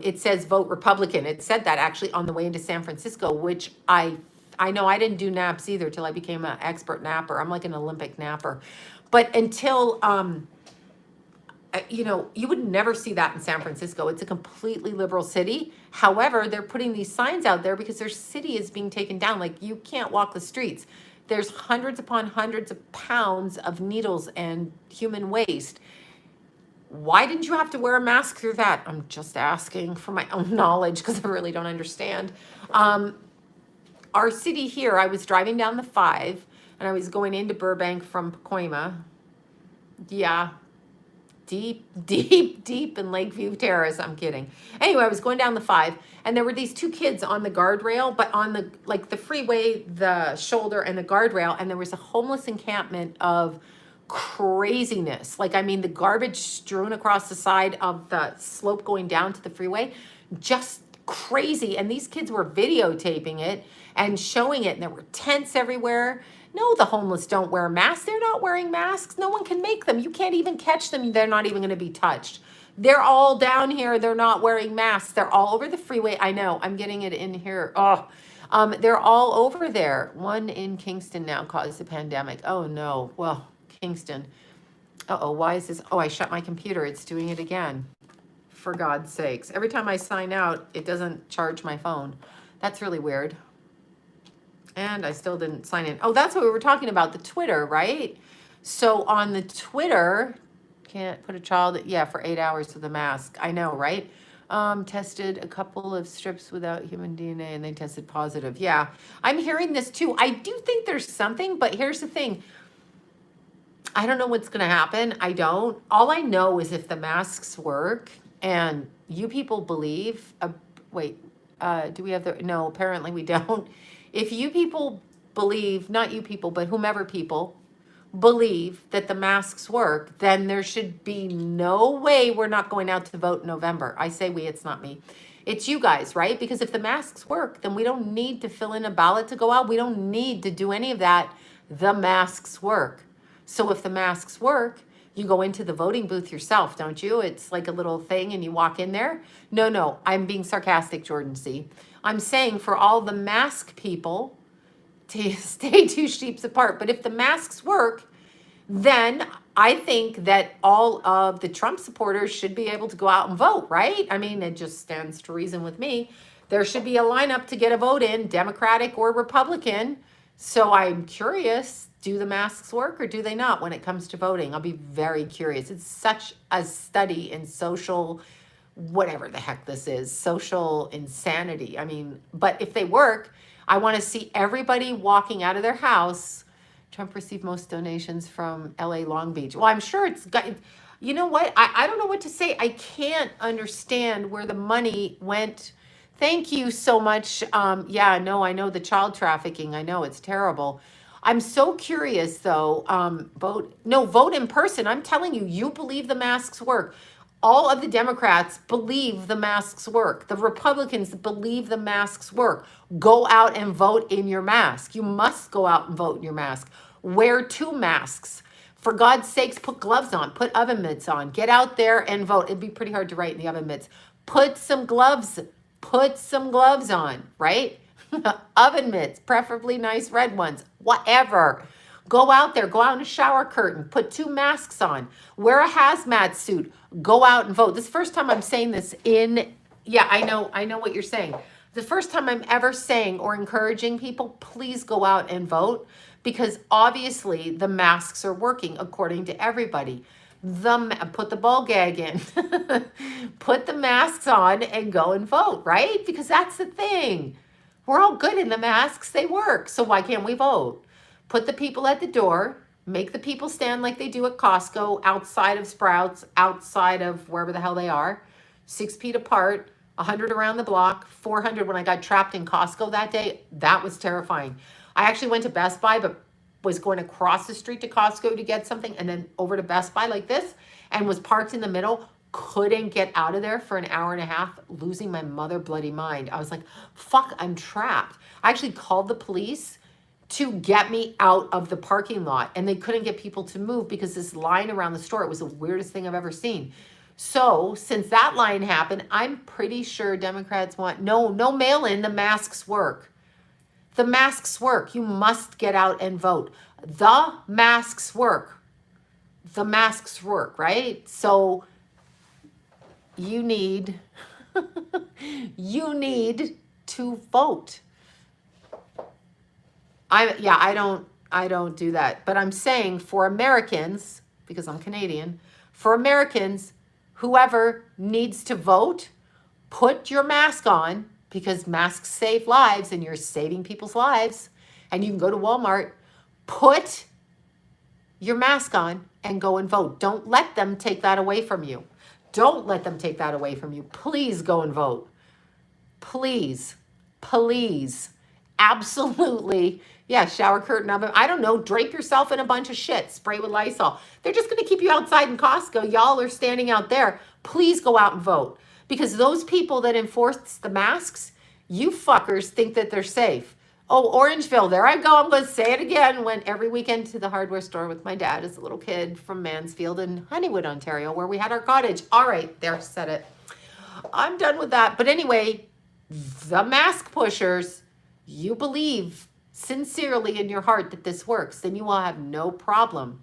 S1: it says vote Republican. It said that actually on the way into San Francisco, which I know I didn't do naps either till I became an expert napper. I'm like an Olympic napper. But until, you would never see that in San Francisco. It's a completely liberal city. However, they're putting these signs out there because their city is being taken down. Like, you can't walk the streets. There's hundreds upon hundreds of pounds of needles and human waste. Why didn't you have to wear a mask through that? I'm just asking for my own knowledge because I really don't understand. Our city here, I was driving down the 5 and I was going into Burbank from Pacoima. Yeah. Deep in Lakeview Terrace. I'm kidding. Anyway, I was going down the 5 and there were these two kids on the guardrail, but on the freeway, the shoulder and the guardrail, and there was a homeless encampment of craziness. The garbage strewn across the side of the slope going down to the freeway, just crazy. And these kids were videotaping it and showing it, and there were tents everywhere. No, the homeless don't wear masks. They're not wearing masks. No one can make them. You can't even catch them. They're not even going to be touched. They're all down here. They're not wearing masks. They're all over the freeway. I know. I'm getting it in here. Oh, they're all over there. One in Kingston now caused the pandemic. Oh, no. Well, Kingston. Uh-oh, why is this? Oh, I shut my computer. It's doing it again. For God's sakes. Every time I sign out, it doesn't charge my phone. That's really weird. And I still didn't sign in. Oh, that's what we were talking about, the Twitter, right? So on the Twitter, can't put a child, for 8 hours with a mask. I know, right? Tested a couple of strips without human DNA and they tested positive. Yeah, I'm hearing this too. I do think there's something, but here's the thing. I don't know what's going to happen. I don't. All I know is if the masks work and you people believe, do we have no, apparently we don't. If you people believe, not you people, but whomever people believe that the masks work, then there should be no way we're not going out to vote in November. I say we, it's not me. It's you guys, right? Because if the masks work, then we don't need to fill in a ballot to go out. We don't need to do any of that. The masks work. So if the masks work, you go into the voting booth yourself, don't you? It's like a little thing and you walk in there. No, I'm being sarcastic, Jordan C. I'm saying for all the mask people to stay 2 sheeps apart. But if the masks work, then I think that all of the Trump supporters should be able to go out and vote, right? I mean, it just stands to reason with me. There should be a lineup to get a vote in, Democratic or Republican. So I'm curious, do the masks work or do they not when it comes to voting? I'll be very curious. It's such a study in social whatever the heck this is, social insanity. I mean, but if they work, I want to see everybody walking out of their house. Trump received most donations from LA Long Beach. Well, I'm sure it's got, you know what? I don't know what to say. I can't understand where the money went. Thank you so much. Yeah, no, I know the child trafficking. I know it's terrible. I'm so curious though. Vote in person. I'm telling you, you believe the masks work. All of the Democrats believe the masks work. The Republicans believe the masks work. Go out and vote in your mask. You must go out and vote in your mask. Wear 2 masks. For God's sakes, put gloves on, put oven mitts on. Get out there and vote. It'd be pretty hard to write in the oven mitts. Put some gloves on, right? Oven mitts, preferably nice red ones, whatever. Go out there, go out in a shower curtain, put 2 masks on, wear a hazmat suit, go out and vote. This is the first time I'm saying this yeah, I know what you're saying. The first time I'm ever saying or encouraging people, please go out and vote, because obviously the masks are working according to everybody. Put the ball gag in, put the masks on and go and vote, right? Because that's the thing. We're all good in the masks, they work. So why can't we vote? Put the people at the door, make the people stand like they do at Costco, outside of Sprouts, outside of wherever the hell they are, 6 feet apart, 100 around the block, 400 when I got trapped in Costco that day. That was terrifying. I actually went to Best Buy, but was going across the street to Costco to get something and then over to Best Buy like this, and was parked in the middle. Couldn't get out of there for an hour and a half, losing my mother bloody mind. I was like, fuck, I'm trapped. I actually called the police to get me out of the parking lot, and they couldn't get people to move because this line around the store, it was the weirdest thing I've ever seen. So since that line happened, I'm pretty sure Democrats want, no mail-in, the masks work. The masks work. You must get out and vote. The masks work. The masks work, right? So you need to vote. I don't do that. But I'm saying for Americans, because I'm Canadian, for Americans, whoever needs to vote, put your mask on, because masks save lives and you're saving people's lives. And you can go to Walmart, put your mask on and go and vote. Don't let them take that away from you. Don't let them take that away from you. Please go and vote. Please, please, absolutely. Yeah, shower curtain oven. I don't know, drape yourself in a bunch of shit. Spray with Lysol. They're just going to keep you outside in Costco. Y'all are standing out there. Please go out and vote. Because those people that enforce the masks, you fuckers think that they're safe. Oh, Orangeville, there I go. I'm going to say it again. Went every weekend to the hardware store with my dad as a little kid from Mansfield in Honeywood, Ontario, where we had our cottage. All right, there, said it. I'm done with that. But anyway, the mask pushers, you believe sincerely in your heart that this works, then you will have no problem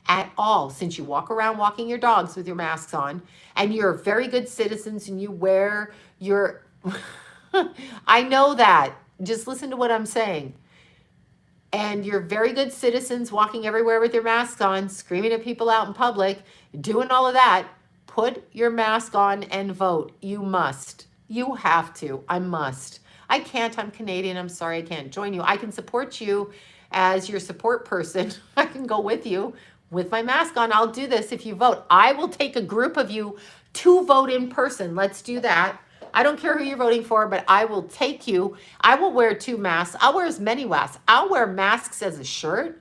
S1: at all, since you walk around walking your dogs with your masks on, and you're very good citizens and you wear your... I know that. Just listen to what I'm saying. And you're very good citizens walking everywhere with your masks on, screaming at people out in public, doing all of that. Put your mask on and vote. You must. You have to. I must. I can't. I'm Canadian. I'm sorry I can't join you. I can support you as your support person. I can go with you with my mask on. I'll do this if you vote. I will take a group of you to vote in person. Let's do that. I don't care who you're voting for, but I will take you. I will wear 2 masks. I'll wear as many masks. I'll wear masks as a shirt.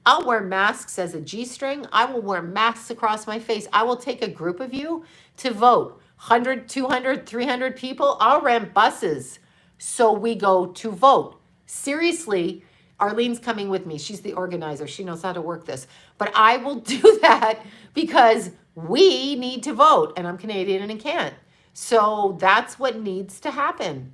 S1: I'll wear masks as a G-string. I will wear masks across my face. I will take a group of you to vote. 100, 200, 300 people. I'll rent buses so we go to vote. Seriously, Arlene's coming with me. She's the organizer. She knows how to work this. But I will do that because we need to vote, and I'm Canadian and I can't. So that's what needs to happen.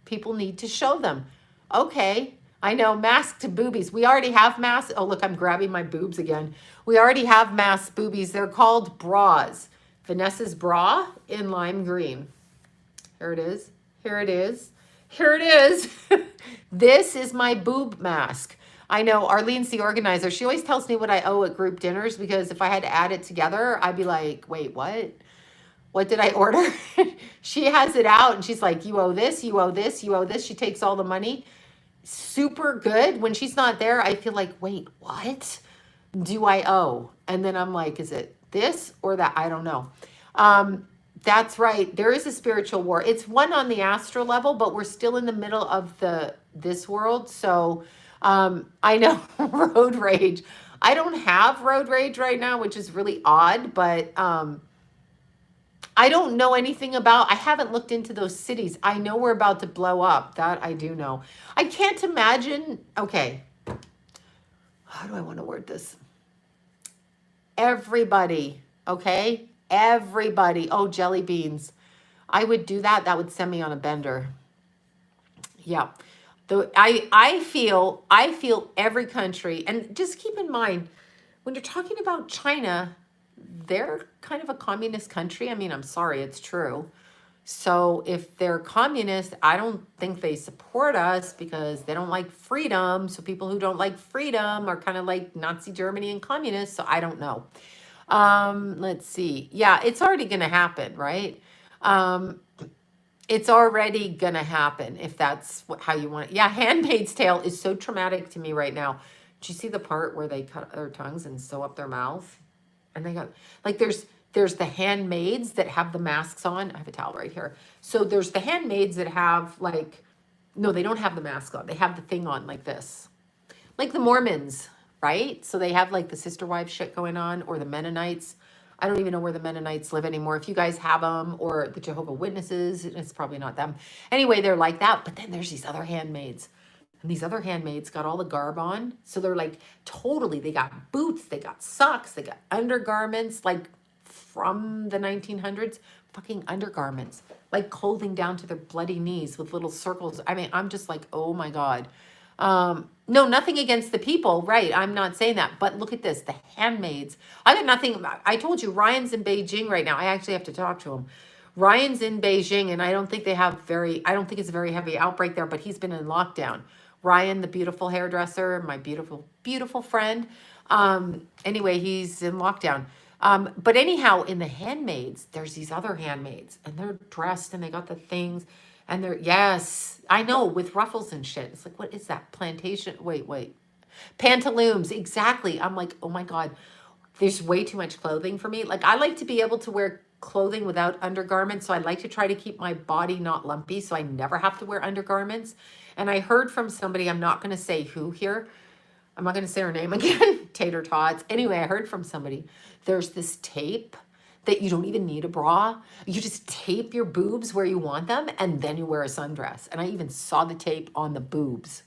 S1: People need to show them. Okay, I know, mask to boobies. We already have masks. Oh, look, I'm grabbing my boobs again. We already have mask boobies. They're called bras. Vanessa's bra in lime green. Here it is. Here it is. Here it is. This is my boob mask. I know, Arlene's the organizer. She always tells me what I owe at group dinners, because if I had to add it together, I'd be like, wait, what? What did I order? She has it out and she's like, you owe this, you owe this, you owe this. She takes all the money. Super good. When she's not there, I feel like, wait, what do I owe? And then I'm like, is it this or that? I don't know. That's right. There is a spiritual war. It's one on the astral level, but we're still in the middle of this world. So I know road rage. I don't have road rage right now, which is really odd, but I don't know anything about, I haven't looked into those cities. I know we're about to blow up. That I do know. I can't imagine. Okay. How do I want to word this? Everybody, okay? Everybody. Oh, jelly beans. I would do that. That would send me on a bender. Yeah. I feel every country, and just keep in mind, when you're talking about China, they're kind of a communist country. I mean, I'm sorry, it's true. So if they're communist, I don't think they support us because they don't like freedom. So people who don't like freedom are kind of like Nazi Germany and communists. So I don't know. Let's see. Yeah, it's already going to happen, right? It's already going to happen if that's how you want it. Yeah, Handmaid's Tale is so traumatic to me right now. Did you see the part where they cut their tongues and sew up their mouth? And they got, like, there's the handmaids that have the masks on. I have a towel right here. So there's the handmaids that have, like, no, they don't have the mask on. They have the thing on like this. Like the Mormons, right? So they have like the sister wives shit going on, or the Mennonites. I don't even know where the Mennonites live anymore. If you guys have them, or the Jehovah's Witnesses, it's probably not them. Anyway, they're like that. But then there's these other handmaids. And these other handmaids got all the garb on. So they're like, totally, they got boots, they got socks, they got undergarments, like from the 1900s, fucking undergarments, like clothing down to their bloody knees with little circles. I mean, I'm just like, oh my God. No, nothing against the people, right? I'm not saying that. But look at this, the handmaids. I got nothing. I told you, Ryan's in Beijing right now. I actually have to talk to him. Ryan's in Beijing, and I don't think they have I don't think it's a very heavy outbreak there, but he's been in lockdown. Ryan, the beautiful hairdresser, my beautiful, beautiful friend. Anyway, he's in lockdown. But anyhow, in the handmaids, there's these other handmaids, and they're dressed and they got the things, and they're, yes, I know, with ruffles and shit. It's like, what is that? Plantation? Wait. Pantaloons, exactly. I'm like, oh my God, there's way too much clothing for me. Like, I like to be able to wear clothing without undergarments. So I like to try to keep my body not lumpy so I never have to wear undergarments. And I heard from somebody, I'm not going to say who here. I'm not going to say her name again, Tater Tots. Anyway, I heard from somebody, there's this tape that you don't even need a bra. You just tape your boobs where you want them, and then you wear a sundress. And I even saw the tape on the boobs.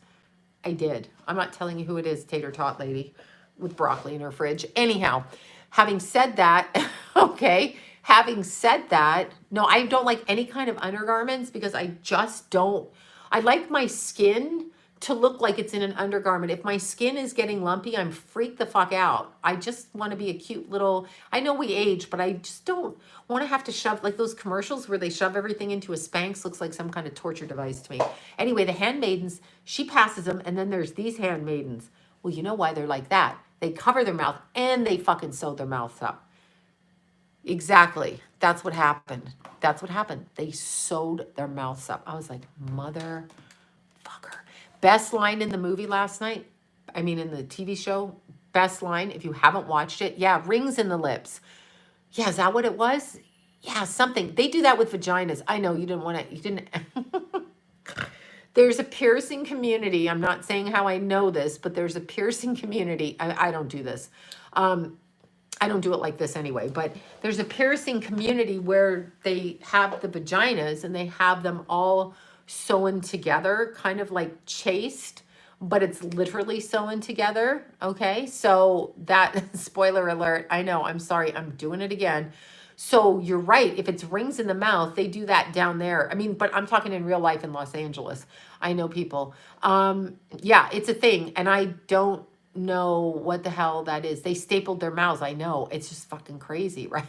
S1: I did. I'm not telling you who it is, Tater Tot lady with broccoli in her fridge. Anyhow, having said that, okay, having said that, no, I don't like any kind of undergarments because I just don't. I like my skin to look like it's in an undergarment. If my skin is getting lumpy, I'm freaked the fuck out. I just want to be a cute little, I know we age, but I just don't want to have to shove, like those commercials where they shove everything into a Spanx, looks like some kind of torture device to me. Anyway, the handmaidens, she passes them, and then there's these handmaidens. Well, you know why they're like that. They cover their mouth and they fucking sew their mouths up. Exactly. That's what happened. That's what happened. They sewed their mouths up. I was like, motherfucker. Best line in the movie last night. I mean, in the TV show. Best line, if you haven't watched it. Yeah, rings in the lips. Yeah, is that what it was? Yeah, something. They do that with vaginas. I know you didn't want to, you didn't. There's a piercing community. I'm not saying how I know this, but there's a piercing community. I don't do this. I don't do it like this anyway, but there's a piercing community where they have the vaginas and they have them all sewn together, kind of like chased, but it's literally sewn together. Okay. So that, spoiler alert, I know, I'm sorry, I'm doing it again. So you're right. If it's rings in the mouth, they do that down there. I mean, but I'm talking in real life in Los Angeles. I know people. Yeah, it's a thing. And I don't know what the hell that is. They stapled their mouths. I know. It's just fucking crazy, right?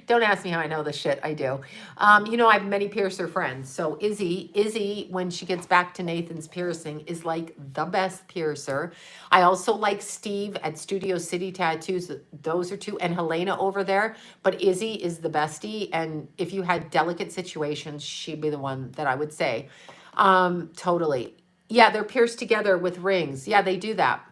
S1: Don't ask me how I know this shit. I do. I have many piercer friends. So Izzy, when she gets back to Nathan's piercing, is like the best piercer. I also like Steve at Studio City Tattoos. Those are two, and Helena over there. But Izzy is the bestie. And if you had delicate situations, she'd be the one that I would say. Totally. Yeah, they're pierced together with rings. Yeah, they do that.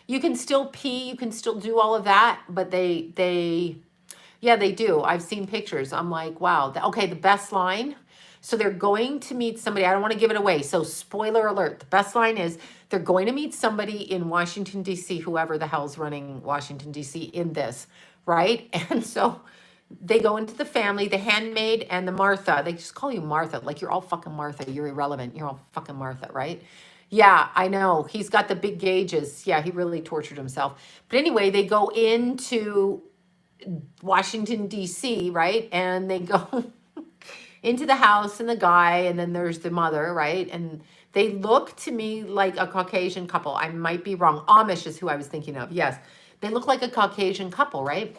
S1: You can still pee, you can still do all of that, but yeah, they do. I've seen pictures. I'm like, wow. Okay, the best line. So they're going to meet somebody. I don't want to give it away. So spoiler alert. The best line is they're going to meet somebody in Washington, D.C., whoever the hell's running Washington, D.C. in this, right? And so they go into the family, the handmaid and the Martha. They just call you Martha. Like you're all fucking Martha. You're irrelevant. You're all fucking Martha, right? Yeah, I know. He's got the big gauges. Yeah, he really tortured himself. But anyway, they go into Washington, D.C., right? And they go into the house and the guy, and then there's the mother, right? And they look to me like a Caucasian couple. I might be wrong. Amish is who I was thinking of. Yes. They look like a Caucasian couple, right?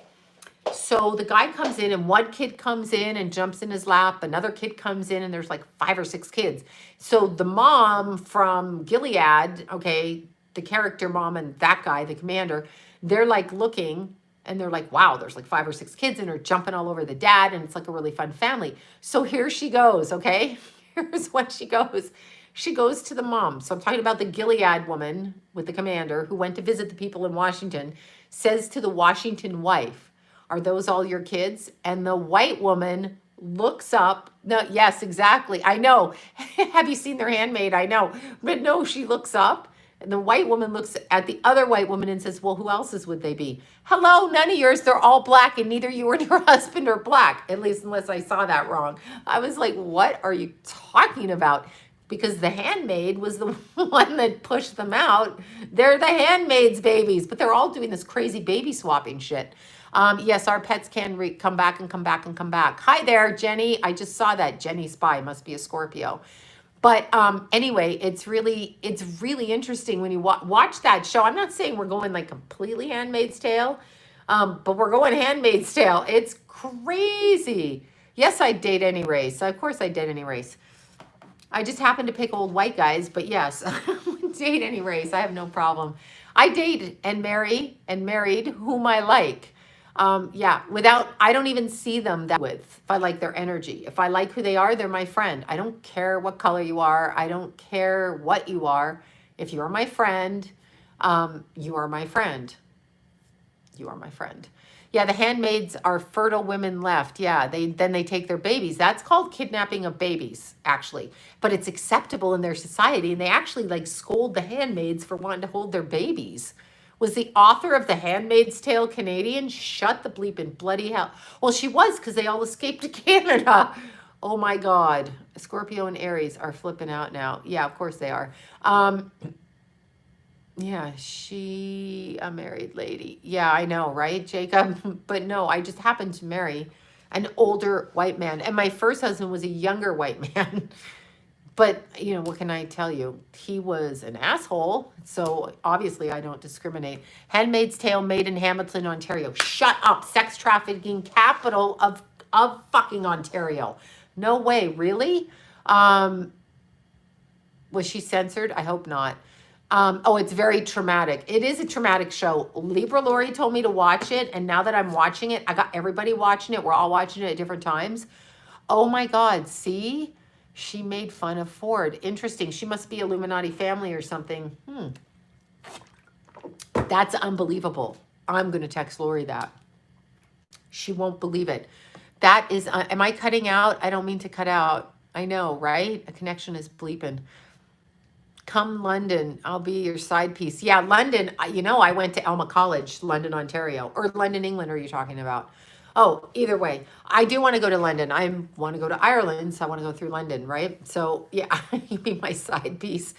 S1: So the guy comes in, and one kid comes in and jumps in his lap. Another kid comes in, and there's like 5 or 6 kids. So the mom from Gilead, okay, the character mom and that guy, the commander, they're like looking and they're like, wow, there's like 5 or 6 kids and are jumping all over the dad. And it's like a really fun family. So here she goes, okay? Here's what she goes. She goes to the mom. So I'm talking about the Gilead woman with the commander who went to visit the people in Washington, says to the Washington wife, are those all your kids? And the white woman looks up. No, yes, exactly. I know. Have you seen their handmaid? I know. But no, she looks up. And the white woman looks at the other white woman and says, well, who else's would they be? Hello, none of yours. They're all black, and neither you or your husband are black, at least unless I saw that wrong. I was like, what are you talking about? Because the handmaid was the one that pushed them out. They're the handmaid's babies, but they're all doing this crazy baby swapping shit. Yes, our pets can come back and come back and come back. Hi there, Jenny. I just saw that. Jenny Spy must be a Scorpio. But anyway, it's really interesting when you watch that show. I'm not saying we're going like completely Handmaid's Tale, but we're going Handmaid's Tale. It's crazy. Yes, I date any race. Of course I date any race. I just happen to pick old white guys, but yes, I would date any race. I have no problem. I date and marry and married whom I like. Yeah, I don't even see them that with. If I like their energy, if I like who they are, they're my friend. I don't care what color you are. I don't care what you are. If you're my friend, you are my friend. You are my friend. Yeah, the handmaids are fertile women left. Yeah, then they take their babies. That's called kidnapping of babies, actually. But it's acceptable in their society, and they actually like scold the handmaids for wanting to hold their babies. Was the author of The Handmaid's Tale Canadian? Shut the bleeping bloody hell. Well, she was, because they all escaped to Canada. Oh my God. Scorpio and Aries are flipping out now. Yeah, of course they are. Yeah, a married lady. Yeah, I know, right, Jacob? But no, I just happened to marry an older white man. And my first husband was a younger white man. But, what can I tell you? He was an asshole. So obviously I don't discriminate. Handmaid's Tale made in Hamilton, Ontario. Shut up. Sex trafficking capital of fucking Ontario. No way. Really? Was she censored? I hope not. It's very traumatic. It is a traumatic show. Libra Lori told me to watch it. And now that I'm watching it, I got everybody watching it. We're all watching it at different times. Oh my God. See? She made fun of Ford. Interesting. She must be Illuminati family or something. That's unbelievable. I'm going to text Lori that. She won't believe it. That is, am I cutting out? I don't mean to cut out. I know, right? A connection is bleeping. Come London. I'll be your side piece. Yeah, London. I went to Alma College, London, Ontario. Or London, England, are you talking about? Oh, either way, I do want to go to London. I want to go to Ireland, so I want to go through London, right? So, yeah, you be my side piece.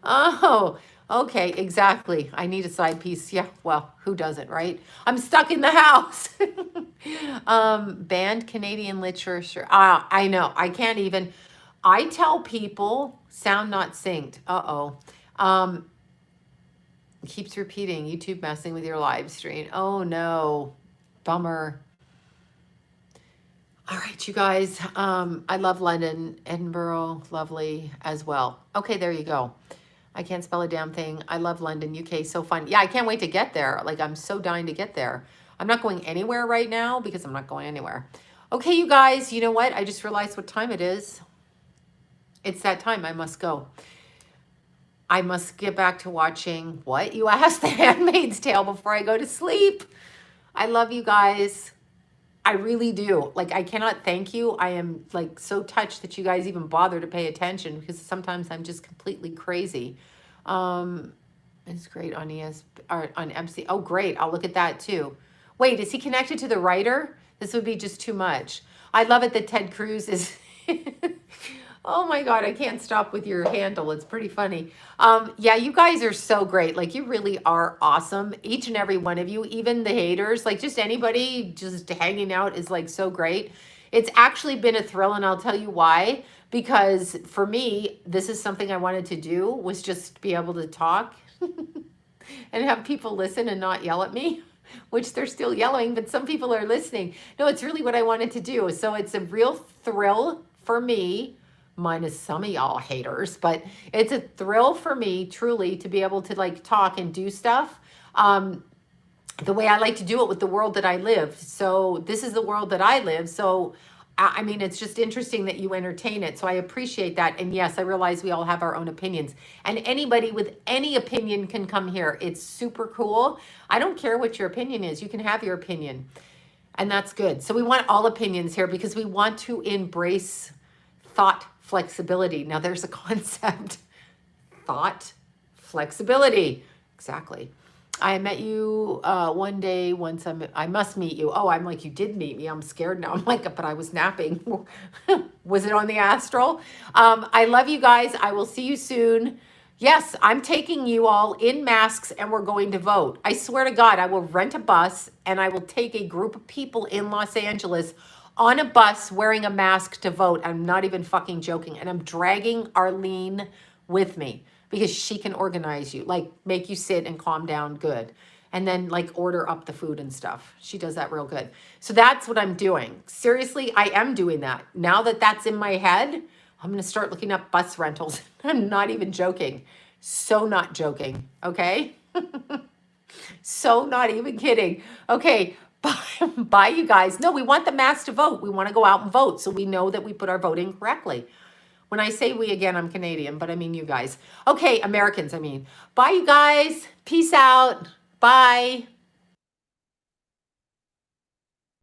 S1: Oh, okay, exactly. I need a side piece. Yeah, well, who doesn't, right? I'm stuck in the house. Banned Canadian literature. I know. I can't even. I tell people, sound not synced. Keeps repeating, YouTube messing with your live stream. Oh, no. Bummer. But you guys, I love London, Edinburgh, lovely as well. Okay, there you go. I can't spell a damn thing. I love London, UK, so fun. Yeah, I can't wait to get there. Like, I'm so dying to get there. I'm not going anywhere right now because I'm not going anywhere. Okay, you guys, you know what? I just realized what time it is. It's that time. I must go. I must get back to watching what you asked, The Handmaid's Tale, before I go to sleep. I love you guys. I really do. Like, I cannot thank you. I am like so touched that you guys even bother to pay attention because sometimes I'm just completely crazy. It's great on or on MC. Oh, great. I'll look at that too. Wait, is he connected to the writer? This would be just too much. I love it that Ted Cruz is. Oh my God, I can't stop with your handle. It's pretty funny. Yeah, you guys are so great. Like, you really are awesome. Each and every one of you, even the haters, like just anybody just hanging out is like so great. It's actually been a thrill, and I'll tell you why. Because for me, this is something I wanted to do, was just be able to talk and have people listen and not yell at me, which they're still yelling, but some people are listening. No, it's really what I wanted to do. So it's a real thrill for me, minus some of y'all haters, but it's a thrill for me truly to be able to like talk and do stuff the way I like to do it with the world that I live. So this is the world that I live. So I mean, it's just interesting that you entertain it. So I appreciate that. And yes, I realize we all have our own opinions, and anybody with any opinion can come here. It's super cool. I don't care what your opinion is. You can have your opinion, and that's good. So we want all opinions here because we want to embrace thought flexibility. Now there's a concept, thought flexibility. Exactly. I met you one day, once I must meet you. Oh, I'm like, you did meet me. I'm scared now. I'm like, but I was napping. Was it on the astral? I love you guys. I will see you soon. Yes, I'm taking you all in masks and we're going to vote. I swear to God, I will rent a bus and I will take a group of people in Los Angeles on a bus wearing a mask to vote. I'm not even fucking joking. And I'm dragging Arlene with me because she can organize you, like make you sit and calm down good. And then like order up the food and stuff. She does that real good. So that's what I'm doing. Seriously, I am doing that. Now that that's in my head, I'm going to start looking up bus rentals. I'm not even joking. So not joking. Okay. So not even kidding. Okay. Bye, you guys. No, we want the mass to vote. We want to go out and vote so we know that we put our vote in correctly. When I say we, again, I'm Canadian, but I mean you guys. Okay, Americans, I mean. Bye, you guys. Peace out. Bye.